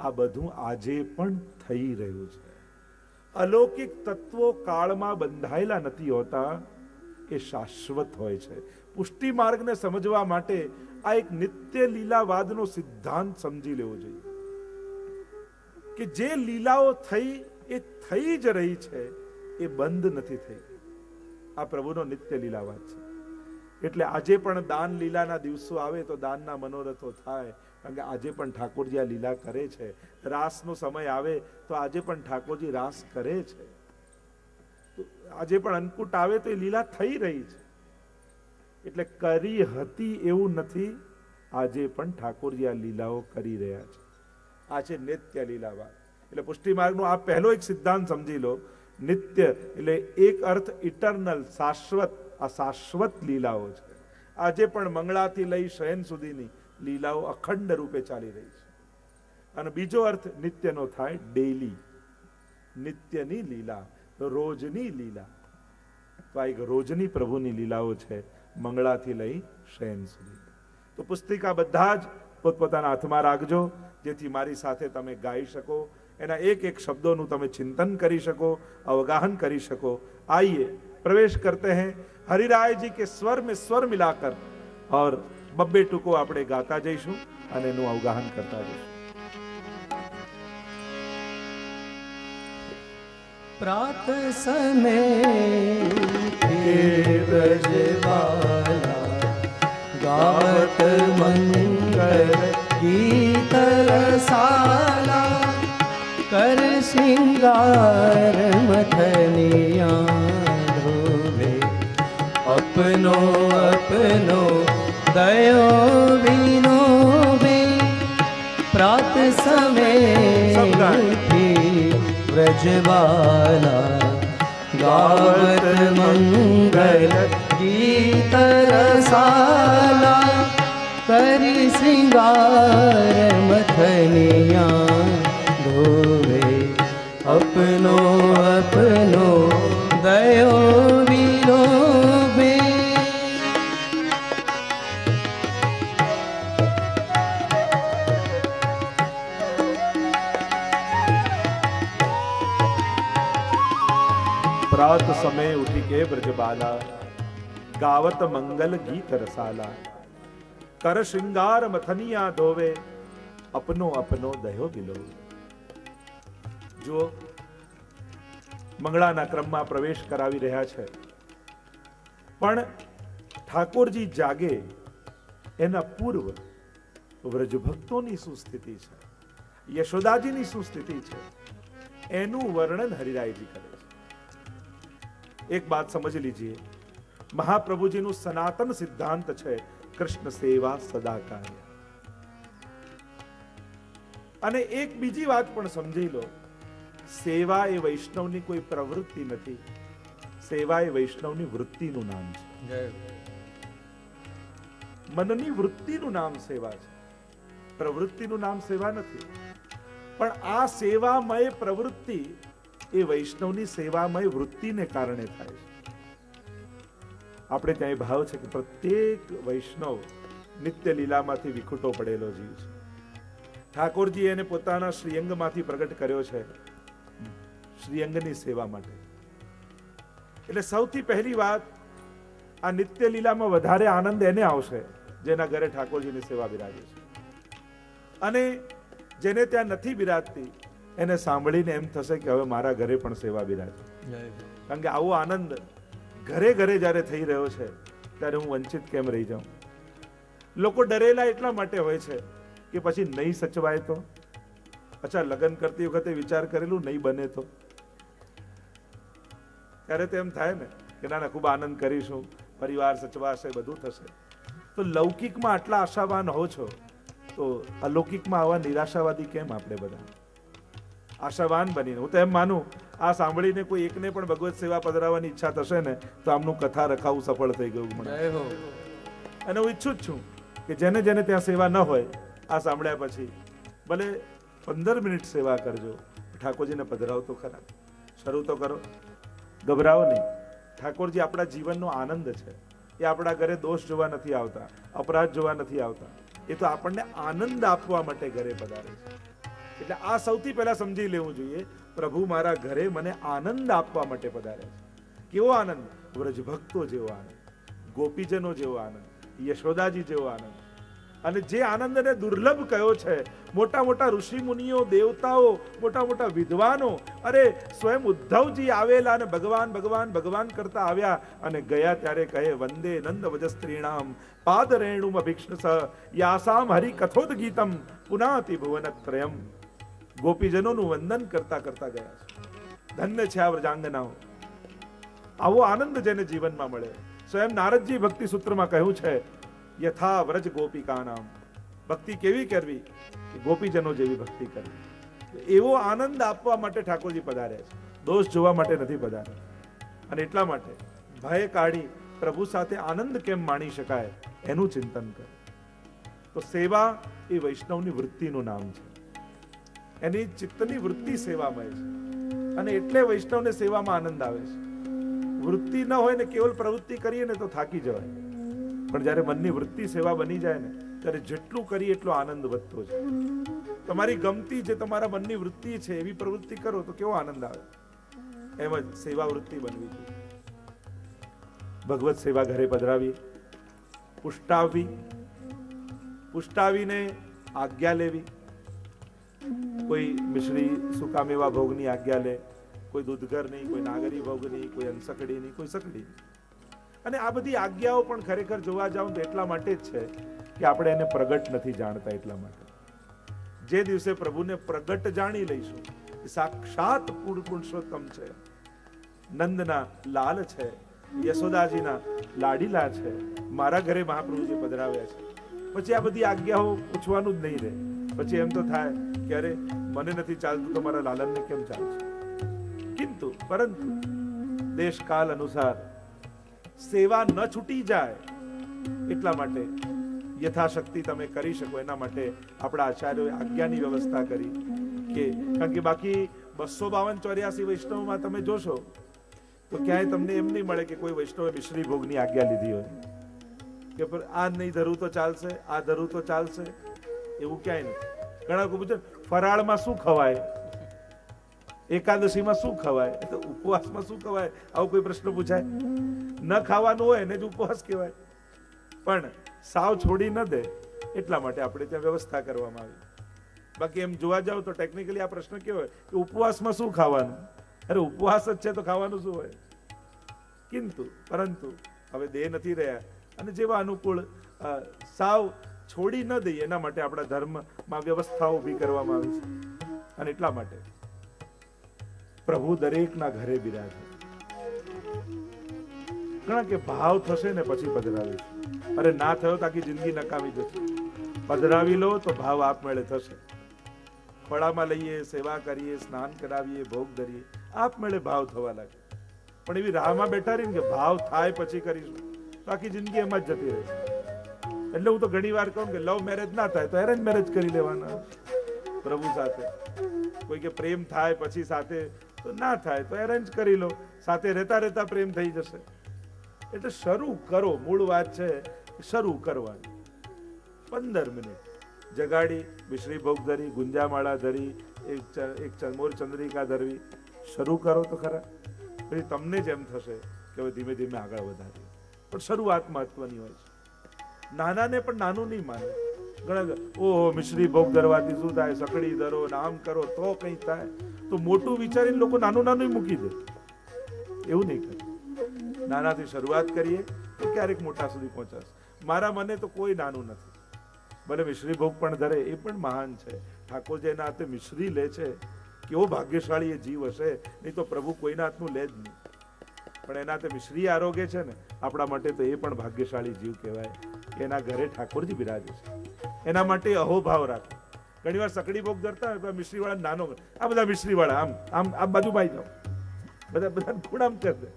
આ બધું આજે પણ થઈ રહ્યું છે. અલૌકિક તત્વો કાળમાં બંધાયેલા નથી હોતા, એ શાશ્વત હોય છે. પુષ્ટિ માર્ગને સમજવા માટે આ એક નિત્ય લીલાવાદનો સિદ્ધાંત સમજી લેવો જોઈએ કે જે લીલાઓ થઈ એ થઈ જ રહી છે, એ બંધ નથી થઈ. આ પ્રભુનો નિત્ય લીલાવાદ છે. એટલે આજે પણ દાન લીલાના દિવસો આવે તો દાનના મનોરથો થાય, કારણ કે આજે પણ ઠાકોરજી આ લીલા કરે છે. રાસનો સમય આવે તો આજે પણ ઠાકોરજી રાસ કરે છે. આજે પણ અન્નકૂટ આવે તો એ લીલા થઈ રહી છે. એટલે કરી હતી એવું નથી, આજે પણ ઠાકોરજી આ લીલાઓ કરી રહ્યા છે. આ છે નિત્ય લીલાવાદ. એટલે પુષ્ટિ માર્ગનો આ પહેલો એક સિદ્ધાંત સમજી લો. નિત્ય એટલે એક અર્થ ઇટરનલ, શાશ્વત. આ શાશ્વત લીલાઓ છે. આજે પણ મંગળાથી લઈ શયન સુધીની લીલાઓ અખંડ રૂપે ચાલી રહી છે. અને બીજો અર્થ નિત્યનો થાય ડેલી, નિત્યની લીલા, રોજની લીલા. તો આ એક રોજની પ્રભુની લીલાઓ છે, મંગળાથી લઈ શયન સુધી. તો પુસ્તિકા બધા જ પોતપોતાના હાથમાં રાખજો, જેથી મારી સાથે તમે ગાઈ શકો, એના એક એક શબ્દોનું તમે ચિંતન કરી શકો, अवगाहन કરી શકો. आइए प्रवेश करते हैं हरिराय जी के स्वर में स्वर मिलाकर और बब्बे टूको આપણે ગાતા જઈશું અને એનું અવગાહન કરતા જઈશું. प्रात समय ब्रजबाला गावत मंगल गीत रसाला कर श्रृंगार मथनिया धोवे अपनो अपनो दयो विनोवे प्रात समय ब्रजबाला गावत मंगल गीत रसाला કરી શ્રૃંગાર મથનિયા ધોવે અપનો અપનો દયો વિલોભે. प्रात समय उठी के ब्रजबाला गावत मंगल गीत रसाला कर श्रृंगार मथनिया धोवे अपनो अपनो दयो बिलो. જો મંગળાના ક્રમમાં પ્રવેશ કરાવી રહ્યા છે, પણ ઠાકોરજી જાગે એના પૂર્વ વ્રજભક્તોની શું સ્થિતિ છે, યશોદાજીની શું સ્થિતિ છે, એનું વર્ણન હરિરાયજી કરે છે. એક બાત સમજી લીજીએ, મહાપ્રભુજીનું સનાતન સિદ્ધાંત છે કૃષ્ણ સેવા સદા કાર્ય. અને એક બીજી વાત પણ સમજી લો, સેવા એ વૈષ્ણવની કોઈ પ્રવૃત્તિ નથી, સેવા એ વૈષ્ણવની વૃત્તિનું નામ છે. મનની વૃત્તિનું નામ સેવા છે, પ્રવૃત્તિનું નામ સેવા નથી. પણ આ સેવામય પ્રવૃત્તિ એ વૈષ્ણવની સેવામય વૃત્તિને કારણે થાય છે. આપણે ત્યાં ભાવ છે કે પ્રત્યેક વૈષ્ણવ નિત્ય લીલામાંથી વિખૂટો પડેલો જીવ છે. ઠાકોરજી એને પોતાના શ્રીઅંગમાંથી પ્રગટ કર્યો છે શ્રીઅંગની સેવા માટે. એટલે સૌથી પહેલી વાત, આ નિત્ય લીલામાં વધારે આનંદ એને આવશે જેના ઘરે ઠાકોરજીની સેવા બિરાજે છે. અને જેને ત્યાં નથી બિરાજતી એને સાંભળીને એમ થશે કે હવે મારા ઘરે પણ સેવા બિરાજે. કારણ કે આવો આનંદ ઘરે ઘરે જ્યારે થઈ રહ્યો છે ત્યારે હું વંચિત કેમ રહી જાઉં. લોકો ડરેલા એટલા માટે હોય છે કે પછી નહીં સચવાય તો, અચ્છા લગ્ન કરતી વખતે વિચાર કરેલું નહીં બને તો, ત્યારે તો એમ થાય ને કે ના ખૂબ આનંદ કરીશું, પરિવાર સચવાશે, બધું થશે. તો લૌકિકમાં આટલા આશાવાન હો છો તો અલૌકિકમાં આવા નિરાશાવાદી કેમ આપણે બધા? આશાવાન બનીને, હું તો એમ માનું આ સાંભળીને કોઈ એકને પણ ભગવત સેવા પધરાવવાની ઈચ્છા થશે ને તો આમનું કથા રખાવું સફળ થઈ ગયું મને. અને હું ઈચ્છું જ છું કે જેને જેને ત્યાં સેવા ન હોય, આ સાંભળ્યા પછી ભલે 15 મિનિટ સેવા કરજો, ઠાકોરજીને પધરાવો તો ખરા, શરૂ તો કરો, ગભરાવો નહીં. ઠાકોરજી આપણા જીવનનો આનંદ છે. એ આપણા ઘરે દોષ જોવા નથી આવતા, અપરાધ જોવા નથી આવતા, એ તો આપણને આનંદ આપવા માટે ઘરે પધારે છે. એટલે આ સૌથી પહેલા સમજી લેવું જોઈએ, પ્રભુ મારા ઘરે મને આનંદ આપવા માટે પધારે છે. કેવો આનંદ? વ્રજભક્તો જેવો આનંદ, ગોપીજનો જેવો આનંદ, યશોદાજી જેવો આનંદ. અને જે આનંદને દુર્લભ કયો છે, મોટા મોટા ઋષિ મુનિઓ, દેવતાઓ, મોટા મોટા વિદ્વાનો, અરે સ્વયં ઉદ્ધવજી આવેલા અને ભગવાન ભગવાન ભગવાન કરતા આવ્યા અને ગયા ત્યારે કહે વંદે નંદ વજસ્ત્રીણામ પાદ રેણુમ અભિક્ષસ યાસામ હરિ કથોદ ગીતમ પુનાતિ ભુવનત્રયમ. ગોપીજનોનું વંદન કરતા કરતા ગયા છે. ધન્ય છે આ વ્રજાંગનાઓ. આવો આનંદ જેને જીવનમાં મળે. સ્વયં નારદજી ભક્તિ સૂત્રમાં કહ્યું છે, યથા વ્રજ ગોપિકા નામ. ભક્તિ કેવી કરવી? ગોપીજનો જેવી ભક્તિ કરવી. એવો આનંદ આપવા માટે ઠાકોરજી પધાર્યા છે, દોષ જોવા માટે નથી પધાર્યા. અને એટલા માટે ભય કાઢી પ્રભુ સાથે આનંદ કેમ માણી શકાય એનું ચિંતન કર. તો સેવા એ વૈષ્ણવની વૃત્તિનું નામ છે. એની ચિત્તની વૃત્તિ સેવામય છે, અને એટલે વૈષ્ણવને સેવામાં આનંદ આવે છે. વૃત્તિ ન હોય ને કેવલ પ્રવૃત્તિ કરીએ ને તો થાકી જવાય, પણ જ્યારે મનની વૃત્તિ સેવા બની જાય ને ત્યારે જેટલું કરીએ એટલો આનંદ વધતો છે. તમારી ગમતી જે તમારા મનની વૃત્તિ છે એવી પ્રવૃત્તિ કરો તો કેવો આનંદ આવે. એમ જ સેવા વૃત્તિ બનવી જોઈએ. ભગવત સેવા ઘરે પધરાવી, પુષ્ટાવીને આજ્ઞા લેવી. કોઈ મિશ્રી સુકામેવા ભોગની આજ્ઞા લે, કોઈ દૂધઘરની, કોઈ નાગરી ભોગની, કોઈ અંસકડીની, કોઈ સકડીની. અને આ બધી આજ્ઞાઓ પણ ખરેખર જોવા જાવ તો એટલા માટે જ છે કે આપણે એને પ્રગટ નથી જાણતા. એટલા માટે જે દિવસે પ્રભુને પ્રગટ જાણી લઈશું, સાક્ષાત પુરુષોત્તમ છે, નંદના લાલ છે, યશોદાજીના લાડીલા છે, મારા ઘરે મહાપ્રભુજી પધરાવ્યા છે, પછી આ બધી આજ્ઞાઓ પૂછવાનું જ નહીં રહે. પછી એમ તો થાય કે અરે મને નથી ચાલતું તો મારા લાલનને કેમ ચાલશે. પરંતુ દેશકાલ અનુસાર સેવા ન છૂટી જાય એટલા માટે યથાશક્તિ તમે કરી શકો. એના માટે આપણા આચાર્યોએ આજ્ઞાની વ્યવસ્થા કરી કે, કારણ કે બાકી 252-84 વૈષ્ણવમાં તમે જોશો તો ક્યાંય તમને એમ નહીં મળે કે કોઈ વૈષ્ણવે મિશ્રી ભોગની આજ્ઞા લીધી હોય કે આ નહીં ધરું તો ચાલશે, આ ધરું તો ચાલશે, એવું ક્યાંય નહીં. ઘણા લોકો પૂછે ફરાળમાં શું ખવાય, એકાદશીમાં શું ખવાય, તો ઉપવાસમાં શું ખવાય, આવો કોઈ પ્રશ્ન પૂછાય? ન ખાવાનું હોય એને જ ઉપવાસ કહેવાય. પણ સાવ છોડી ન દે એટલા માટે આપણે ત્યાં વ્યવસ્થા કરવામાં આવી. બાકી એમ જોવા જાવ તો ટેકનિકલી આ પ્રશ્ન કેવો હોય કે ઉપવાસમાં શું ખાવાનું? અરે ઉપવાસ જ છે તો ખાવાનું શું હોય? પરંતુ હવે દેહ નથી રહ્યા, અને જેવા અનુકૂળ સાવ છોડી ન દઈએ એના માટે આપણા ધર્મમાં વ્યવસ્થાઓ ઊભી કરવામાં આવી છે. અને એટલા માટે પ્રભુ દરેકના ઘરે બિરાજે. ઘણા કે ભાવ થશે ને પછી પધરાવીશું. અરે ના થયો તો આખી જિંદગી નકામી જશે. પધરાવી લો તો ભાવ આપમેળે થશે. ખોળામાં લઈએ, સેવા કરીએ, સ્નાન કરાવીએ, ભોગ ધરીએ, આપમેળે ભાવ થવા લાગે. પણ એવી રાહમાં બેઠા રહીને કે ભાવ થાય પછી કરીશું તો આખી જિંદગી એમાં જ જતી રહેશે. એટલે હું તો ઘણી વાર કહું કે લવ મેરેજ ના થાય તો એરેન્જ મેરેજ કરી લેવાના પ્રભુ સાથે. કોઈ કે પ્રેમ થાય પછી સાથે, તો ના થાય તો એરેન્જ કરી લો, સાથે રહેતા રહેતા પ્રેમ થઈ જશે. એટલે શરૂ કરો. મૂળ વાત છે શરૂ કરવાની. 15 મિનિટ જગાડી, મિશ્રી ભોગ ધરી, ગુંજામાળા ધરી, એક મોર ચંદ્રિકા ધરવી, શરૂ કરો તો ખરા. પછી તમને જ એમ થશે કે હવે ધીમે ધીમે આગળ વધારીએ. પણ શરૂઆત મહત્વની હોય છે. નાનાને પણ નાનું નહીં માને. ઘણા ઓહો મિશ્રી ભોગ ધરવાથી શું થાય, સકડી ધરો, નામ કરો તો કંઈ થાય, તો મોટું વિચારીને લોકો નાનું નાનું મૂકી દે. એવું નહીં કરે. નાનાથી શરૂઆત કરીએ તો ક્યારેક મોટા સુધી પહોંચાશે. મારા મને તો કોઈ નાનું નથી. ભલે મિશ્રી ભોગ પણ ધરે એ પણ મહાન છે. ઠાકોરજી એના હાથે મિશ્રી લે છે, કેવો ભાગ્યશાળી એ જીવ હશે. નહીં તો પ્રભુ કોઈના હાથનું લે જ નહીં. પણ એના હાથે મિશ્રી આરોગ્ય છે ને, આપણા માટે તો એ પણ ભાગ્યશાળી જીવ કહેવાય કે એના ઘરે ઠાકોરજી બિરાજે છે. એના માટે અહોભાવ રાખો. ઘણી વાર સકડી ભોગ ધરતા હોય મિશ્રી વાળા નાનો, આ બધા મિશ્રી વાળા આમ આમ આ બાજુમાં આવી જાઓ, બધા ખૂણામ કરી દે.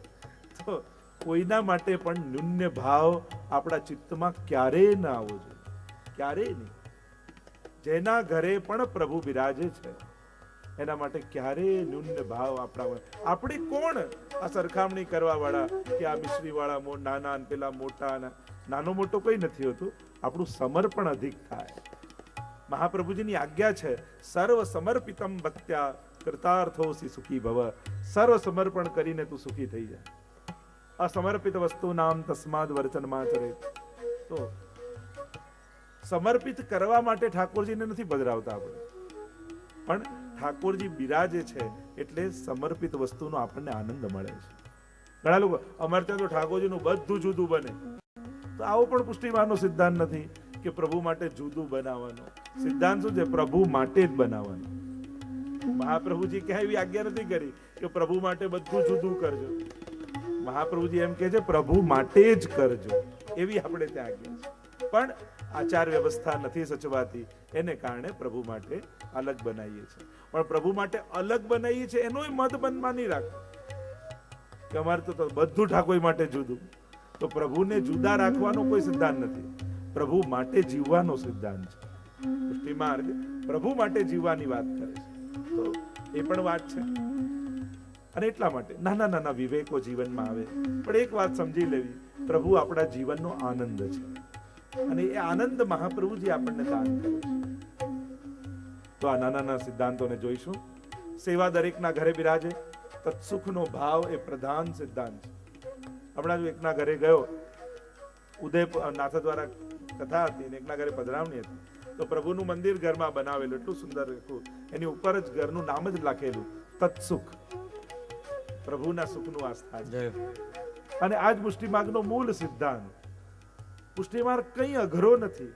તો કોઈના માટે પણ ન્યૂન્ય ભાવ આપણા ચિત્તમાં ક્યારેય ના આવવો જોઈએ. ક્યારેય નહીં. જેના ઘરે પણ પ્રભુ બિરાજે છે એના માટે ક્યારેય ન્યૂન્ય ભાવ આપણા. આપણે કોણ આ સરખામણી કરવા વાળા કે આ મિશ્રી વાળા નાના અને પેલા મોટા? નાનો મોટો કોઈ નથી હોતું. આપણું સમર્પણ અધિક થાય. મહાપ્રભુજીની આજ્ઞા છે સર્વ સમર્પિતમ ભક્ત્યા કૃતાર્થોસી સુખી ભવ. સર્વ સમર્પણ કરીને તું સુખી થઈ જાય. અસમર્પિત વસ્તુ નામ તસ્માદ વર્ચનમાં ચરે. તો સમર્પિત કરવા માટે ઠાકોરજીને નથી પધરાવતા આપણે, પણ ઠાકોરજી બિરાજે છે એટલે સમર્પિત વસ્તુનો આપણને આનંદ મળે છે. ઘણા લોકો અમારે ત્યાં તો ઠાકોરજીનું બધું જુદું બને. તો આવો પણ પુષ્ટિમાનનો સિદ્ધાંત નથી કે પ્રભુ માટે જુદું બનાવવાનો. સિદ્ધાંત શું છે? પ્રભુ માટે જ બનાવવાનું. મહાપ્રભુજી ક્યાંય એવી આજ્ઞા નથી કરી કે પ્રભુ માટે બધું જુદું કરજો. મહાપ્રભુજી એમ કહે છે પ્રભુ માટે જ કરજો. એવી આપણે ત્યાં આજ્ઞા છે. પણ આચાર વ્યવસ્થા નથી સચવાતી, એને કારણે પ્રભુ માટે અલગ બનાવીએ છીએ. પણ પ્રભુ માટે અલગ બનાવીએ છીએ એનો મત બનમાં નહીં રાખો કે અમારે તો બધું ઠાકોર માટે જુદું. તો પ્રભુને જુદા રાખવાનો કોઈ સિદ્ધાંત નથી. પ્રભુ માટે જીવવાનો સિદ્ધાંત છે. પુષ્ટિ માર્ગ પ્રભુ માટે જીવવાની વાત કરે છે, તો એ પણ વાત છે. અને એટલા માટે નાના નાના વિવેકો જીવનમાં આવે, પણ એક વાત સમજી લેવી, પ્રભુ આપણા જીવનનો આનંદ છે અને એ આનંદ મહાપ્રભુજી આપણને દાન કરે છે. તો આ નાના નાના સિદ્ધાંતોને જોઈશું. સેવા દરેકના ઘરે બિરાજે, તત્સુખનો ભાવ એ પ્રધાન સિદ્ધાંત છે. હમણાં જ એકના ઘરે ગયો, ઉદયપુર નાથા દ્વારા કથા હતી ને એકના ઘરે પધરામણી હતી, તો પ્રભુનું મંદિર ઘરમાં બનાવેલું, એટલું સુંદર હતું, એની ઉપર જ ઘરનું નામ જ લખેલું તત્સુખ, પ્રભુના સુખનું આ સ્થાન છે. અને આજ પુષ્ટિ માર્ગનો મૂળ સિદ્ધાંત. પુષ્ટિ માર્ગ કંઈ અઘરો નથી,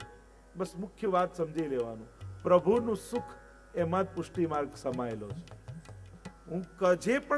બસ મુખ્ય વાત સમજી લેવાનું, પ્રભુનું સુખ એમાં જ પુષ્ટિ માર્ગ સમાયેલો છે. હું જે પણ